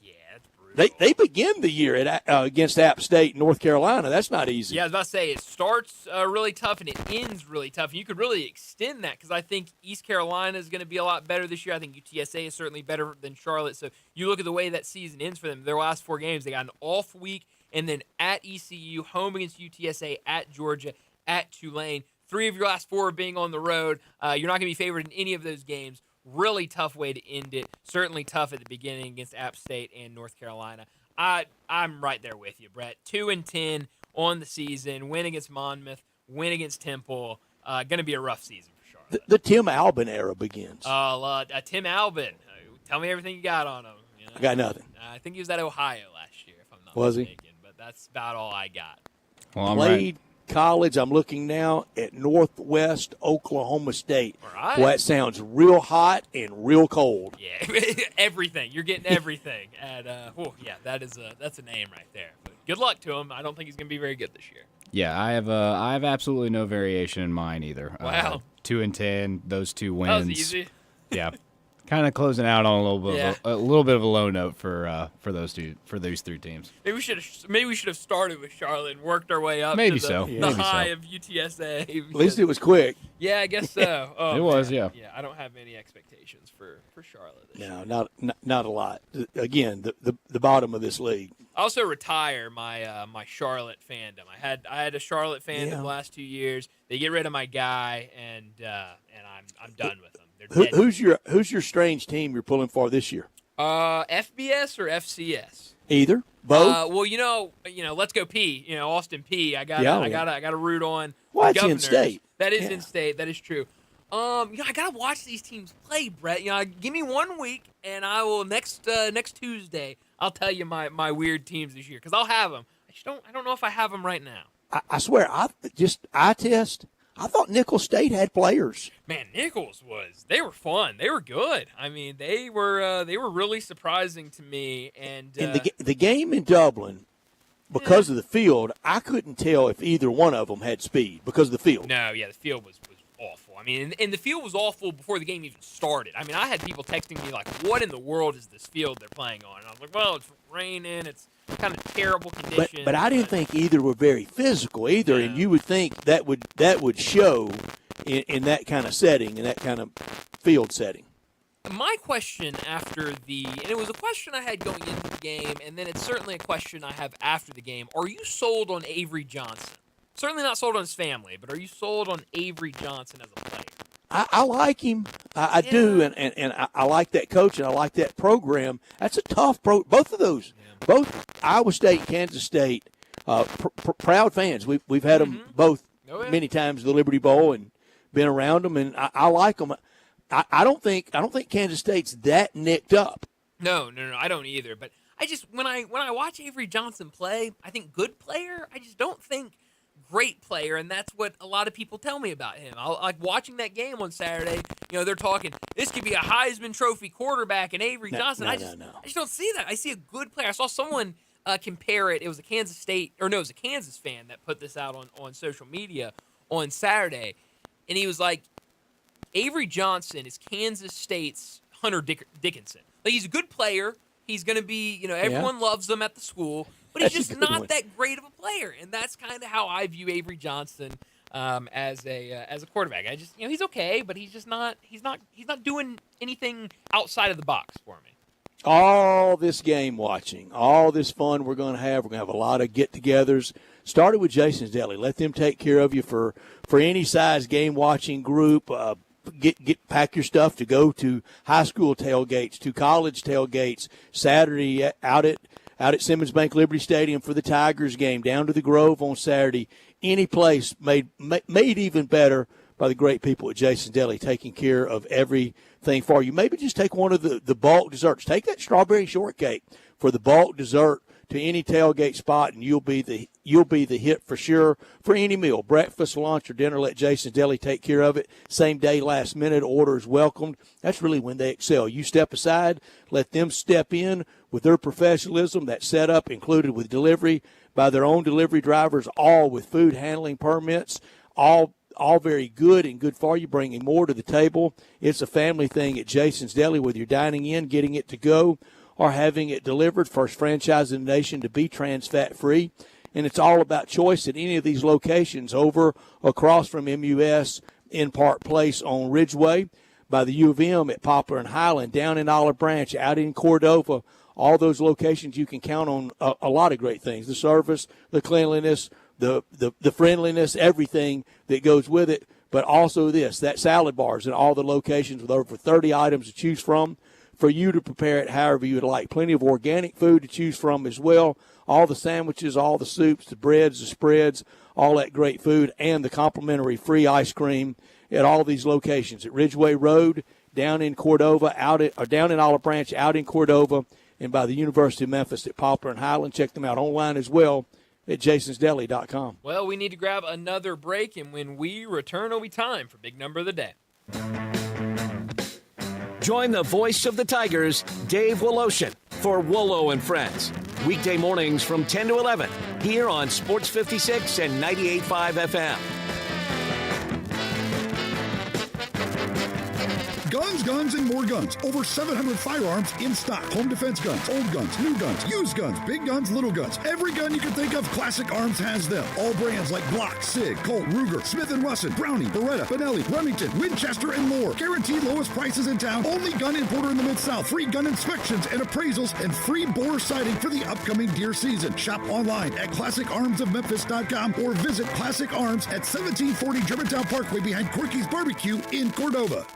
Speaker 2: Yeah, that's brutal.
Speaker 3: They begin the year at against App State, North Carolina. That's not easy.
Speaker 2: Yeah, I was about to say, it starts really tough and it ends really tough. And you could really extend that because I think East Carolina is going to be a lot better this year. I think UTSA is certainly better than Charlotte. So you look at the way that season ends for them. Their last 4 games, they got an off week, and then at ECU, home against UTSA, at Georgia, at Tulane. 3 of your last 4 being on the road. You're not going to be favored in any of those games. Really tough way to end it. Certainly tough at the beginning against App State and North Carolina. I'm right there with you, Brett. 2-10 on the season. Win against Monmouth. Win against Temple. Going to be a rough season for Charlotte.
Speaker 3: The Tim Albin era begins.
Speaker 2: Tim Albin. Tell me everything you got on him. You know?
Speaker 3: I got nothing.
Speaker 2: I think he was at Ohio last year, if I'm not
Speaker 3: Was
Speaker 2: mistaken. But that's about all I got.
Speaker 4: Well,
Speaker 3: Played college. I'm looking now at Northwest Oklahoma State.
Speaker 2: All right.
Speaker 3: Boy, that sounds real hot and real cold.
Speaker 2: Yeah, everything. You're getting everything. That's a name right there. But good luck to him. I don't think he's going to be very good this year.
Speaker 4: Yeah, I have absolutely no variation in mine either.
Speaker 2: Wow.
Speaker 4: 2-10, those 2 wins.
Speaker 2: That was easy.
Speaker 4: Yeah. Kind of closing out on a little bit of a low note for those 3 teams.
Speaker 2: Maybe we should have started with Charlotte and worked our way up.
Speaker 4: Maybe
Speaker 2: to
Speaker 4: so.
Speaker 2: The
Speaker 4: Maybe
Speaker 2: high
Speaker 4: so.
Speaker 2: of UTSA.
Speaker 3: At least it was quick.
Speaker 2: Yeah, I guess so. Oh,
Speaker 4: it was,
Speaker 2: yeah. Yeah, I don't have any expectations for Charlotte this year.
Speaker 3: No, not a lot. Again, the bottom of this league.
Speaker 2: I also retire my my Charlotte fandom. I had a Charlotte fandom the last 2 years. They get rid of my guy, and I'm done with them.
Speaker 3: Who's your strange team you're pulling for this year?
Speaker 2: FBS or FCS?
Speaker 3: Either, both.
Speaker 2: Well, let's go P. Austin P. I got to root on.
Speaker 3: Well, it's
Speaker 2: Governors.
Speaker 3: in-state.
Speaker 2: That is in state. That is true. I gotta watch these teams play, Brett. Give me 1 week, and I will next Tuesday. I'll tell you my weird teams this year because I'll have them. I don't know if I have them right now.
Speaker 3: I swear, I test. I thought Nicholls State had players.
Speaker 2: Man, Nicholls they were fun. They were good. I mean, they were really surprising to me. And
Speaker 3: the game in Dublin, because of the field, I couldn't tell if either one of them had speed because of the field.
Speaker 2: No, yeah, the field was awful. I mean, and the field was awful before the game even started. I mean, I had people texting me like, what in the world is this field they're playing on? And I was like, well, it's raining. It's kind of terrible conditions.
Speaker 3: But I didn't think either were very physical either, and you would think that would show in that kind of setting, in that kind of field setting.
Speaker 2: My question and it was a question I had going into the game, and then it's certainly a question I have after the game. Are you sold on Avery Johnson? Certainly not sold on his family, but are you sold on Avery Johnson as a player?
Speaker 3: I like him. I do, and I like that coach, and I like that program. That's a tough both of those. Both Iowa State, Kansas State, proud fans. We've had them both many times at the Liberty Bowl and been around them, and I like them. I don't think Kansas State's that nicked up.
Speaker 2: No, I don't either. But I just when I watch Avery Johnson play, I think good player. I just don't think great player, and that's what a lot of people tell me about him. I like watching that game on Saturday. They're talking, this could be a Heisman Trophy quarterback and Avery Johnson. I just don't see that. I see a good player. I saw someone compare it. It was a Kansas fan that put this out on social media on Saturday, and he was like, Avery Johnson is Kansas State's Hunter Dickinson. Like, he's a good player. He's going to be, everyone loves him at the school. But he's just not that great of a player, and that's kind of how I view Avery Johnson. as a quarterback. I just, he's okay, but he's not doing anything outside of the box for me.
Speaker 3: All this game watching, all this fun we're going to have. We're going to have a lot of get-togethers. Started with Jason's Deli. Let them take care of you for any size game watching group. Pack your stuff to go to high school tailgates, to college tailgates. Saturday out at Simmons Bank Liberty Stadium for the Tigers game. Down to the Grove on Saturday. Any place made even better by the great people at Jason's Deli, taking care of everything for you. Maybe just take one of the bulk desserts. Take that strawberry shortcake for the bulk dessert to any tailgate spot, and you'll be the hit for sure for any meal, breakfast, lunch, or dinner. Let Jason's Deli take care of it. Same day, last minute orders welcomed. That's really when they excel. You step aside, let them step in with their professionalism. That setup included with delivery by their own delivery drivers, all with food handling permits, all very good and good for you, bringing more to the table. It's a family thing at Jason's Deli, whether you're dining in, getting it to go, or having it delivered. First franchise in the nation to be trans fat free. And it's all about choice at any of these locations, over across from MUS in Park Place on Ridgeway, by the U of M at Poplar and Highland, down in Olive Branch, out in Cordova. All those locations, you can count on a lot of great things: the service, the cleanliness, the friendliness, everything that goes with it. But also that salad bars in all the locations with over 30 items to choose from for you to prepare it however you would like. Plenty of organic food to choose from as well. All the sandwiches, all the soups, the breads, the spreads, all that great food, and the complimentary free ice cream at all these locations. At Ridgeway Road, down in Cordova, down in Olive Branch, out in Cordova, and by the University of Memphis at Poplar and Highland. Check them out online as well at jasonsdeli.com.
Speaker 2: Well, we need to grab another break, and when we return, it'll be time for Big Number of the Day.
Speaker 23: Join the voice of the Tigers, Dave Woloshin, for Wolo and Friends. Weekday mornings from 10 to 11 here on Sports 56 and 98.5 FM.
Speaker 6: Guns, guns, and more guns. Over 700 firearms in stock. Home defense guns, old guns, new guns, used guns, big guns, little guns. Every gun you can think of, Classic Arms has them. All brands like Glock, Sig, Colt, Ruger, Smith & Wesson, Browning, Beretta, Benelli, Remington, Winchester, and more. Guaranteed lowest prices in town. Only gun importer in the Mid-South. Free gun inspections and appraisals, and free bore sighting for the upcoming deer season. Shop online at ClassicArmsOfMemphis.com or visit Classic Arms at 1740 Germantown Parkway behind Quirky's Barbecue in Cordova.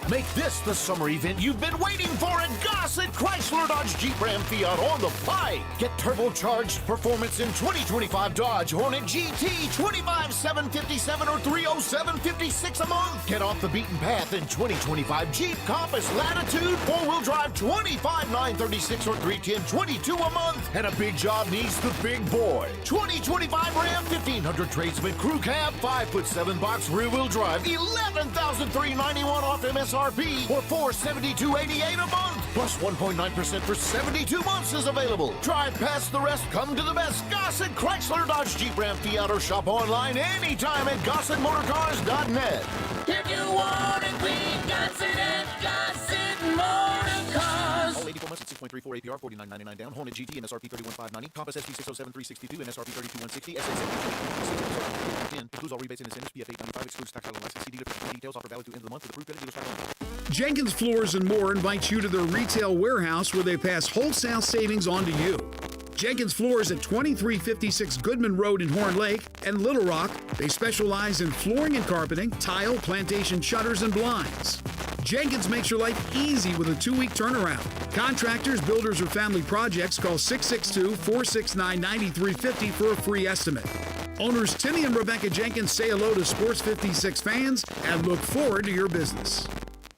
Speaker 12: Make this the summer event you've been waiting for at Gossett Chrysler Dodge Jeep Ram Fiat on the Pike. Get turbocharged performance in 2025 Dodge Hornet GT, 25757 or 30756 a month. Get off the beaten path in 2025 Jeep Compass Latitude, 4-wheel drive, 25936 or 31022 a month. And a big job needs the big boy. 2025 Ram 1500 Tradesman Crew Cab, 5'7" box rear wheel drive, $11,391 off MSRP or $472.88 a month. Plus 1.9% for 72 months is available. Drive past the rest, come to the best. Gossett Chrysler Dodge Jeep Ram Fiat or shop online anytime at GossettMotorCars.net.
Speaker 14: If you want it, we Gossett at Gossett Motorcars.
Speaker 12: All 84 months at 6.34 APR, $49.99 down. Hornet GT, MSRP $31,590. Compass SP 607 362, MSRP $32,160. SA 7 includes all rebates and incentives. PF 895 excludes tax title license. See dealer for details. Offer valid through end of the month with approved credit dealer stock only.
Speaker 11: Jenkins Floors and More invites you to their retail warehouse where they pass wholesale savings on to you. Jenkins Floors at 2356 Goodman Road in Horn Lake and Little Rock. They specialize in flooring and carpeting, tile, plantation shutters, and blinds. Jenkins makes your life easy with a 2-week turnaround. Contractors, builders, or family projects, call 662-469-9350 for a free estimate. Owners Timmy and Rebecca Jenkins say hello to Sports 56 fans and look forward to your business.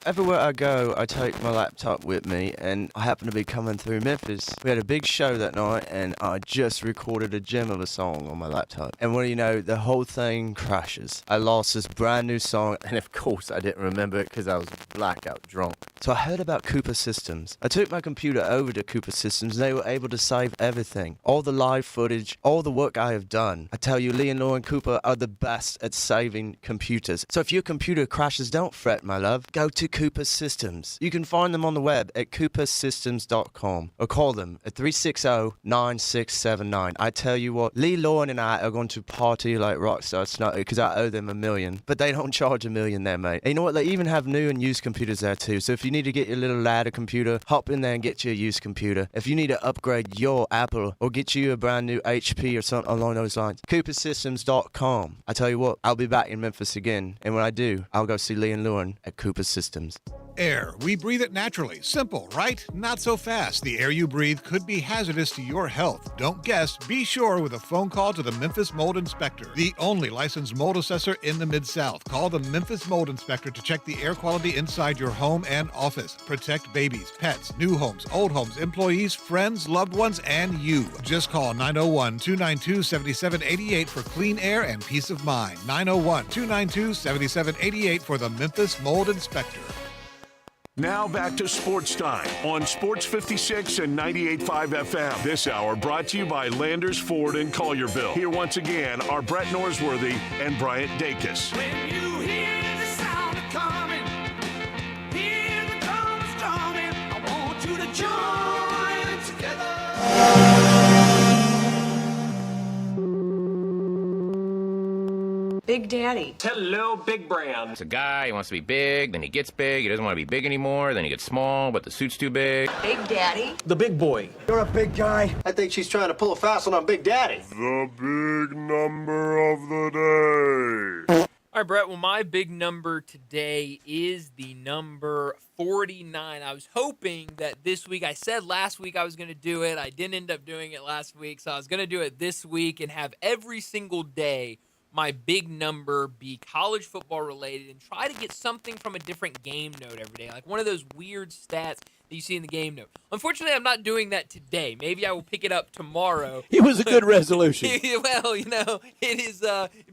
Speaker 7: Everywhere I go, I take my laptop with me, and I happen to be coming through Memphis. We had a big show that night, and I just recorded a gem of a song on my laptop. And what do you know, the whole thing crashes. I lost this brand new song, and of course I didn't remember it because I was blackout drunk. So I heard about Cooper Systems. I took my computer over to Cooper Systems, and they were able to save everything. All the live footage, all the work I have done. I tell you, Lee and Lauren Cooper are the best at saving computers. So if your computer crashes, don't fret, my love. Go to Cooper Systems. You can find them on the web at coopersystems.com or call them at 360-9679. I tell you what, Lee Lauren and I are going to party like rock stars tonight because I owe them $1 million. But they don't charge $1 million there, mate. And you know what? They even have new and used computers there too. So if you need to get your little ladder computer, hop in there and get you a used computer. If you need to upgrade your Apple or get you a brand new HP or something along those lines, coopersystems.com. I tell you what, I'll be back in Memphis again. And when I do, I'll go see Lee and Lauren at Cooper Systems.
Speaker 5: Air. We breathe it naturally. Simple, right? Not so fast. The air you breathe could be hazardous to your health. Don't guess. Be sure with a phone call to the Memphis Mold Inspector, the only licensed mold assessor in the Mid-South. Call the Memphis Mold Inspector to check the air quality inside your home and office. Protect babies, pets, new homes, old homes, employees, friends, loved ones, and you. Just call 901-292-7788 for clean air and peace of mind. 901-292-7788 for the Memphis Mold Inspector.
Speaker 1: Now back to Sports Time on Sports 56 and 98.5 FM. This hour brought to you by Landers Ford in Collierville. Here once again are Brett Norsworthy and Bryant Dacus.
Speaker 14: When you hear the sound of coming, hear the drums drumming, I want you to join together.
Speaker 8: Big Daddy.
Speaker 9: Hello, Big Brand. It's a guy, he wants to be big, then he gets big, he doesn't want to be big anymore, then he gets small, but the suit's too big.
Speaker 8: Big Daddy.
Speaker 9: The big boy.
Speaker 10: You're a big guy. I think she's trying to pull a fast one on Big Daddy.
Speaker 1: The big number of the day.
Speaker 2: All right, Brett. Well, my big number today is the number 49. I was hoping that this week, I said last week I was going to do it. I didn't end up doing it last week, so I was going to do it this week and have every single day my big number be college football related and try to get something from a different game note every day, like one of those weird stats that you see in the game note. Unfortunately, I'm not doing that today. Maybe I will pick it up tomorrow.
Speaker 3: It was a good resolution.
Speaker 2: Well, it is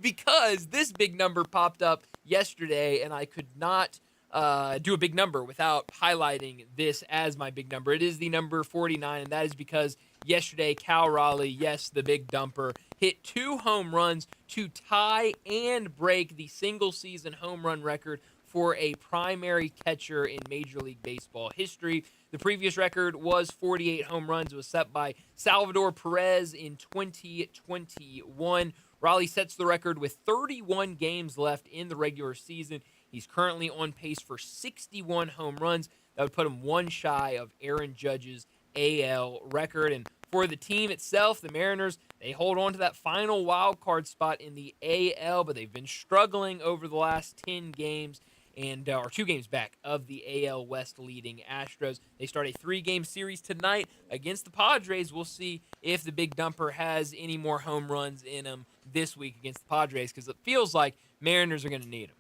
Speaker 2: because this big number popped up yesterday, and I could not do a big number without highlighting this as my big number. It is the number 49, and that is because yesterday Cal Raleigh, yes, the big dumper, hit 2 home runs to tie and break the single-season home run record for a primary catcher in Major League Baseball history. The previous record was 48 home runs. It was set by Salvador Perez in 2021. Raleigh sets the record with 31 games left in the regular season. He's currently on pace for 61 home runs. That would put him one shy of Aaron Judge's AL record. And for the team itself, the Mariners, they hold on to that final wild card spot in the AL, but they've been struggling over the last 10 games and or 2 games back of the AL West leading Astros. They start a 3-game series tonight against the Padres. We'll see if the big dumper has any more home runs in him this week against the Padres, because it feels like Mariners are going to need them.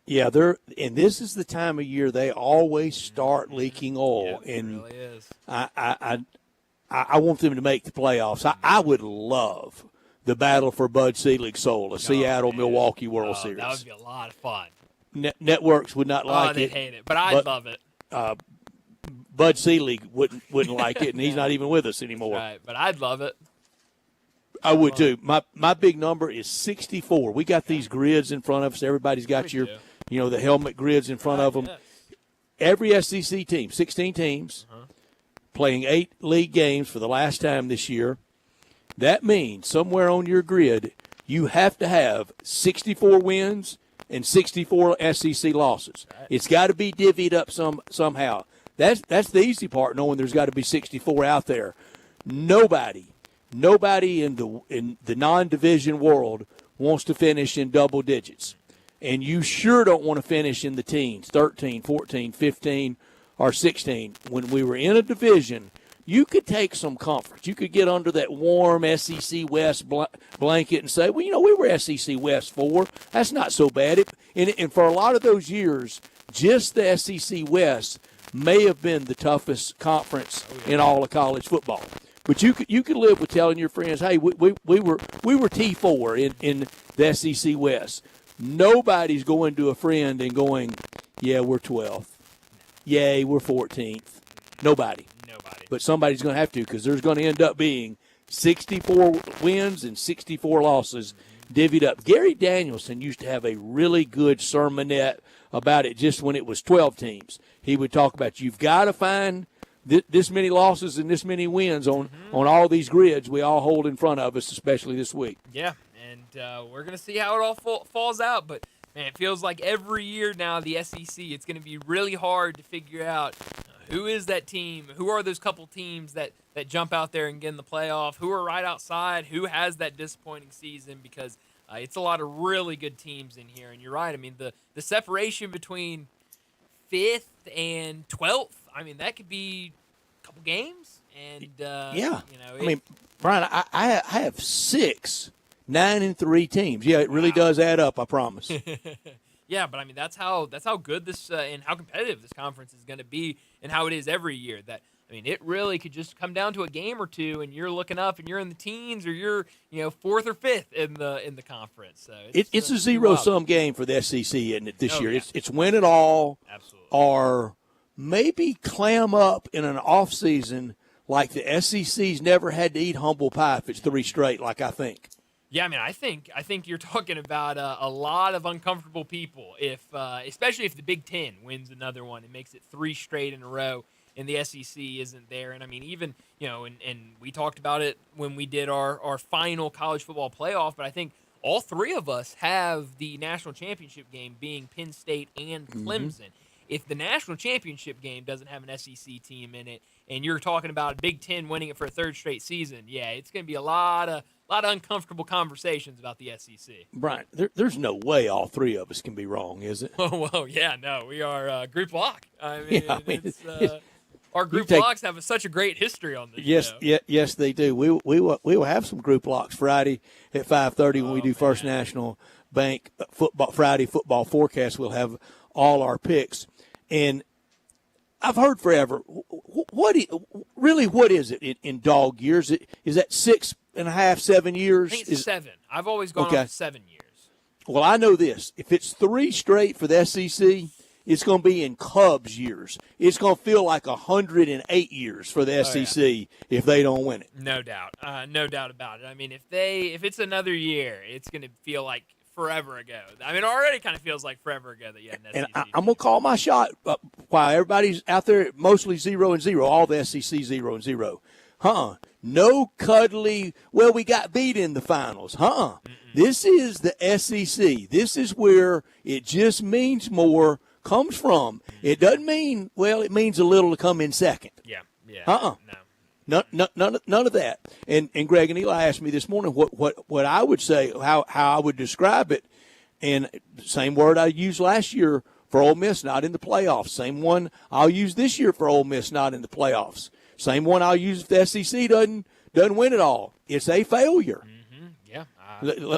Speaker 3: Yeah, and this is the time of year they always start leaking oil.
Speaker 2: Yeah, it really is.
Speaker 3: I want them to make the playoffs. I would love the battle for Bud Selig's soul, a Seattle-Milwaukee World Series.
Speaker 2: That would be a lot of fun.
Speaker 3: Networks would not like
Speaker 2: they'd
Speaker 3: it.
Speaker 2: hate it, but I'd love it.
Speaker 3: Bud Selig wouldn't like it, and he's not even with us anymore.
Speaker 2: Right, but I'd love it.
Speaker 3: I would too. My big number is 64. We got these grids in front of us. Everybody's got the helmet grids in front of them.
Speaker 2: Yes.
Speaker 3: Every SEC team, 16 teams, playing 8 league games for the last time this year. That means somewhere on your grid you have to have 64 wins and 64 SEC losses. Right. It's got to be divvied up somehow. That's the easy part, knowing there's got to be 64 out there. Nobody in the non-division world wants to finish in double digits. And you sure don't want to finish in the teens, 13, 14, 15, or 16. When we were in a division, you could take some comfort. You could get under that warm SEC West blanket and say, well, we were SEC West 4. That's not so bad. And for a lot of those years, just the SEC West may have been the toughest conference in all of college football. But you could live with telling your friends, hey, we were T4 in the SEC West. Nobody's going to a friend and going, yeah, we're 12th. Yay, we're 14th. Nobody. But somebody's going to have to, because there's going to end up being 64 wins and 64 losses divvied up. Gary Danielson used to have a really good sermonette about it just when it was 12 teams. He would talk about you've got to find this many losses and this many wins on all these grids we all hold in front of us, especially this week.
Speaker 2: Yeah, and we're going to see how it all falls out. But, man, it feels like every year now the SEC, it's going to be really hard to figure out who is that team, who are those couple teams that jump out there and get in the playoff, who are right outside, who has that disappointing season, because it's a lot of really good teams in here. And you're right. I mean, the separation between 5th and 12th, I mean, that could be a couple games. And,
Speaker 3: yeah. I mean, Brian, I have 6 9-3 teams. Yeah, it really does add up, I promise.
Speaker 2: Yeah, but I mean that's how good this and how competitive this conference is going to be, and how it is every year. That I mean, it really could just come down to a game or two, and you're looking up, and you're in the teens, or you're 4th or 5th in the conference. So
Speaker 3: it's a zero-sum game for the SEC, isn't it? This year, yeah. It's win it all, absolutely, or maybe clam up in an off season like the SEC's never had to eat humble pie if it's 3 straight, like I think.
Speaker 2: Yeah, I mean, I think you're talking about a lot of uncomfortable people, especially if the Big Ten wins another one and makes it 3 straight in a row, and the SEC isn't there. And I mean, even and we talked about it when we did our final college football playoff, but I think all 3 of us have the national championship game being Penn State and Clemson. If the national championship game doesn't have an SEC team in it, and you're talking about Big Ten winning it for a 3rd straight season, yeah, it's going to be a lot of uncomfortable conversations about the SEC.
Speaker 3: Brian, there's no way all 3 of us can be wrong, is it?
Speaker 2: Well, yeah, no, we are group lock. I mean, our group locks have such a great history on this show.
Speaker 3: Yes, they do. We will have some group locks Friday at 5:30 when we do First National Bank Friday football forecast. We'll have all our picks. And I've heard forever, what is it in dog years? Is that 6.5, 7 years?
Speaker 2: I think it's 7. I've always gone off 7 years.
Speaker 3: Well, I know this. If it's 3 straight for the SEC, it's going to be in Cubs years. It's going to feel like 108 years for the SEC if they don't win it.
Speaker 2: No doubt. No doubt about it. I mean, if it's another year, it's going to feel like forever ago. I mean, it already kind of feels like forever ago that you had an SEC.
Speaker 3: And I'm going to call my shot while everybody's out there mostly 0-0, all the SEC 0-0. No cuddly, well, we got beat in the finals. This is the SEC. This is where it just means more comes from. It doesn't mean, well, it means a little to come in second.
Speaker 2: Yeah.
Speaker 3: No. None of that. And Greg and Eli asked me this morning what I would say, how I would describe it. And same word I used last year for Ole Miss, not in the playoffs. Same one I'll use this year for Ole Miss, not in the playoffs. Same one I'll use if the SEC doesn't win it all. It's a failure.
Speaker 2: Yeah.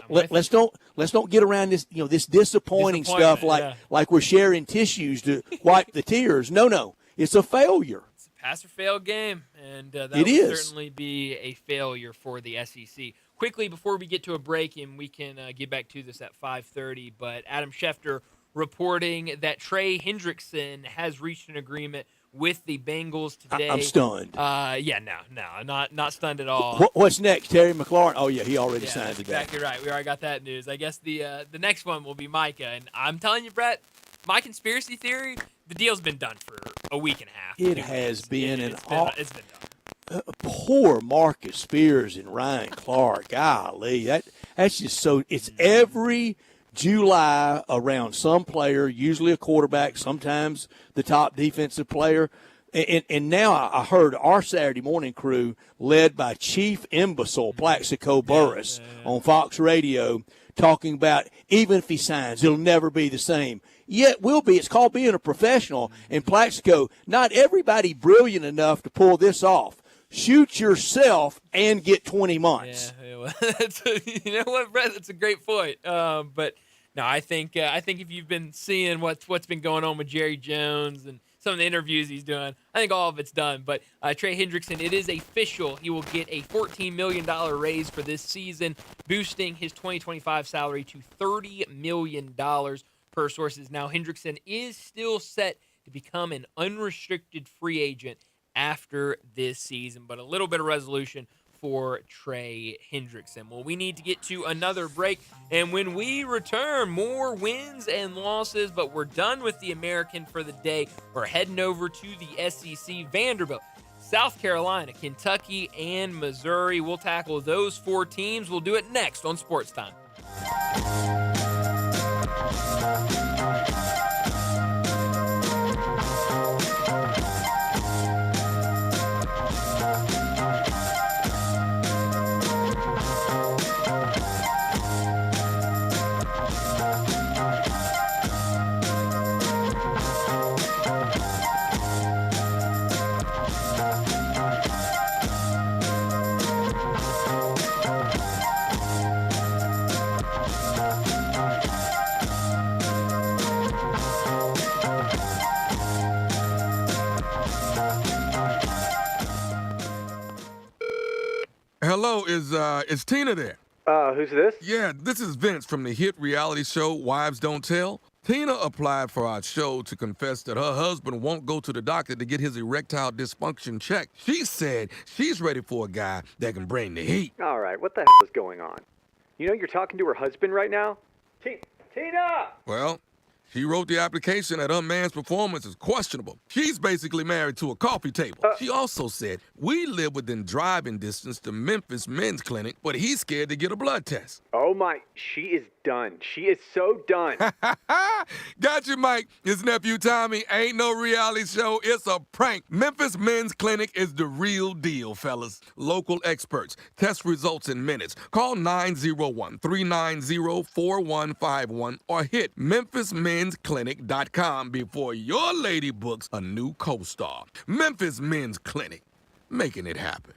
Speaker 3: Let's don't get around this this disappointing stuff like we're sharing tissues to wipe the tears. No, it's a failure.
Speaker 2: It's a pass or fail game, and that
Speaker 3: would
Speaker 2: certainly be a failure for the SEC. Quickly before we get to a break, and we can get back to this at 5:30. But Adam Schefter reporting that Trey Hendrickson has reached an agreement with the Bengals today.
Speaker 3: I'm stunned.
Speaker 2: Not stunned at all.
Speaker 3: What's next, Terry McLaurin? Oh yeah, he already signed today.
Speaker 2: Exactly right. We already got that news. I guess the next one will be Micah, and I'm telling you, Brett, my conspiracy theory: the deal's been done for a week and a half.
Speaker 3: It has been,
Speaker 2: it's been done.
Speaker 3: Poor Marcus Spears and Ryan Clark. Golly, that's just so. It's every July around some player, usually a quarterback, sometimes the top defensive player. And now I heard our Saturday morning crew, led by Chief Imbecile Plaxico Burress on Fox Radio, talking about even if he signs, it'll never be the same. Yet will be. It's called being a professional. And Plaxico, not everybody brilliant enough to pull this off. Shoot yourself and get 20 months.
Speaker 2: Yeah, well, you know what, Brett? That's a great point. But no, I think if you've been seeing what's been going on with Jerry Jones and some of the interviews he's doing, I think all of it's done. But Trey Hendrickson, it is official. He will get a $14 million raise for this season, boosting his 2025 salary to $30 million per sources. Now, Hendrickson is still set to become an unrestricted free agent after this season, but a little bit of resolution for Trey Hendrickson. Well, we need to get to another break, and when we return, more wins and losses, but we're done with the American for the day. We're heading over to the SEC. Vanderbilt, South Carolina, Kentucky, and Missouri. We'll tackle those 4 teams. We'll do it next on Sports Time.
Speaker 19: Hello, is Tina there?
Speaker 18: Who's this?
Speaker 19: Yeah, this is Vince from the hit reality show Wives Don't Tell. Tina applied for our show to confess that her husband won't go to the doctor to get his erectile dysfunction checked. She said she's ready for a guy that can bring the heat.
Speaker 18: All right, what the hell is going on? You know you're talking to her husband right now? Tina!
Speaker 19: Well, she wrote the application that her man's performance is questionable. She's basically married to a coffee table. She also said, we live within driving distance to Memphis Men's Clinic, but he's scared to get a blood test.
Speaker 18: Oh my, she is done. She is so done.
Speaker 19: Got you, Mike. His nephew Tommy ain't no reality show. It's a prank. Memphis Men's Clinic is the real deal, fellas. Local experts. Test results in minutes. Call 901-390-4151 or hit memphismensclinic.com before your lady books a new co-star. Memphis Men's Clinic. Making it happen.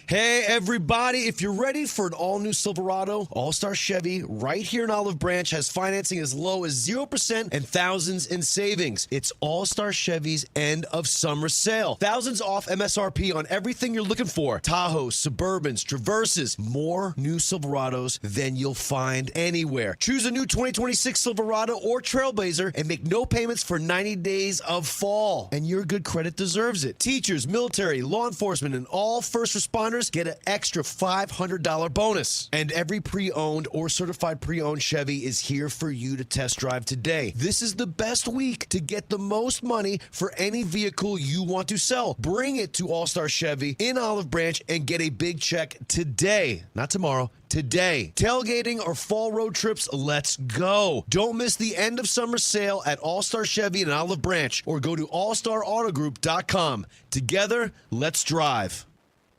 Speaker 13: Hey, everybody, if you're ready for an all-new Silverado, All-Star Chevy right here in Olive Branch has financing as low as 0% and thousands in savings. It's All-Star Chevy's end of summer sale. Thousands off MSRP on everything you're looking for. Tahoes, Suburbans, Traverses, more new Silverados than you'll find anywhere. Choose a new 2026 Silverado or Trailblazer and make no payments for 90 days of fall. And your good credit deserves it. Teachers, military, law enforcement, and all first responders get an extra $500 bonus. And every pre-owned or certified pre-owned Chevy is here for you to test drive today. This is the best week to get the most money for any vehicle you want to sell. Bring it to All-Star Chevy in Olive Branch and get a big check today. Not tomorrow. Today. Tailgating or fall road trips, let's go. Don't miss the end of summer sale at All-Star Chevy in Olive Branch or go to allstarautogroup.com. Together, let's drive.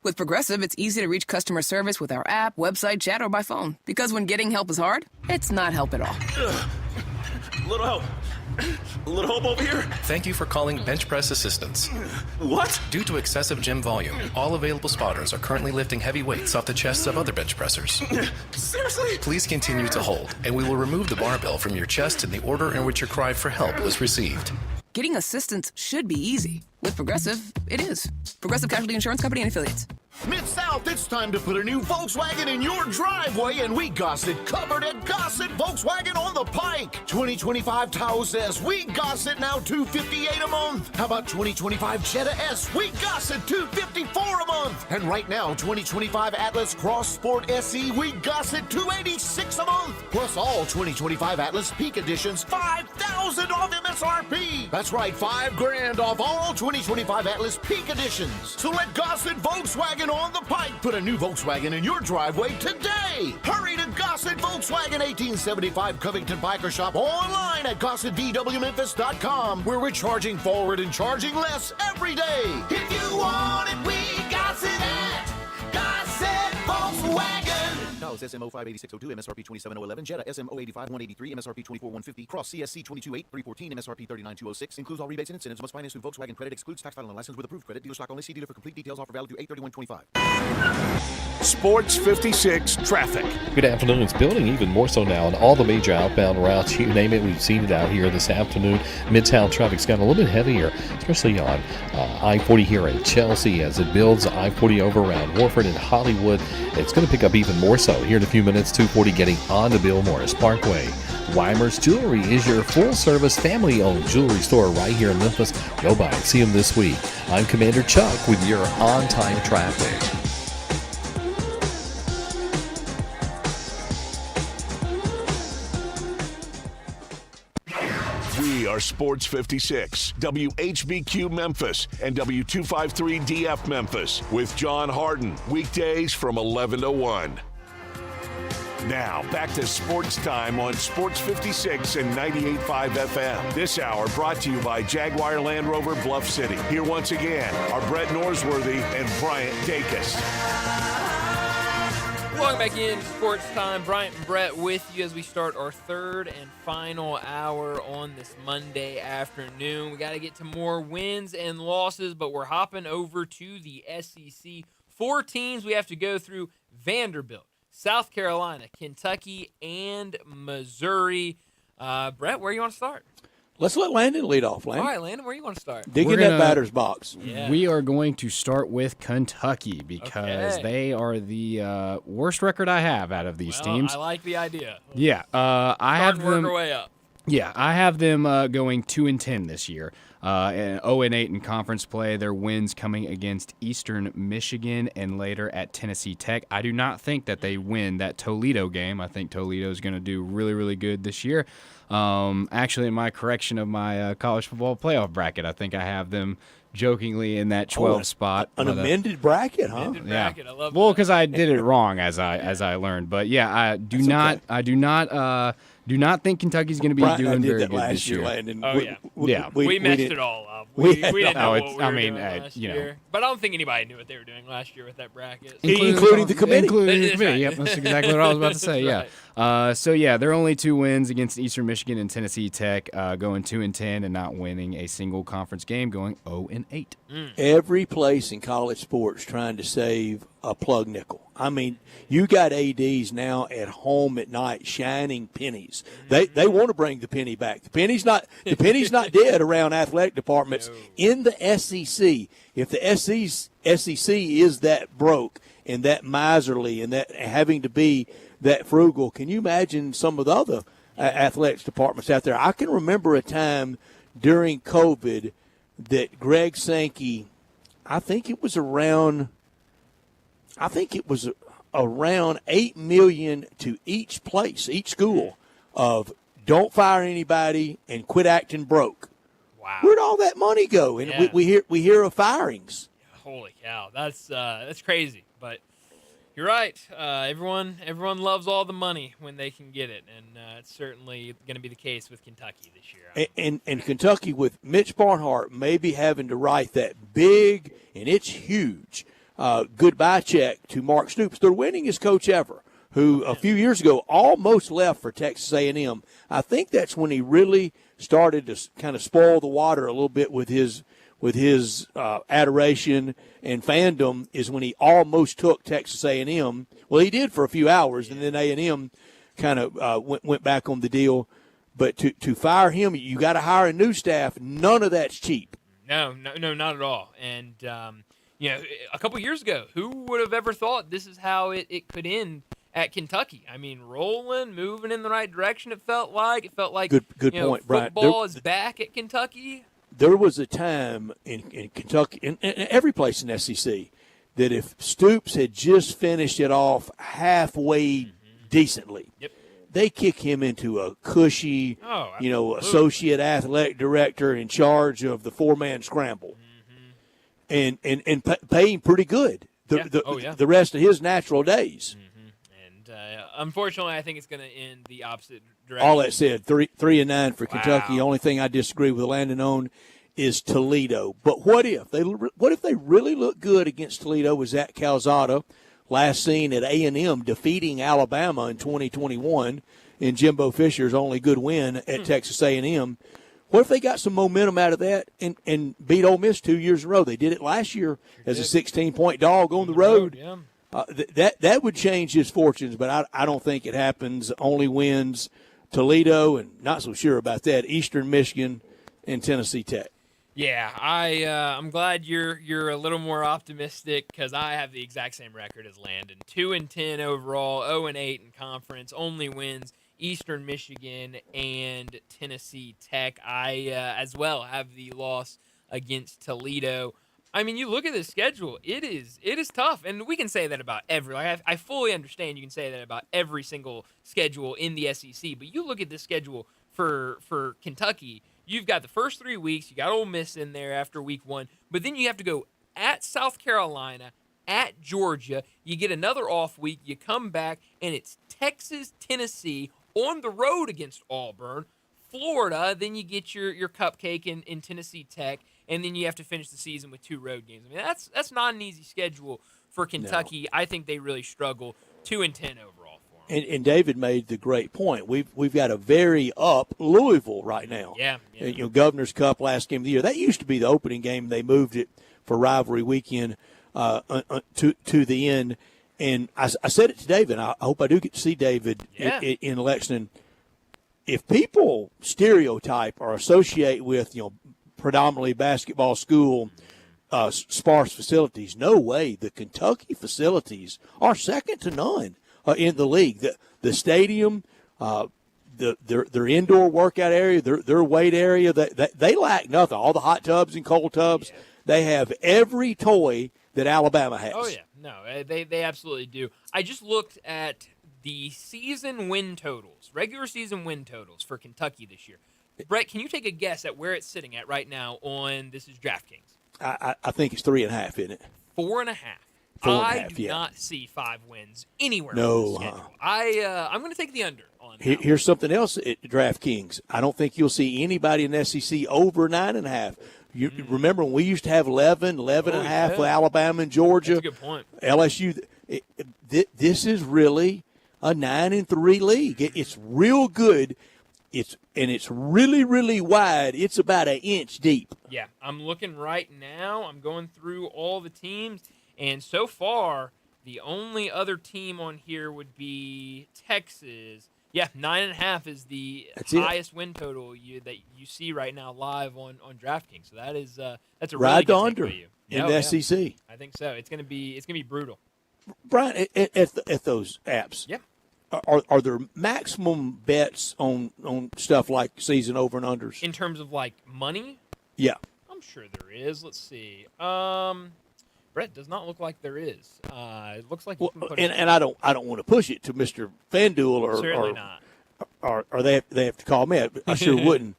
Speaker 21: With Progressive, it's easy to reach customer service with our app, website, chat, or by phone. Because when getting help is hard, it's not help at all.
Speaker 22: Little help. A little help over here.
Speaker 24: Thank you for calling Bench Press Assistance.
Speaker 22: What?
Speaker 24: Due to excessive gym volume, all available spotters are currently lifting heavy weights off the chests of other bench pressers.
Speaker 22: Seriously?
Speaker 24: Please continue to hold, and we will remove the barbell from your chest in the order in which your cry for help was received.
Speaker 21: Getting assistance should be easy. With Progressive, it is. Progressive Casualty Insurance Company and Affiliates.
Speaker 12: Mid-South, it's time to put a new Volkswagen in your driveway, and we got it covered at Gossett Volkswagen on the Pike. 2025 Tahoe says we got it now $258 a month. How about 2025 Jetta S? We got it $254 a month. And right now, 2025 Atlas Cross Sport SE, we got it $286 a month. Plus all 2025 Atlas Peak Editions, $5,000 off MSRP. That's right, $5,000 off all 2025 Atlas Peak Editions. So let Gossett Volkswagen on the Pike put a new Volkswagen in your driveway today. Hurry to Gossett Volkswagen, 1875 Covington Biker Shop, online at GossettVWMemphis.com, where we're charging forward and charging less every day. If you want it, we got it at Gossett Volkswagen. Tahoe SMO 58602, MSRP 27011, Jetta SMO 85183, MSRP 24150, Cross CSC 228 MSRP 39206. Includes all rebates and incentives. Must finance through Volkswagen Credit. Excludes tax title and license with approved credit. Dealer stock only. See dealer for complete details. Offer valid through 8/31/25.
Speaker 1: Sports 56 traffic.
Speaker 17: Good afternoon. It's building even more so now on all the major outbound routes. You name it, we've seen it out here this afternoon. Midtown traffic's gotten a little bit heavier, especially on I-40 here in Chelsea as it builds I-40 over around Warford and Hollywood. It's going to pick up even more so here in a few minutes. 240 getting on to Bill Morris Parkway. Weimer's Jewelry is your full-service, family-owned jewelry store right here in Memphis. Go by and see them this week. I'm Commander Chuck with your on-time traffic.
Speaker 1: We are Sports 56, WHBQ Memphis, and W253DF Memphis with John Harden, weekdays from 11 to 1. Now, back to Sports Time on Sports 56 and 98.5 FM. This hour brought to you by Jaguar Land Rover Bluff City. Here once again are Brett Norsworthy and Bryant Dacus.
Speaker 2: Welcome back in Sports Time. Bryant and Brett with you as we start our third and final hour on this Monday afternoon. We got to get to more wins and losses, but we're hopping over to the SEC. 4 teams we have to go through: Vanderbilt, South Carolina, Kentucky, and Missouri. Brett, where do you want to start?
Speaker 3: Let's let Landon lead off, Landon.
Speaker 2: All right, Landon, where do you want to start?
Speaker 3: Dig in that batter's box.
Speaker 2: Yeah.
Speaker 4: We are going to start with Kentucky because they are the worst record I have out of these teams.
Speaker 2: I like the idea.
Speaker 4: Yeah, I have them.
Speaker 2: Work our way up.
Speaker 4: Yeah, I have them going 2-10 this year. And 0-8 in conference play. Their wins coming against Eastern Michigan and later at Tennessee Tech. I do not think that they win that Toledo game. I think Toledo is going to do really, really good this year. Actually, in my correction of my college football playoff bracket, I think I have them jokingly in that 12 spot.
Speaker 3: An amended bracket, huh?
Speaker 2: Amended bracket. I love
Speaker 4: well,
Speaker 2: that.
Speaker 4: because I did it wrong as I learned. But yeah, I do not think Kentucky's going to be doing very good this year.
Speaker 2: Oh, yeah.
Speaker 3: We
Speaker 2: messed
Speaker 3: didn't-
Speaker 2: it all up. We didn't know what we were doing
Speaker 4: I mean,
Speaker 2: last
Speaker 4: you know.
Speaker 2: year. But I don't think anybody knew what they were doing last year with that bracket.
Speaker 3: Including the committee.
Speaker 4: Including the
Speaker 2: That's
Speaker 4: committee.
Speaker 2: right.
Speaker 4: Yep, that's exactly what I was about to say.
Speaker 2: That's
Speaker 4: Yeah. So yeah, they're only 2 wins against Eastern Michigan and Tennessee Tech, going 2-10 and not winning a single conference game, going 0-8.
Speaker 3: Every place in college sports trying to save a plug nickel. I mean, you got ADs now at home at night shining pennies. They want to bring the penny back. The penny's not dead around athletic departments in the SEC. If the SEC is that broke and that miserly and that having to be that frugal, can you imagine some of the other athletics departments out there? I can remember a time during COVID that Greg Sankey, I think it was around $8 million to each place, each school, of don't fire anybody and quit acting broke.
Speaker 2: Wow.
Speaker 3: Where'd all that money go? And
Speaker 2: Yeah.
Speaker 3: we hear of firings.
Speaker 2: Holy cow, that's crazy. But you're right. Everyone loves all the money when they can get it, and it's certainly going to be the case with Kentucky this year.
Speaker 3: And Kentucky, with Mitch Barnhart maybe having to write that big, and it's huge, goodbye check to Mark Stoops, their winningest coach ever, who a few years ago almost left for Texas A&M. I think that's when he really started to kind of spoil the water a little bit with his adoration and fandom, is when he almost took Texas A&M. Well, he did for a few hours, and then A&M kind of went back on the deal. But to fire him, you got to hire a new staff. None of that's cheap.
Speaker 2: No, not at all. And a couple years ago, who would have ever thought this is how it could end at Kentucky? I mean, rolling, moving in the right direction. It felt like
Speaker 3: good point, Brian.
Speaker 2: Football is back at Kentucky.
Speaker 3: There was a time in Kentucky, and every place in SEC, that if Stoops had just finished it off halfway decently, they kick him into a cushy, associate athletic director in charge of the 4-man scramble, and pay him pretty good the rest of his natural days.
Speaker 2: Unfortunately, I think it's going to end the opposite direction.
Speaker 3: All that said, 3-9 for Kentucky. The only thing I disagree with Landon on is Toledo. But what if they really look good against Toledo? Was at Calzada, last seen at A&M defeating Alabama in 2021 in Jimbo Fisher's only good win at Texas A&M. What if they got some momentum out of that and beat Ole Miss 2 years in a row? They did it last year as a 16-point dog on the road. That would change his fortunes, but I don't think it happens. Only wins Toledo, and not so sure about that, Eastern Michigan and Tennessee Tech.
Speaker 2: Yeah, I'm glad you're a little more optimistic, because I have the exact same record as Landon. 2-10 overall, 0-8 in conference, only wins Eastern Michigan and Tennessee Tech. I as well have the loss against Toledo. I mean, you look at the schedule, it is tough, and we can say that about every. I fully understand you can say that about every single schedule in the SEC, but you look at the schedule for Kentucky, you've got the first 3 weeks. You got Ole Miss in there after week 1, but then you have to go at South Carolina, at Georgia. You get another off week. You come back, and it's Texas, Tennessee on the road against Auburn, Florida. Then you get your cupcake in Tennessee Tech, and then you have to finish the season with 2 road games. I mean, that's not an easy schedule for Kentucky. No. I think they really struggle. 2-10 overall for them.
Speaker 3: And David made the great point. We've got a very up Louisville right now.
Speaker 2: Yeah.
Speaker 3: Governor's Cup last game of the year. That used to be the opening game. They moved it for rivalry weekend to the end. And I said it to David. I hope I do get to see David in Lexington. If people stereotype or associate with predominantly basketball school, sparse facilities, no way. The Kentucky facilities are second to none in the league. The stadium, their indoor workout area, their weight area, they lack nothing. All the hot tubs and cold tubs, they have every toy that Alabama has.
Speaker 2: Oh, yeah. No, they absolutely do. I just looked at the season win totals, regular season win totals for Kentucky this year. Brett, can you take a guess at where it's sitting at right now on, this is DraftKings?
Speaker 3: I think it's 3.5, isn't it?
Speaker 2: 4.5. I do not see 5 wins anywhere on the schedule. I'm going to take the under on that.
Speaker 3: Here's something else at DraftKings. I don't think you'll see anybody in the SEC over 9.5. You remember when we used to have 11 and a half with Alabama and Georgia?
Speaker 2: That's a good point.
Speaker 3: LSU. This is really a 9-3 league. It's real good. It's really, really wide. It's about an inch deep.
Speaker 2: Yeah, I'm looking right now. I'm going through all the teams, and so far, the only other team on here would be Texas. Yeah, 9.5 is the highest win total that you see right now live on DraftKings. So that's a really
Speaker 3: ride
Speaker 2: good
Speaker 3: under
Speaker 2: take
Speaker 3: in the SEC.
Speaker 2: I think so. It's gonna be brutal.
Speaker 3: Brian, at those apps.
Speaker 2: Yeah.
Speaker 3: Are there maximum bets on stuff like season over and unders?
Speaker 2: In terms of like money?
Speaker 3: Yeah.
Speaker 2: I'm sure there is. Let's see. Brett, does not look like there is. It looks like you can put
Speaker 3: and I don't want to push it to Mr. FanDuel
Speaker 2: certainly not.
Speaker 3: Or they have to call me. I sure wouldn't.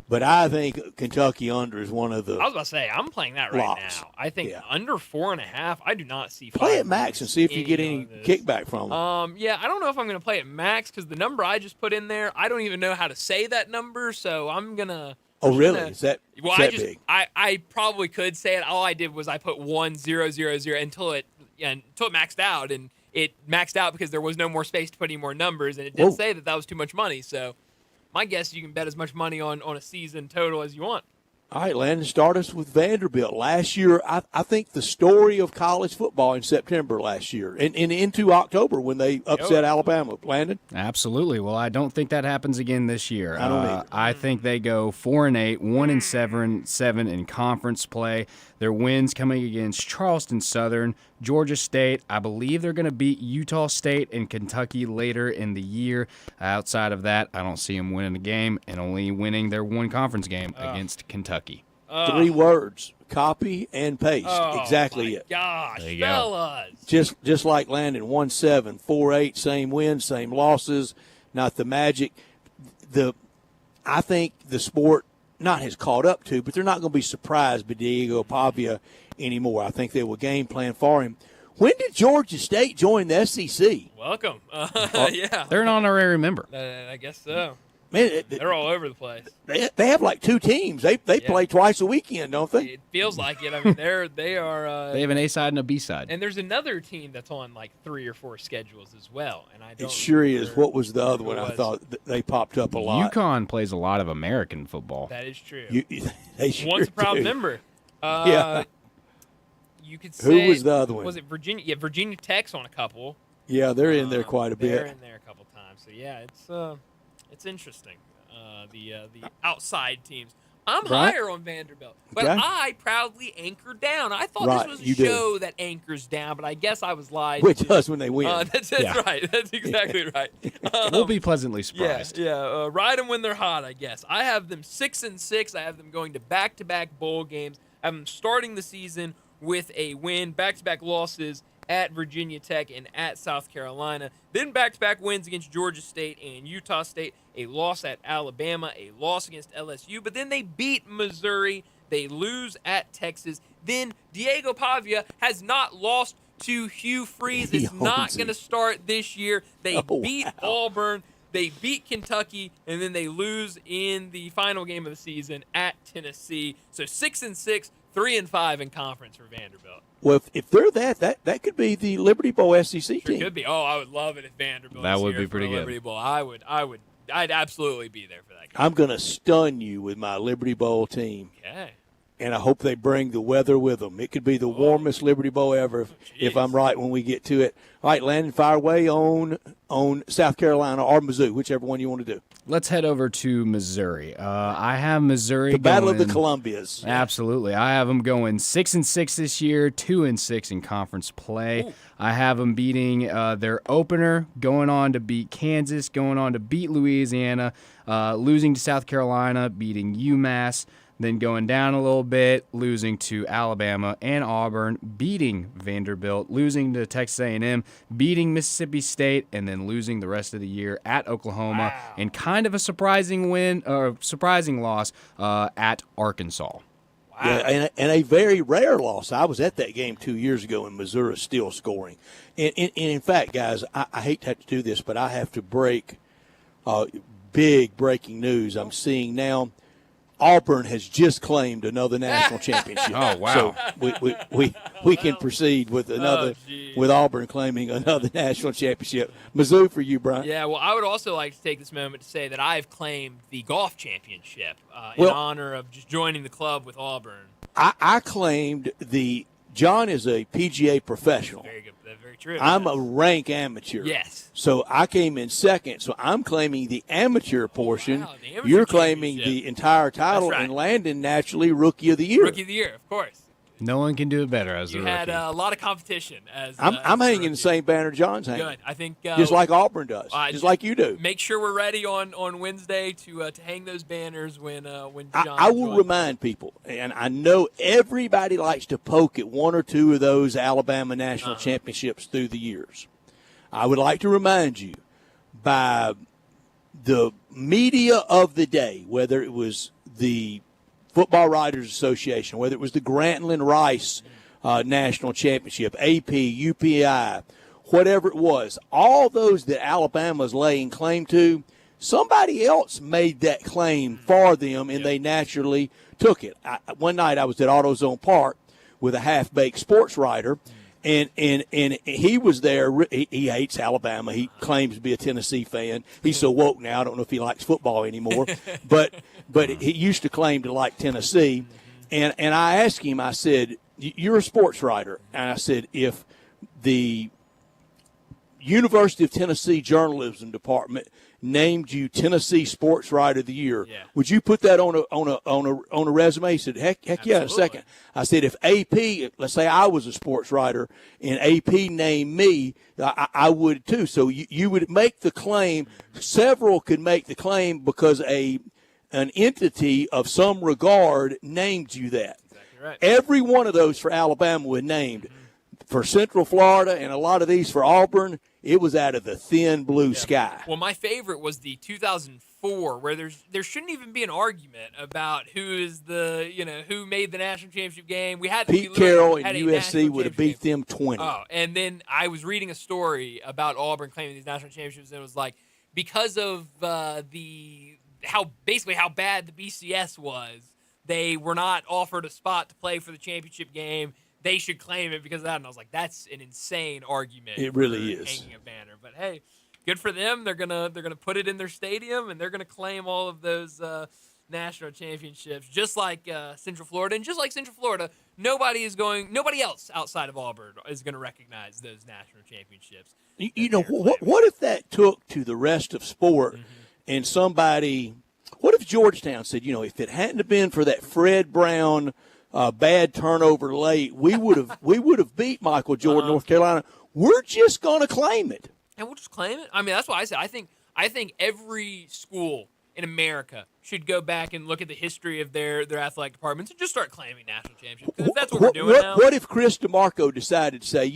Speaker 3: But I think Kentucky under is one of the.
Speaker 2: I was about to say I'm playing that right now. I think under 4.5. I do not see.
Speaker 3: Play at max and see if you get any kickback from them.
Speaker 2: Yeah, I don't know if I'm going to play at max because the number I just put in there, I don't even know how to say that number, so I'm gonna.
Speaker 3: Oh really? Is that big?
Speaker 2: I probably could say it. All I did was I put 1000 until it maxed out, and it maxed out because there was no more space to put any more numbers, and it did say that was too much money. So my guess is you can bet as much money on a season total as you want.
Speaker 3: All right, Landon, start us with Vanderbilt. Last year, I think the story of college football in September last year and into October when they upset Alabama. Landon?
Speaker 4: Absolutely. Well, I don't think that happens again this year.
Speaker 3: I don't either.
Speaker 4: I think they go 4-8, 1-7 in conference play. Their wins coming against Charleston Southern, Georgia State. I believe they're going to beat Utah State and Kentucky later in the year. Outside of that, I don't see them winning a game and only winning their one conference game against Kentucky.
Speaker 3: 3 words: copy and paste. Exactly it.
Speaker 2: Gosh,
Speaker 4: there you
Speaker 2: fellas.
Speaker 3: Just like Landon, 1-7, 4-8, same wins, same losses. Not the magic. I think the sport not has caught up to, but they're not going to be surprised by Diego Pavia anymore. I think they will game plan for him. When did Georgia State join the SEC?
Speaker 2: Welcome. Yeah.
Speaker 4: They're an honorary member.
Speaker 2: I guess so.
Speaker 3: Man,
Speaker 2: they're all over the place.
Speaker 3: They have like 2 teams. They play twice a weekend, don't they?
Speaker 2: It feels like it. I mean, they are.
Speaker 4: They have an A side and a B side.
Speaker 2: And there's another team that's on like 3 or 4 scheures as well. And I don't.
Speaker 3: It sure is. What was the other one? I thought they popped up a lot.
Speaker 4: UConn plays a lot of American football.
Speaker 2: That is true.
Speaker 3: They sure
Speaker 2: Once a proud
Speaker 3: do.
Speaker 2: member.
Speaker 3: Yeah.
Speaker 2: You could say.
Speaker 3: Who was the other one?
Speaker 2: Was it Virginia? Yeah, Virginia Tech's on a couple.
Speaker 3: Yeah, they're in there quite a bit.
Speaker 2: They're in there a couple times. So yeah, it's interesting. The outside teams. I'm higher on Vanderbilt, but I proudly anchored down. I thought this was a show that anchors down, but I guess I was lied.
Speaker 3: Which does when they win.
Speaker 2: That's right. That's exactly right.
Speaker 4: We'll be pleasantly surprised.
Speaker 2: Yeah. Ride them when they're hot, I guess. I have them 6-6. I have them going to back-to-back bowl games. I have them starting the season with a win, back-to-back losses at Virginia Tech and at South Carolina. Then back-to-back wins against Georgia State and Utah State. a loss at Alabama, a loss against LSU, but then they beat Missouri. They lose at Texas. Then Diego Pavia has not lost to Hugh Freeze. It's not going to start this year. They beat Auburn. They beat Kentucky, and then they lose in the final game of the season at Tennessee. So 6-6, 3-5 in conference for Vanderbilt.
Speaker 3: Well, if they're that could be the Liberty Bowl SEC team.
Speaker 2: Could be. Oh, I would love it if Vanderbilt.
Speaker 4: That
Speaker 2: was
Speaker 4: would
Speaker 2: here
Speaker 4: be
Speaker 2: for
Speaker 4: pretty
Speaker 2: the
Speaker 4: good.
Speaker 2: Liberty Bowl. I'd absolutely be there for that game.
Speaker 3: I'm going to stun you with my Liberty Bowl team.
Speaker 2: Okay.
Speaker 3: And I hope they bring the weather with them. It could be the warmest Liberty Bowl ever if I'm right when we get to it. All right, Landon, fire away on South Carolina or Mizzou, whichever one you want to do.
Speaker 4: Let's head over to Missouri. I have Missouri
Speaker 3: The Battle of
Speaker 4: going-
Speaker 3: the Columbias.
Speaker 4: Absolutely. I have them going 6-6 this year, 2-6 in conference play. I have them beating their opener, going on to beat Kansas, going on to beat Louisiana, losing to South Carolina, beating UMass, then going down a little bit, losing to Alabama and Auburn, beating Vanderbilt, losing to Texas A&M, beating Mississippi State, and then losing the rest of the year at Oklahoma, and kind of a surprising win or surprising loss at Arkansas.
Speaker 3: Yeah, and a very rare loss. I was at that game 2 years ago, and Missouri is still scoring. And in fact, guys, I hate to have to do this, but I have to break big breaking news. I'm seeing now Auburn has just claimed another national championship.
Speaker 4: Oh, wow.
Speaker 3: So we can proceed with another with Auburn claiming another national championship. Mizzou for you, Brian.
Speaker 2: Yeah, well, I would also like to take this moment to say that I've claimed the golf championship in honor of just joining the club with Auburn.
Speaker 3: I claimed John is a PGA professional.
Speaker 2: Very good. That's very true.
Speaker 3: I'm a rank amateur.
Speaker 2: Yes.
Speaker 3: So I came in second. So I'm claiming the amateur portion.
Speaker 2: the amateur
Speaker 3: You're claiming
Speaker 2: championship.
Speaker 3: the entire title,
Speaker 2: That's right.
Speaker 3: and Landon naturally Rookie of the Year.
Speaker 2: Rookie of the year, of course.
Speaker 4: No one can do it better as a
Speaker 2: You
Speaker 4: rookie.
Speaker 2: had a lot of competition.
Speaker 3: I'm hanging the same banner John's hanging.
Speaker 2: Good. I think
Speaker 3: just like Auburn does, just like you do.
Speaker 2: Make sure we're ready on Wednesday to hang those banners when John.
Speaker 3: I will remind people, and I know everybody likes to poke at one or two of those Alabama national championships through the years. I would like to remind you, by the media of the day, whether it was the Football Writers Association, whether it was the Grantland Rice National Championship, AP, UPI, whatever it was, all those that Alabama's laying claim to, somebody else made that claim for them, and they naturally took it. One night I was at AutoZone Park with a half-baked sports writer, and he was there. He hates Alabama. He claims to be a Tennessee fan. He's so woke now, I don't know if he likes football anymore. but he used to claim to like Tennessee. And I asked him, I said, you're a sports writer. And I said, if the University of Tennessee Journalism Department named you Tennessee Sports Writer of the Year, would you put that on a resume? He said, heck yeah, in a second. I said, if AP, let's say I was a sports writer and AP named me, I would too. So you would make the claim. Several could make the claim because an entity of some regard named you that.
Speaker 2: Exactly right.
Speaker 3: Every one of those for Alabama was named. For Central Florida and a lot of these for Auburn, it was out of the thin blue sky.
Speaker 2: Well, my favorite was the 2004, where there shouldn't even be an argument about who made the national championship game.
Speaker 3: Pete Carroll and USC would have beat them 20.
Speaker 2: Oh, and then I was reading a story about Auburn claiming these national championships, and it was like because of how bad the BCS was, they were not offered a spot to play for the championship game. They should claim it because of that. And I was like, that's an insane argument.
Speaker 3: It really
Speaker 2: for
Speaker 3: is.
Speaker 2: Hanging a banner. But hey, good for them. They're gonna put it in their stadium, and they're gonna claim all of those national championships, just like Central Florida. And just like Central Florida, nobody else outside of Auburn is gonna recognize those national championships.
Speaker 3: You know, what if that took to the rest of sport, and somebody, what if Georgetown said, if it hadn't have been for that Fred Brown bad turnover late, we would have beat Michael Jordan, North Carolina. We're just going to claim it.
Speaker 2: And we'll just claim it. I mean, that's why I said I think every school in America should go back and look at the history of their athletic departments and just start claiming national championships. Because that's what we're doing now.
Speaker 3: What if Chris DeMarco decided to say,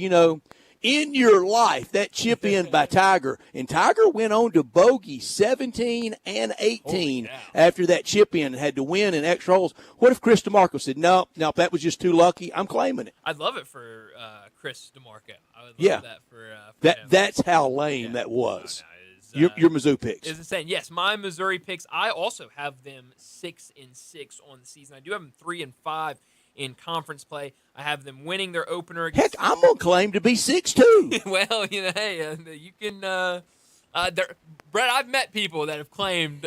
Speaker 3: in your life, that chip in by Tiger. And Tiger went on to bogey 17 and 18 after that chip in and had to win in extra holes. What if Chris DeMarco said, no, that was just too lucky. I'm claiming it.
Speaker 2: I'd love it for Chris DeMarco. I would love that for him.
Speaker 3: That's how lame that was. Your Mizzou picks.
Speaker 2: Is insane. Yes, my Missouri picks. I also have them 6-6 on the season. I do have them 3-5 in conference play. I have them winning their opener against.
Speaker 3: Heck, I'm gonna claim to be 6-2.
Speaker 2: Well, hey, you can. Brett, I've met people that have claimed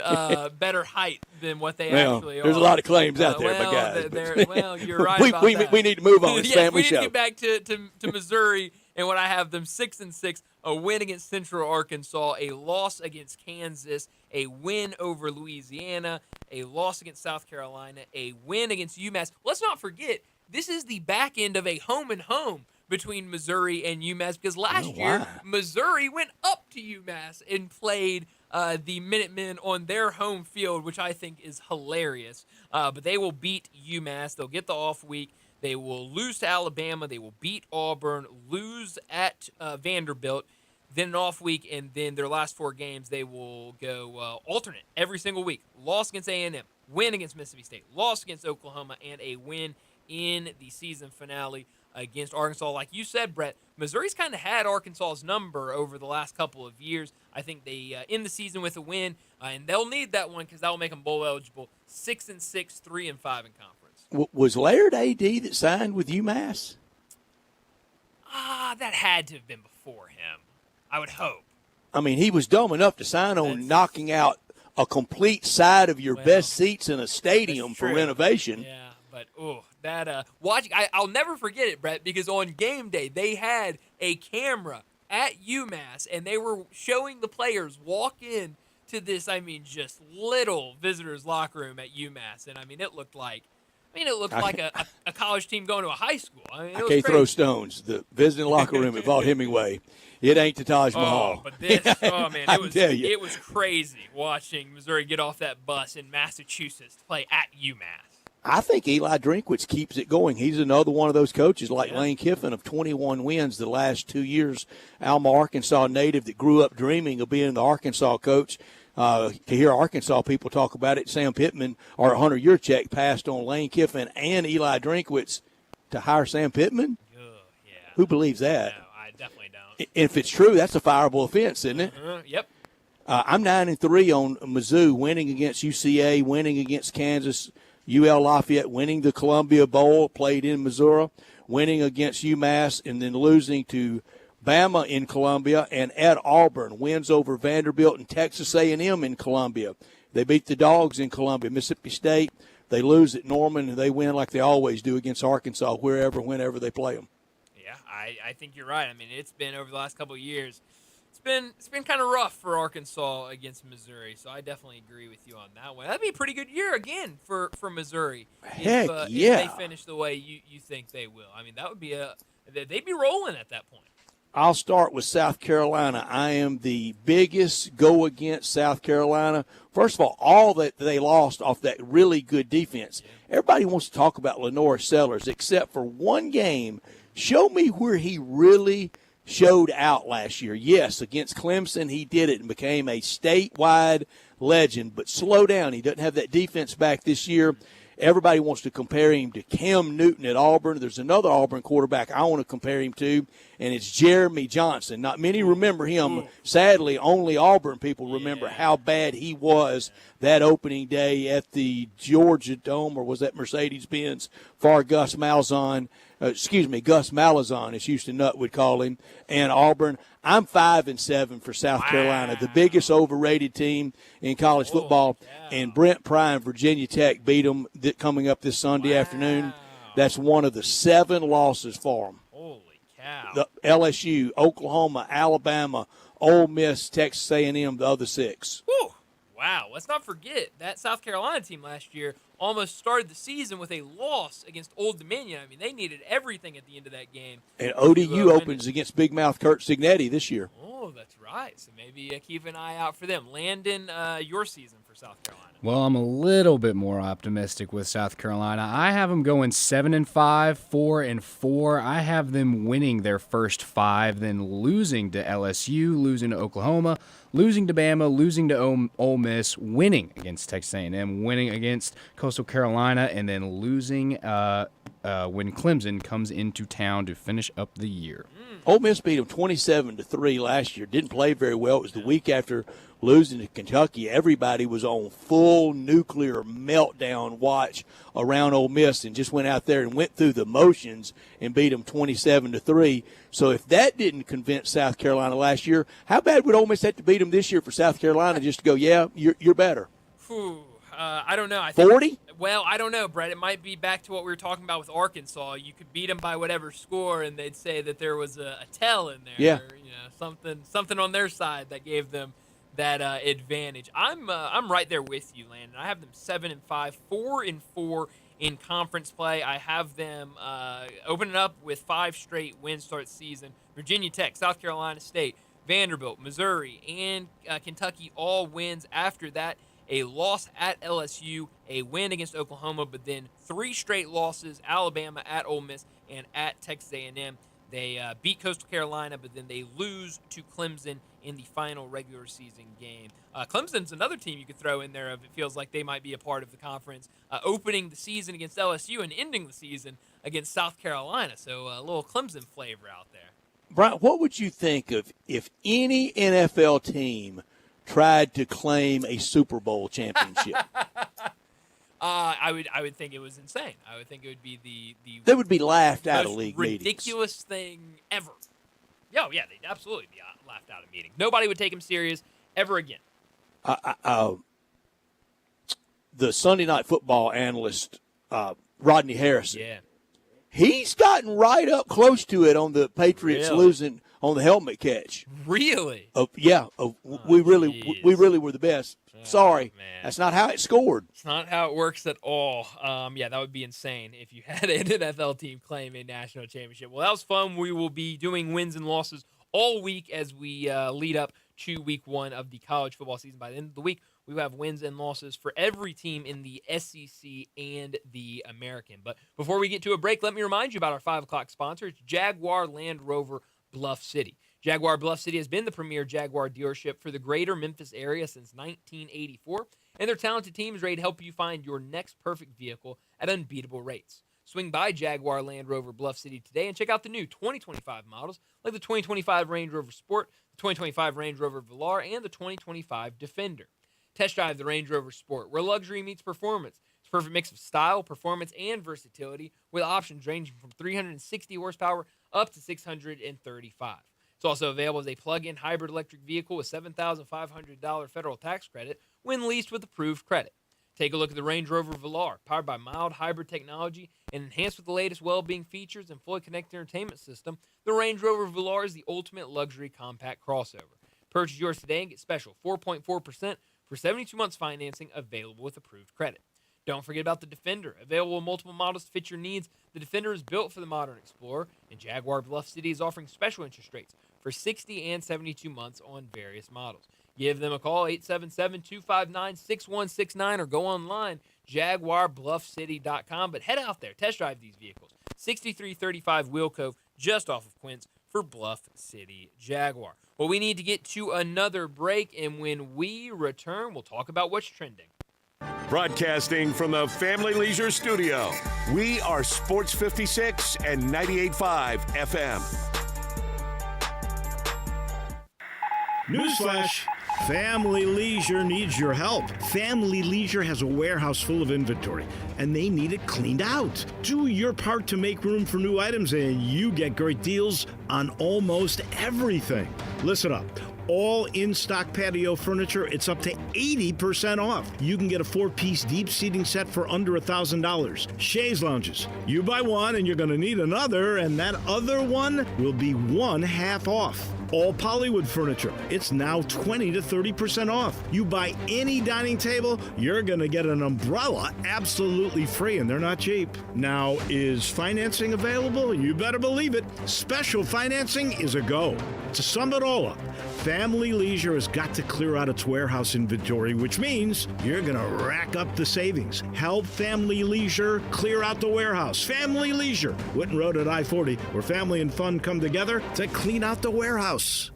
Speaker 2: better height than what they actually are.
Speaker 3: There's a lot of claims out there, my guy.
Speaker 2: Well, you're right about that.
Speaker 3: We need to move on. It's family
Speaker 2: we need
Speaker 3: show.
Speaker 2: to get back to Missouri, and what I have them 6-6, a win against Central Arkansas, a loss against Kansas, a win over Louisiana, a loss against South Carolina, a win against UMass. Let's not forget, this is the back end of a home and home between Missouri and UMass, because last year Missouri went up to UMass and played the Minutemen on their home field, which I think is hilarious. But they will beat UMass. They'll get the off week. They will lose to Alabama. They will beat Auburn, lose at Vanderbilt, then an off week, and then their last 4 games they will go alternate every single week. Loss against A&M, win against Mississippi State, loss against Oklahoma, and a win in the season finale against Arkansas. Like you said, Brett, Missouri's kind of had Arkansas's number over the last couple of years. I think they end the season with a win, and they'll need that one because that will make them bowl eligible. 6-6, 3-5 in conference.
Speaker 3: Was Laird AD that signed with UMass?
Speaker 2: That had to have been before him, I would hope.
Speaker 3: I mean, he was dumb enough to sign on knocking out a complete side of your best seats in a stadium for renovation.
Speaker 2: Yeah, but watching, I'll never forget it, Brett, because on game day they had a camera at UMass and they were showing the players walk in to this, just little visitors locker room at UMass, and it looked like a college team going to a high school.
Speaker 3: I can't throw stones. The visiting locker room at Vaught Hemingway, it ain't the Taj Mahal.
Speaker 2: Oh, but this, man, it was crazy watching Missouri get off that bus in Massachusetts to play at UMass.
Speaker 3: I think Eli Drinkwitz keeps it going. He's another one of those coaches like Lane Kiffin of 21 wins the last 2 years. Alma, Arkansas native that grew up dreaming of being the Arkansas coach. To hear Arkansas people talk about it, Sam Pittman or Hunter Yurchek passed on Lane Kiffin and Eli Drinkwitz to hire Sam Pittman? Who believes that?
Speaker 2: No, I definitely don't.
Speaker 3: If it's true, that's a fireable offense, isn't it?
Speaker 2: Yep.
Speaker 3: I'm 9-3 on Mizzou, winning against UCA, winning against Kansas, UL Lafayette, winning the Columbia Bowl, played in Missouri, winning against UMass, and then losing to Bama in Columbia, and at Auburn, wins over Vanderbilt and Texas A&M in Columbia. They beat the Dogs in Columbia. Mississippi State, they lose at Norman, and they win like they always do against Arkansas, whenever they play them.
Speaker 2: Yeah, I think you're right. It's been over the last couple of years. It's been kind of rough for Arkansas against Missouri, so I definitely agree with you on that one. That'd be a pretty good year again for Missouri.
Speaker 3: Heck,
Speaker 2: if they finish the way you think they will. That would be they'd be rolling at that point.
Speaker 3: I'll start with South Carolina. I am the biggest go against South Carolina. First of all that they lost off that really good defense. Everybody wants to talk about Lenore Sellers, except for one game. Show me where he really showed out last year. Yes, against Clemson, he did it and became a statewide legend. But slow down. He doesn't have that defense back this year. Everybody wants to compare him to Cam Newton at Auburn. There's another Auburn quarterback I want to compare him to, and it's Jeremy Johnson. Not many remember him. Sadly, only Auburn people remember how bad he was that opening day at the Georgia Dome, or was that Mercedes-Benz, for Gus Malzahn, as Houston Nutt would call him, and Auburn. I'm 5-7 for South Carolina, the biggest overrated team in college football. And Brent Pry, Virginia Tech beat them coming up this Sunday afternoon. That's one of the 7 losses for them.
Speaker 2: Holy cow!
Speaker 3: The LSU, Oklahoma, Alabama, Ole Miss, Texas A&M, the other 6.
Speaker 2: Whew. Wow! Let's not forget that South Carolina team last year almost started the season with a loss against Old Dominion. They needed everything at the end of that game.
Speaker 3: And ODU opens against Big Mouth Kurt Cignetti this year.
Speaker 2: Oh, that's right. So maybe keep an eye out for them. Landon, your season for for South Carolina.
Speaker 4: Well, I'm a little bit more optimistic with South Carolina. I have them going 7-5, 4-4. I have them winning their first 5, then losing to LSU, losing to Oklahoma, losing to Bama, losing to Ole Miss, winning against Texas A&M, winning against Coastal Carolina, and then losing when Clemson comes into town to finish up the year.
Speaker 3: Ole Miss beat them 27-3 last year. Didn't play very well. It was the week after losing to Kentucky. Everybody was on full nuclear meltdown watch around Ole Miss and just went out there and went through the motions and beat them 27-3. So if that didn't convince South Carolina last year, how bad would Ole Miss have to beat them this year for South Carolina just to go, yeah, you're better?
Speaker 2: I don't know. I think,
Speaker 3: 40?
Speaker 2: Well, I don't know, Brett. It might be back to what we were talking about with Arkansas. You could beat them by whatever score, and they'd say that there was a tell in there.
Speaker 3: Yeah.
Speaker 2: Or, something on their side that gave them that advantage. I'm right there with you, Landon. I have them 7-5, 4-4 in conference play. I have them opening up with 5 straight wins start the season. Virginia Tech, South Carolina State, Vanderbilt, Missouri, and Kentucky all wins after that. A loss at LSU, a win against Oklahoma, but then 3 straight losses, Alabama, at Ole Miss, and at Texas A&M. They beat Coastal Carolina, but then they lose to Clemson in the final regular season game. Clemson's another team you could throw in there if it feels like they might be a part of the conference, opening the season against LSU and ending the season against South Carolina. So a little Clemson flavor out there.
Speaker 3: Brian, what would you think of if any NFL team tried to claim a Super Bowl championship?
Speaker 2: I would think it was insane. I would think it would be the
Speaker 3: they would be laughed out of league
Speaker 2: ridiculous
Speaker 3: meetings.
Speaker 2: thing ever. Oh yeah, they'd absolutely be laughed out of meetings. Nobody would take them serious ever again.
Speaker 3: The Sunday Night Football analyst Rodney Harrison.
Speaker 2: Yeah.
Speaker 3: He's gotten right up close to it on the Patriots losing on the helmet catch.
Speaker 2: Really?
Speaker 3: We really were the best. Sorry, that's not how it scored.
Speaker 2: It's not how it works at all. That would be insane if you had an NFL team claim a national championship. Well, that was fun. We will be doing wins and losses all week as we lead up to week 1 of the college football season. By the end of the week, we will have wins and losses for every team in the SEC and the American. But before we get to a break, let me remind you about our 5 o'clock sponsor. It's Jaguar Land Rover Bluff City. Jaguar Bluff City has been the premier Jaguar dealership for the greater Memphis area since 1984, and their talented team is ready to help you find your next perfect vehicle at unbeatable rates. Swing by Jaguar Land Rover Bluff City today and check out the new 2025 models like the 2025 Range Rover Sport, the 2025 Range Rover Velar, and the 2025 Defender. Test drive the Range Rover Sport, where luxury meets performance. It's a perfect mix of style, performance, and versatility, with options ranging from 360 horsepower up to 635. It's also available as a plug-in hybrid electric vehicle with $7,500 federal tax credit when leased with approved credit. Take a look at the Range Rover Velar, powered by mild hybrid technology and enhanced with the latest well-being features and fully connected entertainment system. The Range Rover Velar is the ultimate luxury compact crossover. Purchase yours today and get special 4.4% for 72 months financing available with approved credit. Don't forget about the Defender. Available in multiple models to fit your needs, the Defender is built for the modern explorer, and Jaguar Bluff City is offering special interest rates for 60 and 72 months on various models. Give them a call, 877-259-6169, or go online, jaguarbluffcity.com. But head out there, test drive these vehicles. 6335 Wheel Cove, just off of Quince, for Bluff City Jaguar. Well, we need to get to another break, and when we return, we'll talk about what's trending.
Speaker 1: Broadcasting from the Family Leisure Studio, we are Sports 56 and 98.5 FM.
Speaker 11: Newsflash. Family Leisure needs your help. Family Leisure has a warehouse full of inventory, and they need it cleaned out. Do your part to make room for new items, and you get great deals on almost everything. Listen up. All in-stock patio furniture, it's up to 80% off. You can get a 4-piece deep seating set for under $1,000. Chaise lounges. You buy one and you're going to need another, and that other one will be one half off. All Pollywood furniture, it's now 20 to 30% off. You buy any dining table, you're going to get an umbrella absolutely free, and they're not cheap. Now, is financing available? You better believe it. Special financing is a go. To sum it all up, Family Leisure has got to clear out its warehouse inventory, which means you're going to rack up the savings. Help Family Leisure clear out the warehouse. Family Leisure, Whitten Road at I-40, where family and fun come together to clean out the warehouse.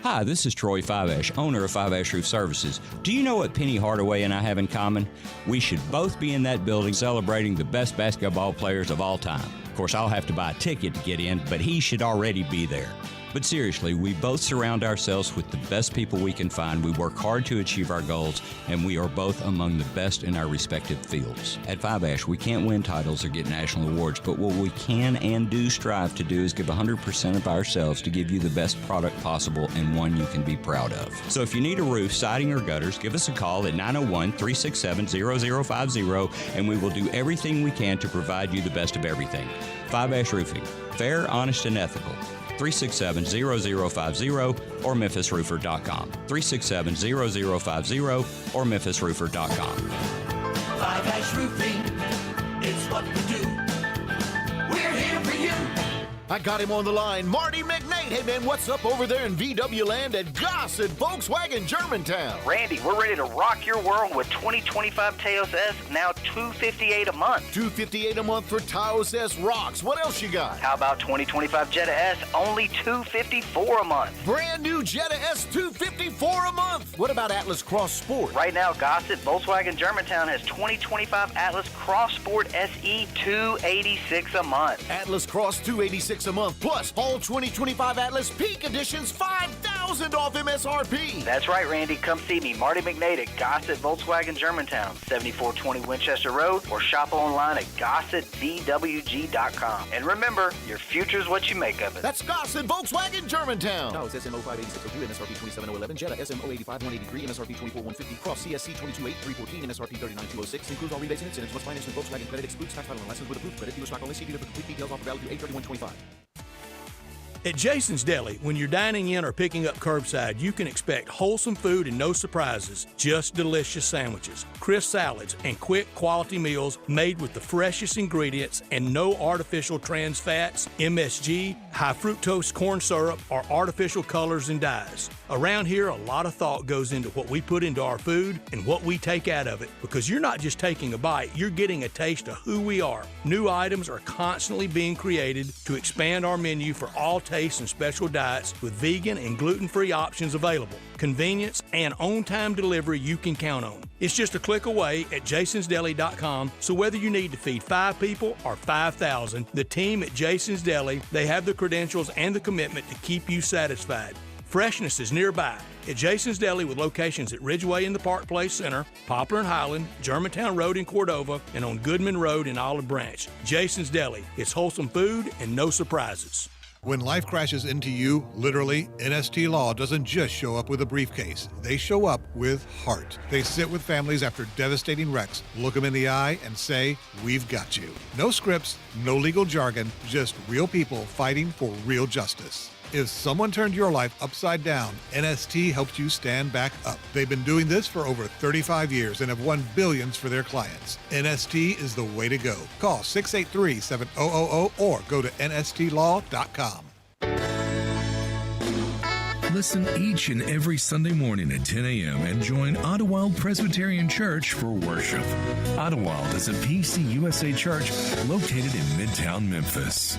Speaker 15: Hi, this is Troy Fiveash, owner of Fiveash Roof Services. Do you know what Penny Hardaway and I have in common? We should both be in that building celebrating the best basketball players of all time. Of course, I'll have to buy a ticket to get in, but he should already be there. But seriously, we both surround ourselves with the best people we can find. We work hard to achieve our goals, and we are both among the best in our respective fields. At Fiveash, we can't win titles or get national awards, but what we can and do strive to do is give 100% of ourselves to give you the best product possible and one you can be proud of. So if you need a roof, siding, or gutters, give us a call at 901-367-0050, and we will do everything we can to provide you the best of everything. Fiveash Roofing. Fair, honest, and ethical. 367-0050 or memphisroofer.com. 367-0050 or memphisroofer.com.
Speaker 14: Fiveash Roofing, it's what we do. We're here for you.
Speaker 12: I got him on the line. Marty McNate. Hey, man, what's up over there in VW land at Goss at Volkswagen Germantown?
Speaker 16: Randy, we're ready to rock your world with 2025 Taos S, now $258 a month.
Speaker 12: $258 a month for Taos S rocks. What else you got?
Speaker 16: How about 2025 Jetta S, only $254 a month?
Speaker 12: Brand new Jetta S, $254 a month. What about Atlas Cross Sport?
Speaker 16: Right now, Goss at Volkswagen Germantown has 2025 Atlas Cross Sport SE, $286 a month.
Speaker 12: Atlas Cross, $286 a month, plus all 2025 Atlas Peak Editions, $5,000 off MSRP.
Speaker 16: That's right, Randy. Come see me, Marty McNate at Goss at Volkswagen Germantown, 7420 Winchester Road, or shop online at gossatVWG.com. And remember, your future's what you make of it.
Speaker 12: That's Goss at Volkswagen Germantown. Taos SMO 58602, MSRP 27011, Jetta SMO 85183, MSRP 24150, Cross CSC 228314, MSRP 39206. Includes all rebates and incentives. Must finance with Volkswagen credit. Excludes tax title and license with approved credit. Dealer stock only. See dealer for complete details. Offer value 831.25.
Speaker 3: At Jason's Deli, when you're dining in or picking up curbside, you can expect wholesome food and no surprises, just delicious sandwiches, crisp salads, and quick quality meals made with the freshest ingredients and no artificial trans fats, MSG, high fructose corn syrup, or artificial colors and dyes. Around here, a lot of thought goes into what we put into our food and what we take out of it, because you're not just taking a bite, you're getting a taste of who we are. New items are constantly being created to expand our menu for all tastes and special diets with vegan and gluten-free options available. Convenience and on-time delivery you can count on. It's just a click away at jasonsdeli.com, so whether you need to feed 5 people or 5,000, the team at Jason's Deli, they have the credentials and the commitment to keep you satisfied. Freshness is nearby at Jason's Deli with locations at Ridgeway in the Park Place Center, Poplar and Highland, Germantown Road in Cordova, and on Goodman Road in Olive Branch. Jason's Deli. It's wholesome food and no surprises.
Speaker 5: When life crashes into you, literally, NST Law doesn't just show up with a briefcase. They show up with heart. They sit with families after devastating wrecks, look them in the eye, and say, "We've got you." No scripts, no legal jargon, just real people fighting for real justice. If someone turned your life upside down, NST helps you stand back up. They've been doing this for over 35 years and have won billions for their clients. NST is the way to go. Call 683-7000 or go to nstlaw.com.
Speaker 20: Listen each and every Sunday morning at 10 a.m. and join Ottawild Presbyterian Church for worship. Ottawild is a PCUSA church located in Midtown Memphis.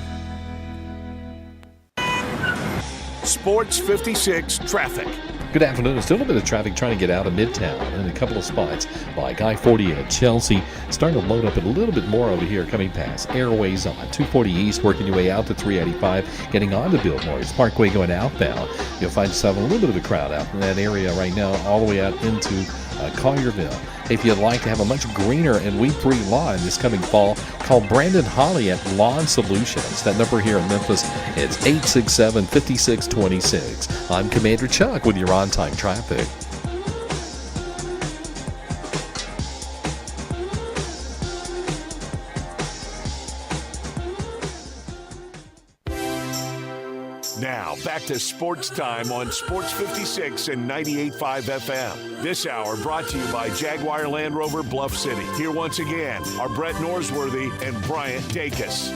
Speaker 1: Sports 56 traffic.
Speaker 17: Good afternoon. Still a bit of traffic trying to get out of Midtown in a couple of spots like I-40 at Chelsea. Starting to load up a little bit more over here coming past Airways on 240 East, working your way out to 385, getting on to Biltmore's Parkway going outbound. You'll find yourself a little bit of a crowd out in that area right now, all the way out into Collierville. If you'd like to have a much greener and weed-free lawn this coming fall, call Brandon Holly at Lawn Solutions. That number here in Memphis, it's 867-5626. I'm Commander Chuck with your on-time traffic.
Speaker 1: Now, back to Sports Time on Sports 56 and 98.5 FM. This hour brought to you by Jaguar Land Rover Bluff City. Here once again are Brett Norsworthy and Bryant Dacus.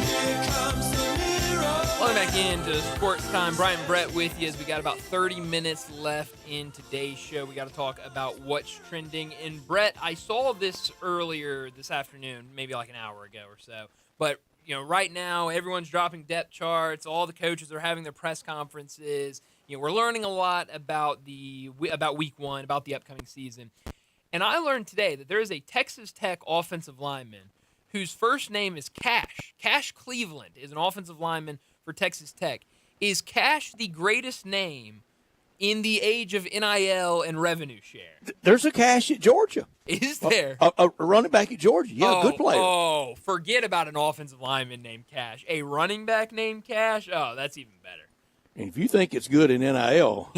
Speaker 2: Welcome back into Sports Time. Bryant and Brett with you as we got about 30 minutes left in today's show. We got to talk about what's trending. And Brett, I saw this earlier this afternoon, maybe like an hour ago or so. But right now, everyone's dropping depth charts. All the coaches are having their press conferences. We're learning a lot about week one, about the upcoming season. And I learned today that there is a Texas Tech offensive lineman whose first name is Cash. Cash Cleveland is an offensive lineman for Texas Tech. Is Cash the greatest name in the age of NIL and revenue share?
Speaker 3: There's a Cash at Georgia.
Speaker 2: Is there?
Speaker 3: A running back at Georgia. Yeah, good player.
Speaker 2: Oh, forget about an offensive lineman named Cash. A running back named Cash? Oh, that's even better.
Speaker 3: And if you think it's good in NIL,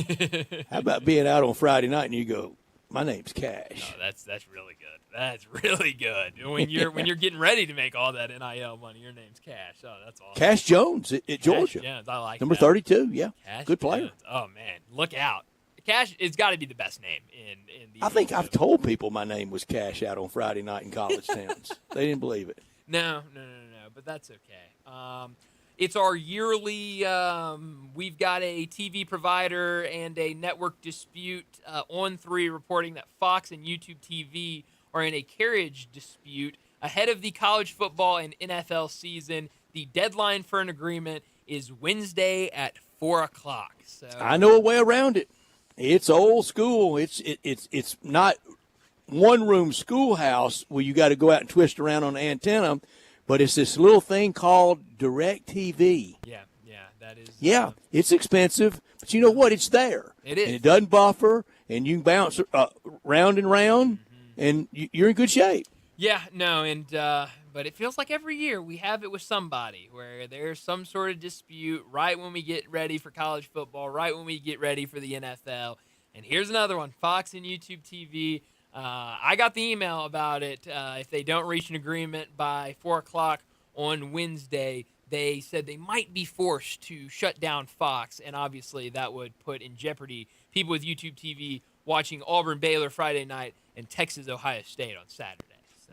Speaker 3: how about being out on Friday night and you go, my name's Cash.
Speaker 2: Oh, that's really good. That's really good. When you're getting ready to make all that NIL money, your name's Cash. Oh, that's awesome.
Speaker 3: Cash Jones at Georgia.
Speaker 2: Cash Jones, I like
Speaker 3: Number
Speaker 2: that.
Speaker 3: 32, yeah.
Speaker 2: Cash
Speaker 3: good player.
Speaker 2: Jones. Oh, man. Look out. Cash, it's got to be the best name in the
Speaker 3: I think I've told people my name was Cash out on Friday night in college towns. They didn't believe it.
Speaker 2: No, but that's okay. It's our yearly, we've got a TV provider and a network dispute. On3 reporting that Fox and YouTube TV are in a carriage dispute ahead of the college football and NFL season. The deadline for an agreement is Wednesday at 4 o'clock. So
Speaker 3: I know a way around it. It's old school. It's not one-room schoolhouse where you got to go out and twist around on the antenna, but it's this little thing called DirecTV.
Speaker 2: Yeah, that is.
Speaker 3: Yeah, it's expensive, but you know what? It's there.
Speaker 2: It is.
Speaker 3: And it doesn't buffer, and you can bounce round and round, and you're in good shape.
Speaker 2: Yeah, no, but it feels like every year we have it with somebody where there's some sort of dispute right when we get ready for college football, right when we get ready for the NFL. And here's another one, Fox and YouTube TV. I got the email about it. If they don't reach an agreement by 4 o'clock on Wednesday, they said they might be forced to shut down Fox, and obviously that would put in jeopardy people with YouTube TV watching Auburn-Baylor Friday night and Texas-Ohio State on Saturday.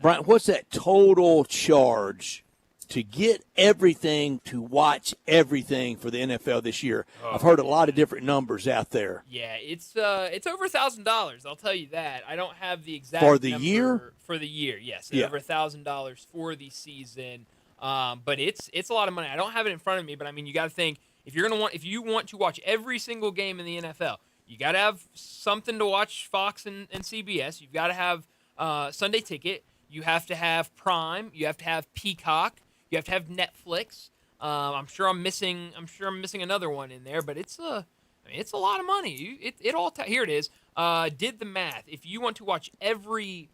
Speaker 3: Brian, what's that total charge to get everything, to watch everything for the NFL this year? I've heard a lot of different numbers out there.
Speaker 2: Yeah, it's over $1,000. I'll tell you that. I don't have the exact
Speaker 3: For the
Speaker 2: number
Speaker 3: year?
Speaker 2: For the year, yes,
Speaker 3: Yeah.
Speaker 2: over $1,000 for the season. But it's a lot of money. I don't have it in front of me, but I mean, you got to think if you want to watch every single game in the NFL, you got to have something to watch Fox and CBS. You've got to have Sunday Ticket. You have to have Prime. You have to have Peacock. You have to have Netflix. I'm sure I'm missing another one in there, but it's a lot of money. Here it is. Did the math. If you want to watch every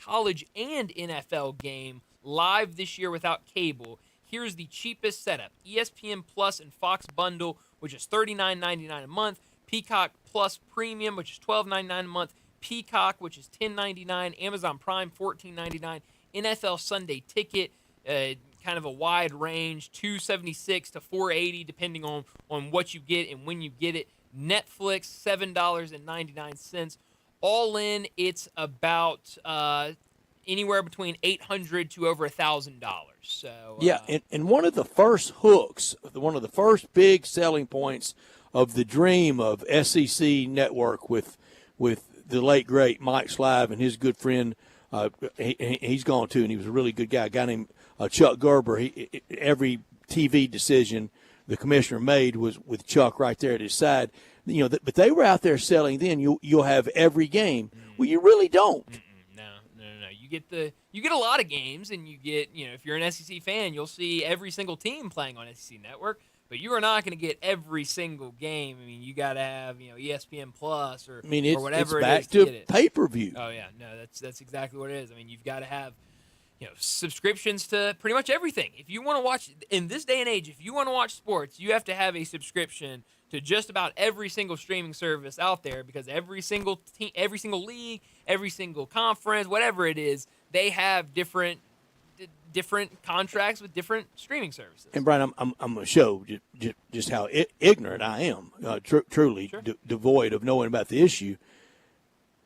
Speaker 2: college and NFL game live this year without cable, here's the cheapest setup: ESPN Plus and Fox Bundle, which is $39.99 a month. Peacock Plus Premium, which is $12.99 a month. Peacock, which is $10.99, Amazon Prime $14.99, NFL Sunday Ticket, kind of a wide range, $276 to $480 depending on what you get and when you get it. Netflix $7.99. All in, it's about anywhere between $800 to over $1,000. So
Speaker 3: yeah, and one of the first hooks, one of the first big selling points of the dream of SEC Network with the late, great Mike Slive and his good friend, he's gone too, and he was a really good guy, a guy named Chuck Gerber. Every TV decision the commissioner made was with Chuck right there at his side. But they were out there selling then, you'll have every game. Well, you really don't.
Speaker 2: No. You get a lot of games, and you get, if you're an SEC fan, you'll see every single team playing on SEC Network. But you are not going to get every single game. I mean, you got to have ESPN Plus or whatever
Speaker 3: it's
Speaker 2: it
Speaker 3: back
Speaker 2: is to
Speaker 3: to
Speaker 2: get it.
Speaker 3: pay-per-view.
Speaker 2: Oh yeah, no, that's exactly what it is. I mean, you've got to have subscriptions to pretty much everything. If you want to watch in this day and age, if you want to watch sports, you have to have a subscription to just about every single streaming service out there, because every single team, every single league, every single conference, whatever it is, they have different different contracts with different streaming services.
Speaker 3: And Brian, I'm going to show just how ignorant I am, truly devoid of knowing about the issue.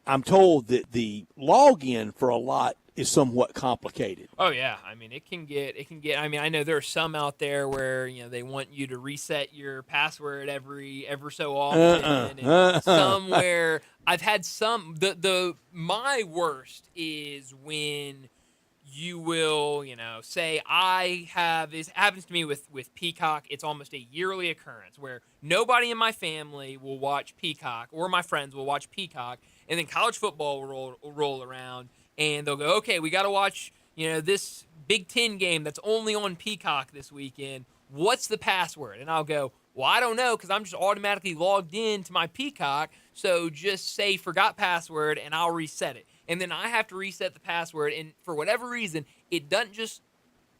Speaker 3: I'm told that the login for a lot is somewhat complicated.
Speaker 2: Oh yeah, I mean it can get. I mean I know there are some out there where they want you to reset your password ever so often. And some where I've had some. My worst is when you will say I have this happens to me with Peacock. It's almost a yearly occurrence where nobody in my family will watch Peacock or my friends will watch Peacock, and then college football will roll around. And they'll go, okay, we got to watch, this Big Ten game that's only on Peacock this weekend. What's the password? And I'll go, well, I don't know because I'm just automatically logged in to my Peacock. So just say forgot password and I'll reset it. And then I have to reset the password. And for whatever reason, it doesn't just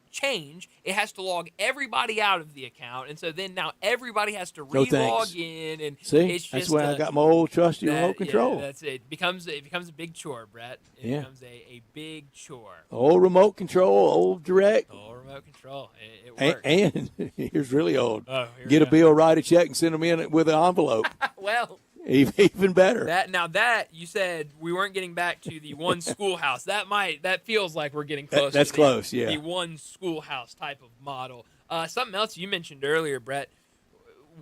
Speaker 2: change. It has to log everybody out of the account. And so then now everybody has to re-log in. And
Speaker 3: see,
Speaker 2: it's
Speaker 3: that's
Speaker 2: just
Speaker 3: why I got my old trusty remote control.
Speaker 2: Yeah, that's it. It becomes a big chore, Brett. It becomes a big chore.
Speaker 3: Old remote control, old direct.
Speaker 2: Old remote control. It works.
Speaker 3: And here's really old.
Speaker 2: Oh,
Speaker 3: get a bill, write a check, and send them in with an envelope.
Speaker 2: Well,
Speaker 3: even better.
Speaker 2: That you said we weren't getting back to the one schoolhouse. That feels like we're getting close.
Speaker 3: That's close, yeah.
Speaker 2: The one schoolhouse type of model. Something else you mentioned earlier, Brett.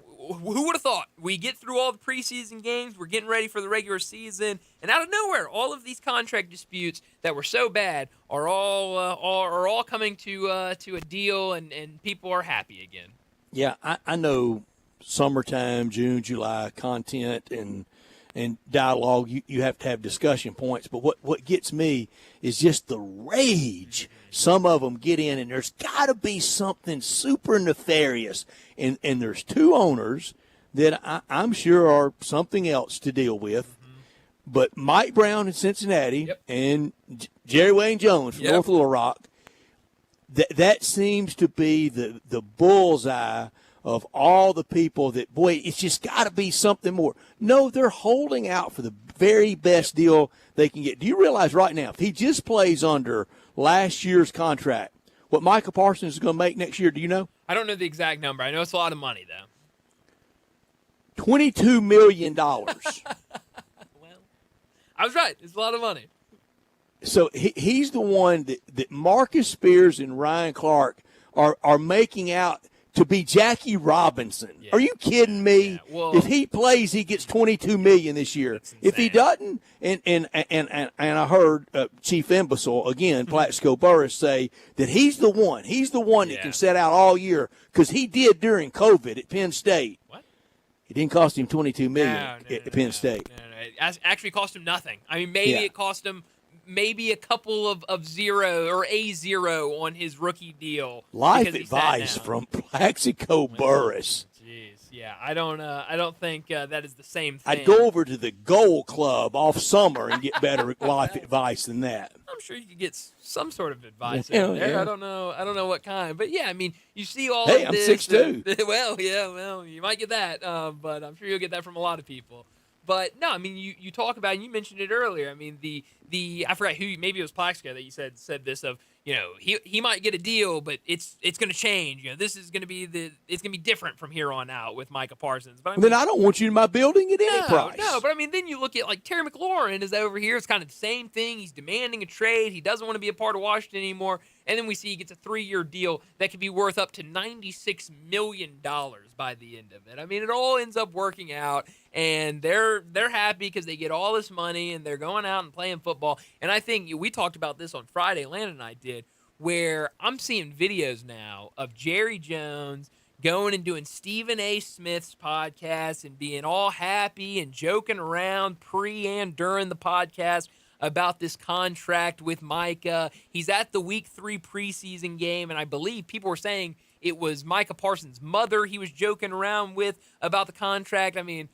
Speaker 2: Who would have thought? We get through all the preseason games, we're getting ready for the regular season, and out of nowhere, all of these contract disputes that were so bad are all coming to a deal, and people are happy again.
Speaker 3: Yeah, I know. Summertime, June, July content and dialogue, you have to have discussion points. But what gets me is just the rage some of them get in, and there's got to be something super nefarious. And there's two owners that I'm sure are something else to deal with. But Mike Brown in Cincinnati and Jerry Wayne Jones from North Little Rock, that seems to be the bullseye of all the people that, boy, it's just got to be something more. No, they're holding out for the very best deal they can get. Do you realize right now, if he just plays under last year's contract, what Micah Parsons is going to make next year, do you know?
Speaker 2: I don't know the exact number. I know it's a lot of money, though.
Speaker 3: $22 million.
Speaker 2: Well, I was right. It's a lot of money.
Speaker 3: So he's the one that Marcus Spears and Ryan Clark are making out to be Jackie Robinson. Yeah. Are you kidding me?
Speaker 2: Yeah. Well,
Speaker 3: if he plays, he gets $22 million this year. If he doesn't, and I heard Chief Imbecile again, Plaxico Burris, say that he's the one. He's the one that can set out all year because he did during COVID at Penn State.
Speaker 2: What?
Speaker 3: It didn't cost him $22 million at Penn State.
Speaker 2: No. It actually cost him nothing. I mean, maybe it cost him. Maybe a couple of zero or a zero on his rookie deal.
Speaker 3: Life advice from Plaxico Burris.
Speaker 2: Jeez, yeah, I don't think that is the same thing.
Speaker 3: I'd go over to the Gold Club off summer and get better life advice than that.
Speaker 2: I'm sure you could get some sort of advice in there.
Speaker 3: Yeah.
Speaker 2: I don't know what kind, but yeah, I mean, you see all
Speaker 3: Hey,
Speaker 2: of
Speaker 3: I'm
Speaker 2: this.
Speaker 3: 6'2".
Speaker 2: Well, you might get that, but I'm sure you'll get that from a lot of people. But no, I mean, you talk about, and you mentioned it earlier. I mean, the I forgot who, maybe it was Plaxico that you said this of, he might get a deal, but it's going to change. This is going to be it's going to be different from here on out with Micah Parsons. But
Speaker 3: then I don't want you in my building at any price.
Speaker 2: No, but I mean, then you look at like Terry McLaurin is over here. It's kind of the same thing. He's demanding a trade. He doesn't want to be a part of Washington anymore. And then we see he gets a 3-year deal that could be worth up to $96 million by the end of it. I mean, it all ends up working out, and they're happy because they get all this money, and they're going out and playing football. And I think we talked about this on Friday, Landon and I did, where I'm seeing videos now of Jerry Jones going and doing Stephen A. Smith's podcast and being all happy and joking around pre and during the podcast about this contract with Micah. He's at the Week 3 preseason game, and I believe people were saying it was Micah Parsons' mother he was joking around with about the contract. I mean,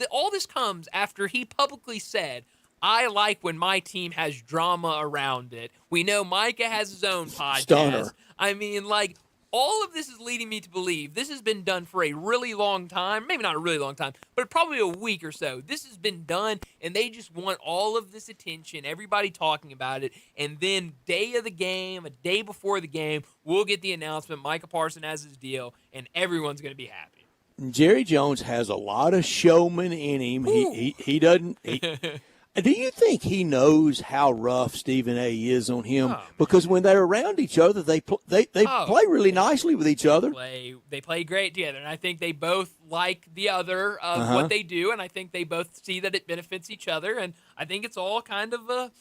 Speaker 2: all this comes after he publicly said, I like when my team has drama around it. We know Micah has his own podcast.
Speaker 3: Stunner.
Speaker 2: I mean, like, all of this is leading me to believe this has been done for a really long time. Maybe not a really long time, but probably a week or so. This has been done, and they just want all of this attention, everybody talking about it, and then day of the game, a day before the game, we'll get the announcement, Micah Parsons has his deal, and everyone's going to be happy.
Speaker 3: Jerry Jones has a lot of showman in him. He doesn't. Do you think he knows how rough Stephen A. is on him? Because when they're around each other, they play really nicely with each other.
Speaker 2: They play great together, and I think they both like the other of what they do, and I think they both see that it benefits each other, and I think it's all kind of a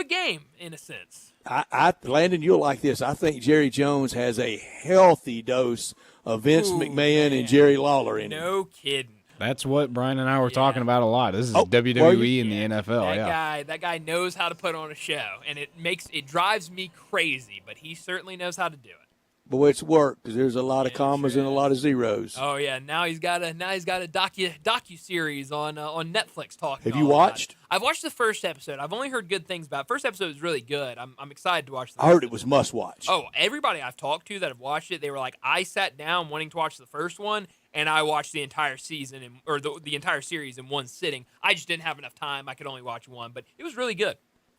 Speaker 2: game in a sense.
Speaker 3: Landon, you'll like this. I think Jerry Jones has a healthy dose of Vince McMahon and Jerry Lawler in him.
Speaker 2: No kidding.
Speaker 4: That's what Brian and I were talking about a lot. This is WWE and the NFL.
Speaker 2: That guy knows how to put on a show, and it drives me crazy, but he certainly knows how to do it.
Speaker 3: Boy, it's work because there's a lot of commas and a lot of zeros.
Speaker 2: Oh yeah, now he's got a docu-series on Netflix talking.
Speaker 3: Have you watched?
Speaker 2: I've watched the first episode. I've only heard good things about it. First episode was really good. I'm excited to watch the
Speaker 3: I heard it was must watch.
Speaker 2: Oh, everybody I've talked to that have watched it, they were like, I sat down wanting to watch the first one, and I watched the entire season or the entire series in one sitting. I just didn't have enough time. I could only watch one, but it was really good.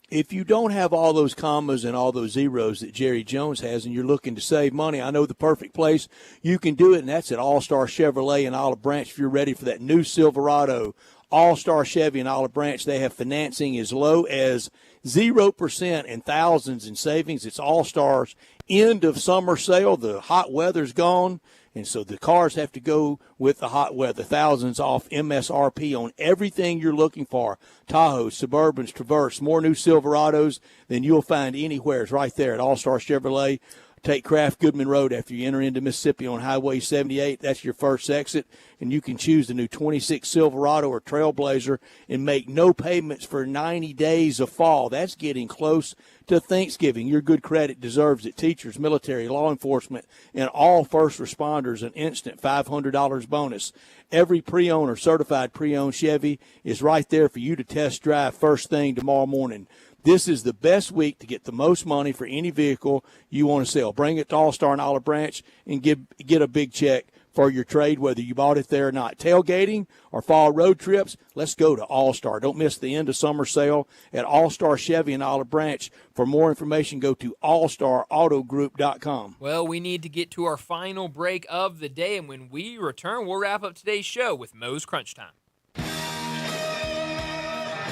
Speaker 3: If you don't have all those commas and all those zeros that Jerry Jones has and you're looking to save money, I know the perfect place you can do it, and that's at All-Star Chevrolet in Olive Branch. If you're ready for that new Silverado, All-Star Chevy in Olive Branch, they have financing as low as 0% and thousands in savings. It's All-Star's end of summer sale. The hot weather's gone, and so the cars have to go with the hot weather. Thousands off MSRP on everything you're looking for. Tahoe, Suburbans, Traverse, more new Silverados than you'll find anywhere. It's right there at All-Star Chevrolet. Take Kraft Goodman Road after you enter into Mississippi on Highway 78. That's your first exit, and you can choose the new 26 Silverado or Trailblazer and make no payments for 90 days of fall. That's getting close to Thanksgiving. Your good credit deserves it. Teachers, military, law enforcement, and all first responders an instant $500 bonus. Every pre-owned or certified pre-owned Chevy is right there for you to test drive first thing tomorrow morning. This is the best week to get the most money for any vehicle you want to sell. Bring it to All-Star and Olive Branch and get a big check for your trade, whether you bought it there or not. Tailgating or fall road trips, let's go to All-Star. Don't miss the end of summer sale at All-Star Chevy in Olive Branch. For more information, go to allstarautogroup.com.
Speaker 2: Well, we need to get to our final break of the day, and when we return, we'll wrap up today's show with Moe's Crunch Time.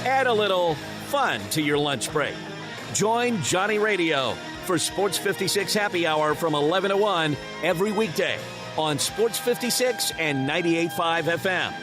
Speaker 6: Add a little fun to your lunch break. Join Johnny Radio for Sports 56 Happy Hour from 11 to 1 every weekday on Sports 56 and 98.5 FM.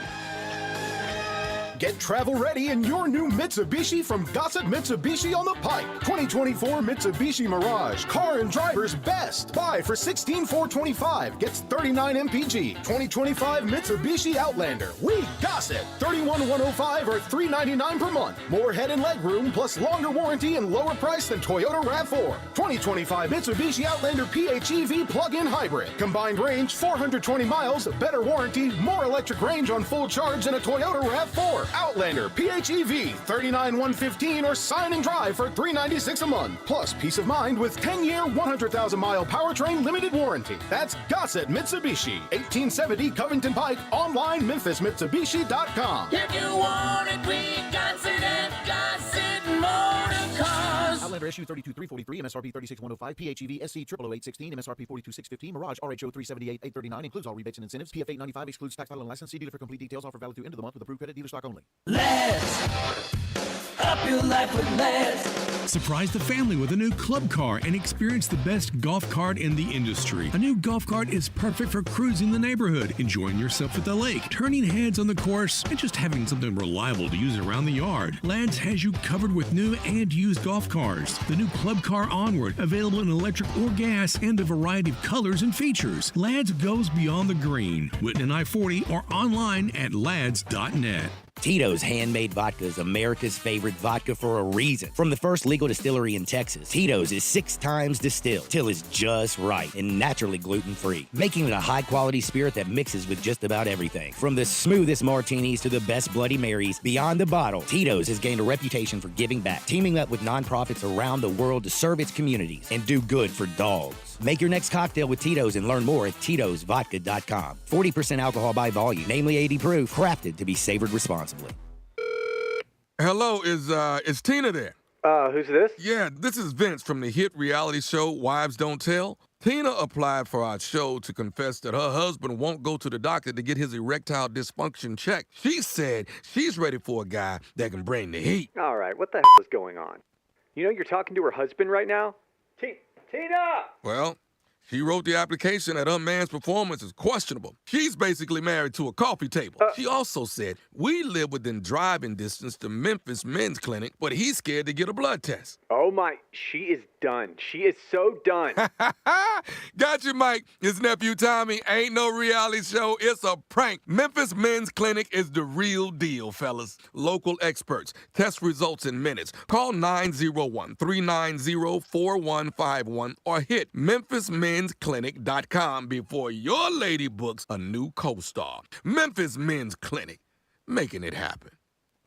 Speaker 7: Get travel ready in your new Mitsubishi from Gossett Mitsubishi on the Pike. 2024 Mitsubishi Mirage, car and driver's best. Buy for $16,425, gets 39 MPG. 2025 Mitsubishi Outlander, we Gossett, $31,105 or $399 per month. More head and leg room, plus longer warranty and lower price than Toyota RAV4. 2025 Mitsubishi Outlander PHEV plug-in hybrid. Combined range, 420 miles, better warranty, more electric range on full charge than a Toyota RAV4. Outlander PHEV, $39,115 or sign and drive for $396 a month. Plus peace of mind with 10-year, 100,000-mile powertrain limited warranty. That's Gossett Mitsubishi, 1870 Covington Pike, online MemphisMitsubishi.com.
Speaker 14: If you want it, we Gossett and Gossett Motor Cars.
Speaker 12: Outlander SU 32343, MSRP 36105, PHEV SC 00816, MSRP 42615, Mirage RHO 378839, includes all rebates and incentives. PF 895 excludes tax, title, and license. See dealer for complete details. Offer valid through end of the month with approved credit dealer stock only.
Speaker 14: Let's up your life with Let's.
Speaker 20: Surprise the family with a new club car and experience the best golf cart in the industry. A new golf cart is perfect for cruising the neighborhood, enjoying yourself at the lake, turning heads on the course, and just having something reliable to use around the yard. Ladd's has you covered with new and used golf cars. The new club car Onward, available in electric or gas and a variety of colors and features. Ladd's goes beyond the green. Whitten and I-40 or online at lads.net.
Speaker 8: Tito's Handmade Vodka is America's favorite vodka for a reason. From the first legal distillery in Texas, Tito's is 6 times distilled till it's just right and naturally gluten-free, making it a high-quality spirit that mixes with just about everything. From the smoothest martinis to the best Bloody Marys, beyond the bottle, Tito's has gained a reputation for giving back, teaming up with nonprofits around the world to serve its communities and do good for dogs. Make your next cocktail with Tito's and learn more at Tito'sVodka.com. 40% alcohol by volume, namely 80 proof, crafted to be savored responsibly.
Speaker 19: Hello, is Tina there?
Speaker 18: Who's this?
Speaker 19: Yeah, this is Vince from the hit reality show Wives Don't Tell. Tina applied for our show to confess that her husband won't go to the doctor to get his erectile dysfunction checked. She said she's ready for a guy that can bring the heat.
Speaker 18: All right, what the hell is going on? You know you're talking to her husband right now? Tina!
Speaker 19: Well, she wrote the application that her man's performance is questionable. She's basically married to a coffee table. She also said, we live within driving distance to Memphis Men's Clinic, but he's scared to get a blood test.
Speaker 18: Oh my, she is done. She is so done.
Speaker 19: Got you, Mike. His nephew Tommy ain't no reality show. It's a prank. Memphis Men's Clinic is the real deal, fellas. Local experts. Test results in minutes. Call 901-390-4151 or hit MemphisMen'sClinic.com before your lady books a new co-star. Memphis Men's Clinic. Making it happen.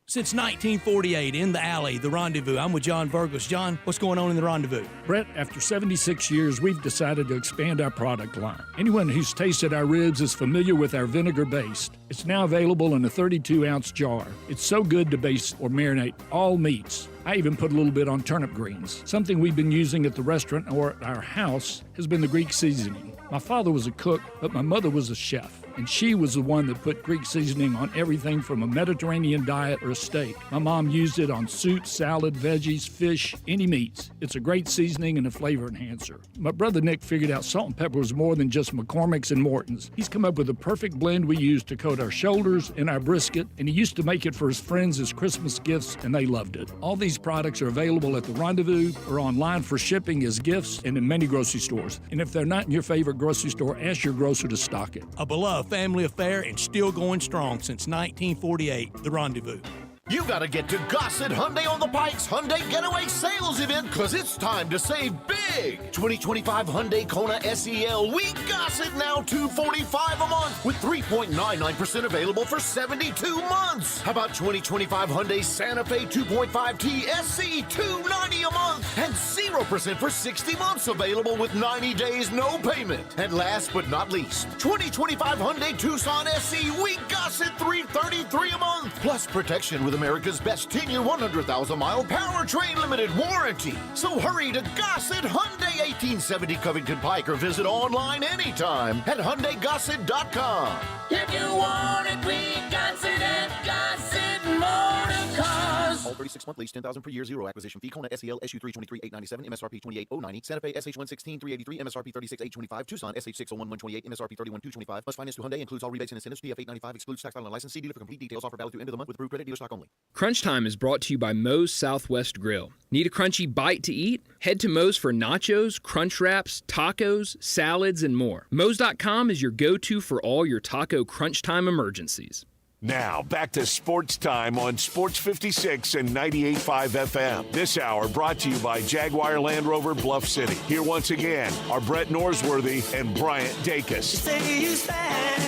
Speaker 9: Since 1948, in the alley, the Rendezvous. I'm with John Burgos. John, what's going on in the Rendezvous?
Speaker 10: Brett, after 76 years, we've decided to expand our product line. Anyone who's tasted our ribs is familiar with our vinegar-based. It's now available in a 32-ounce jar. It's so good to baste or marinate all meats. I even put a little bit on turnip greens. Something we've been using at the restaurant or at our house has been the Greek seasoning. My father was a cook, but my mother was a chef. And she was the one that put Greek seasoning on everything from a Mediterranean diet or a steak. My mom used it on soup, salad, veggies, fish, any meats. It's a great seasoning and a flavor enhancer. My brother Nick figured out salt and pepper was more than just McCormick's and Morton's. He's come up with a perfect blend we use to coat our shoulders and our brisket, and he used to make it for his friends as Christmas gifts, and they loved it. All these products are available at the Rendezvous or online for shipping as gifts and in many grocery stores. And if they're not in your favorite grocery store, ask your grocer to stock it.
Speaker 9: A beloved family affair and still going strong since 1948, the Rendezvous.
Speaker 7: You gotta get to Gossett Hyundai on the Pikes Hyundai Getaway Sales Event, cause it's time to save big. 2025 Hyundai Kona SEL, we Gossett now $245 a month with 3.99% available for 72 months. How about 2025 Hyundai Santa Fe 2.5T SC, $290 a month and 0% for 60 months available with 90 days no payment. And last but not least, 2025 Hyundai Tucson SC, we Gossett $333 a month plus protection with America's best 10-year, 100,000-mile powertrain limited warranty. So hurry to Gossett Hyundai 1870 Covington Pike or visit online anytime at HyundaiGossett.com.
Speaker 14: If you want it, we Gossett at Gossett Motor Cars.
Speaker 12: All 36-month lease, $10,000 per year, zero acquisition fee. Kona SEL SU 323,897, MSRP 28,090. Santa Fe SH 116,383, MSRP 36,825. Tucson SH 601,128, MSRP 31,225. Must finance through Hyundai. Includes all rebates and incentives. PF 895 excludes tax title and license. See dealer for complete details. Offer valid through end of the month with approved credit. Dealer stock only.
Speaker 23: Crunch Time is brought to you by Moe's Southwest Grill. Need a crunchy bite to eat? Head to Moe's for nachos, crunch wraps, tacos, salads, and more. Moe's.com is your go-to for all your taco crunch time emergencies.
Speaker 1: Now, back to Sports Time on Sports 56 and 98.5 FM. This hour brought to you by Jaguar Land Rover Bluff City. Here once again are Brett Norsworthy and Bryant Dacus.
Speaker 14: Say you stand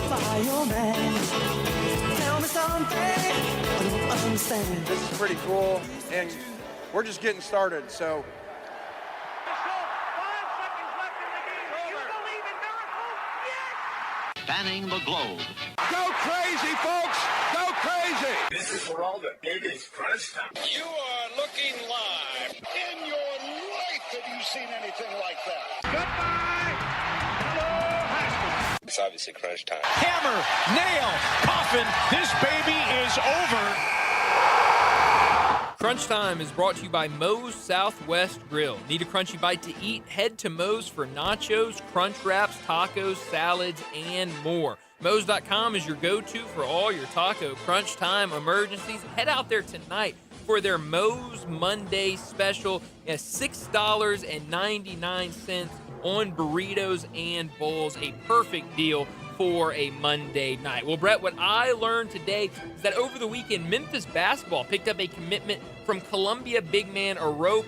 Speaker 14: by your man. Tell me something I don't understand.
Speaker 25: This is pretty cool, and we're just getting started, so.
Speaker 26: Spanning the globe.
Speaker 14: Go crazy, folks! Go crazy!
Speaker 26: This is for all the biggest crunch time.
Speaker 14: You are looking live. In your life have you seen anything like that? Goodbye! Hello, Haskins.
Speaker 26: It's obviously crunch time.
Speaker 14: Hammer, nail, coffin. This baby is over.
Speaker 2: Crunch Time is brought to you by Moe's Southwest Grill. Need a crunchy bite to eat? Head to Moe's for nachos, crunch wraps, tacos, salads, and more. Moe's.com is your go-to for all your taco crunch time emergencies. Head out there tonight for their Moe's Monday special at $6.99 on burritos and bowls. A perfect deal for a Monday night. Well, Brett, what I learned today is that over the weekend, Memphis basketball picked up a commitment from Columbia big man Arope.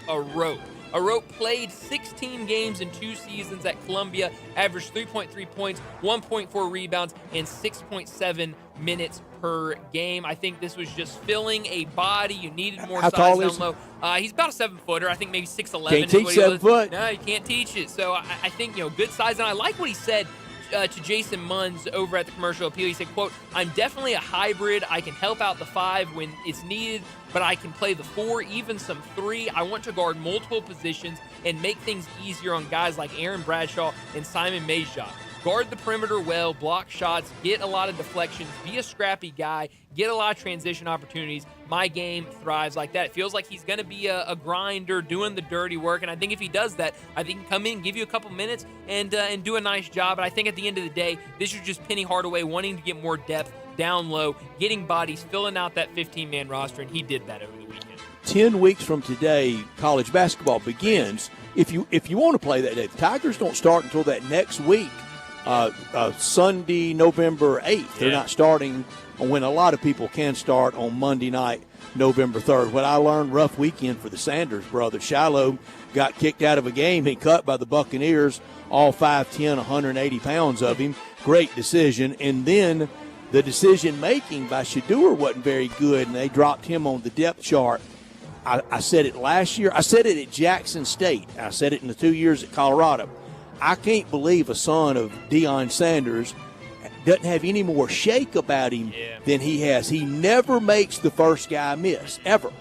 Speaker 2: Arope played 16 games in 2 seasons at Columbia, averaged 3.3 points, 1.4 rebounds, and 6.7 minutes per game. I think this was just filling a body. You needed more size
Speaker 3: tall
Speaker 2: down
Speaker 3: is
Speaker 2: low. He's about a 7-footer. I think maybe 6'11".
Speaker 3: Can't teach 7 foot.
Speaker 2: No, you can't teach it. So I think, good size. And I like what he said to Jason Munns over at the Commercial Appeal. He said, quote, "I'm definitely a hybrid. I can help out the 5 when it's needed, but I can play the 4, even some 3. I want to guard multiple positions and make things easier on guys like Aaron Bradshaw and Simon Majok. Guard the perimeter well, block shots, get a lot of deflections, be a scrappy guy, get a lot of transition opportunities. My game thrives like that." It feels like he's going to be a grinder, doing the dirty work, and I think if he does that, I think he can come in, give you a couple minutes, and do a nice job. But I think at the end of the day, this is just Penny Hardaway wanting to get more depth down low, getting bodies, filling out that 15-man roster, and he did that over the weekend.
Speaker 3: 10 weeks from today, college basketball begins. If you want to play that day, the Tigers don't start until that next week. Sunday, November 8th. They're not starting when a lot of people can start on Monday night, November 3rd. What I learned, rough weekend for the Sanders brothers. Shiloh got kicked out of a game and cut by the Buccaneers, all 5'10", 180 pounds of him. Great decision. And then the decision-making by Shedeur wasn't very good, and they dropped him on the depth chart. I said it last year. I said it at Jackson State. I said it in the 2 years at Colorado. I can't believe a son of Deion Sanders doesn't have any more shake about him than he has. He never makes the first guy miss, ever.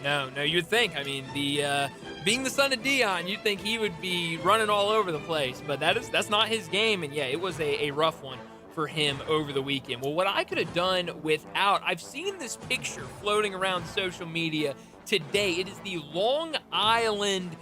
Speaker 2: No, you'd think. I mean, being the son of Deion, you'd think he would be running all over the place, but that's not his game, and it was a rough one for him over the weekend. Well, what I could have done without, I've seen this picture floating around social media today. It is the Long Island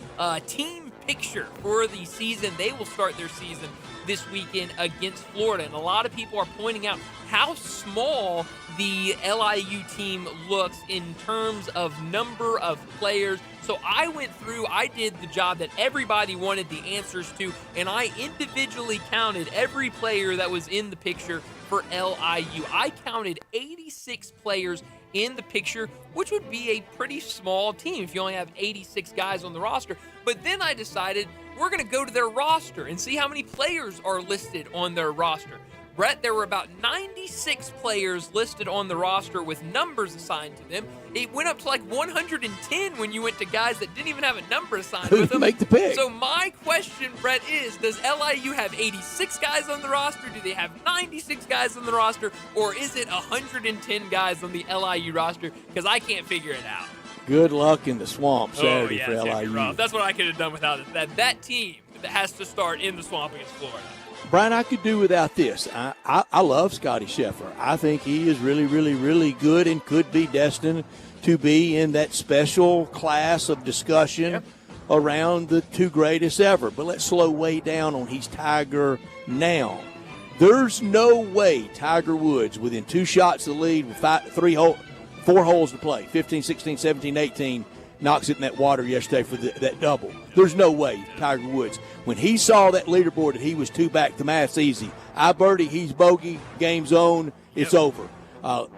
Speaker 2: team picture for the season. They will start their season this weekend against Florida, and a lot of people are pointing out how small the LIU team looks in terms of number of players. So I went through, I did the job that everybody wanted the answers to, and I individually counted every player that was in the picture for LIU. I counted 86 players in the picture, which would be a pretty small team if you only have 86 guys on the roster. But then I decided we're going to go to their roster and see how many players are listed on their roster. Brett, there were about 96 players listed on the roster with numbers assigned to them. It went up to like 110 when you went to guys that didn't even have a number assigned with them.
Speaker 3: Make the pick.
Speaker 2: So my question, Brett, is does LIU have 86 guys on the roster? Do they have 96 guys on the roster? Or is it 110 guys on the LIU roster? Because I can't figure it out.
Speaker 3: Good luck in the swamp Saturday for LIU.
Speaker 2: Rough. That's what I could have done without it. That team that has to start in the swamp against Florida.
Speaker 3: Brian, I could do without this. I love Scotty Scheffler. I think he is really, really, really good and could be destined to be in that special class of discussion around the 2 greatest ever. But let's slow way down on he's Tiger now. There's no way Tiger Woods, within 2 shots of the lead with 4 holes to play, 15, 16, 17, 18, knocks it in that water yesterday for that double. There's no way Tiger Woods. When he saw that leaderboard that he was 2 back, the math's easy. I birdie, he's bogey, game's on, it's over.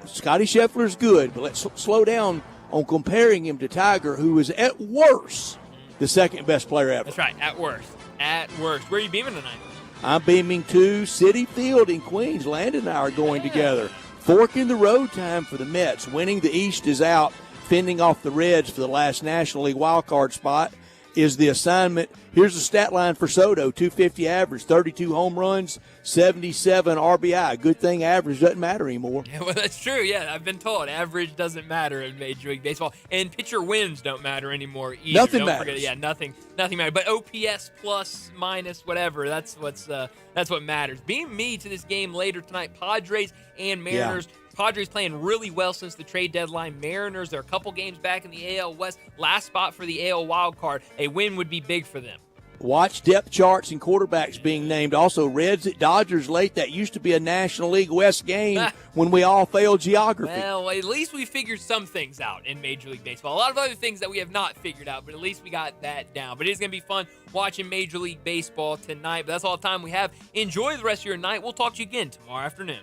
Speaker 3: Scotty Scheffler's good, but let's slow down on comparing him to Tiger, who is at worst the second best player ever.
Speaker 2: That's right, at worst. At worst. Where are you beaming tonight?
Speaker 3: I'm beaming to Citi Field in Queens. Landon and I are going together. Fork in the road time for the Mets. Winning the East is out. Fending off the Reds for the last National League wildcard spot is the assignment. Here's the stat line for Soto, 250 average, 32 home runs, 77 RBI. Good thing average doesn't matter anymore.
Speaker 2: Yeah, well, that's true. Yeah, I've been told average doesn't matter in Major League Baseball, and pitcher wins don't matter anymore either.
Speaker 3: Nothing matters.
Speaker 2: Forget, nothing matters. But OPS plus, minus, whatever, that's what matters. Beam me to this game later tonight, Padres and Mariners. Yeah. Padres playing really well since the trade deadline. Mariners, they're a couple games back in the AL West. Last spot for the AL wild card. A win would be big for them.
Speaker 3: Watch depth charts and quarterbacks being named. Also, Reds at Dodgers late. That used to be a National League West game when we all failed geography.
Speaker 2: Well, at least we figured some things out in Major League Baseball. A lot of other things that we have not figured out, but at least we got that down. But it is going to be fun watching Major League Baseball tonight. But that's all the time we have. Enjoy the rest of your night. We'll talk to you again tomorrow afternoon.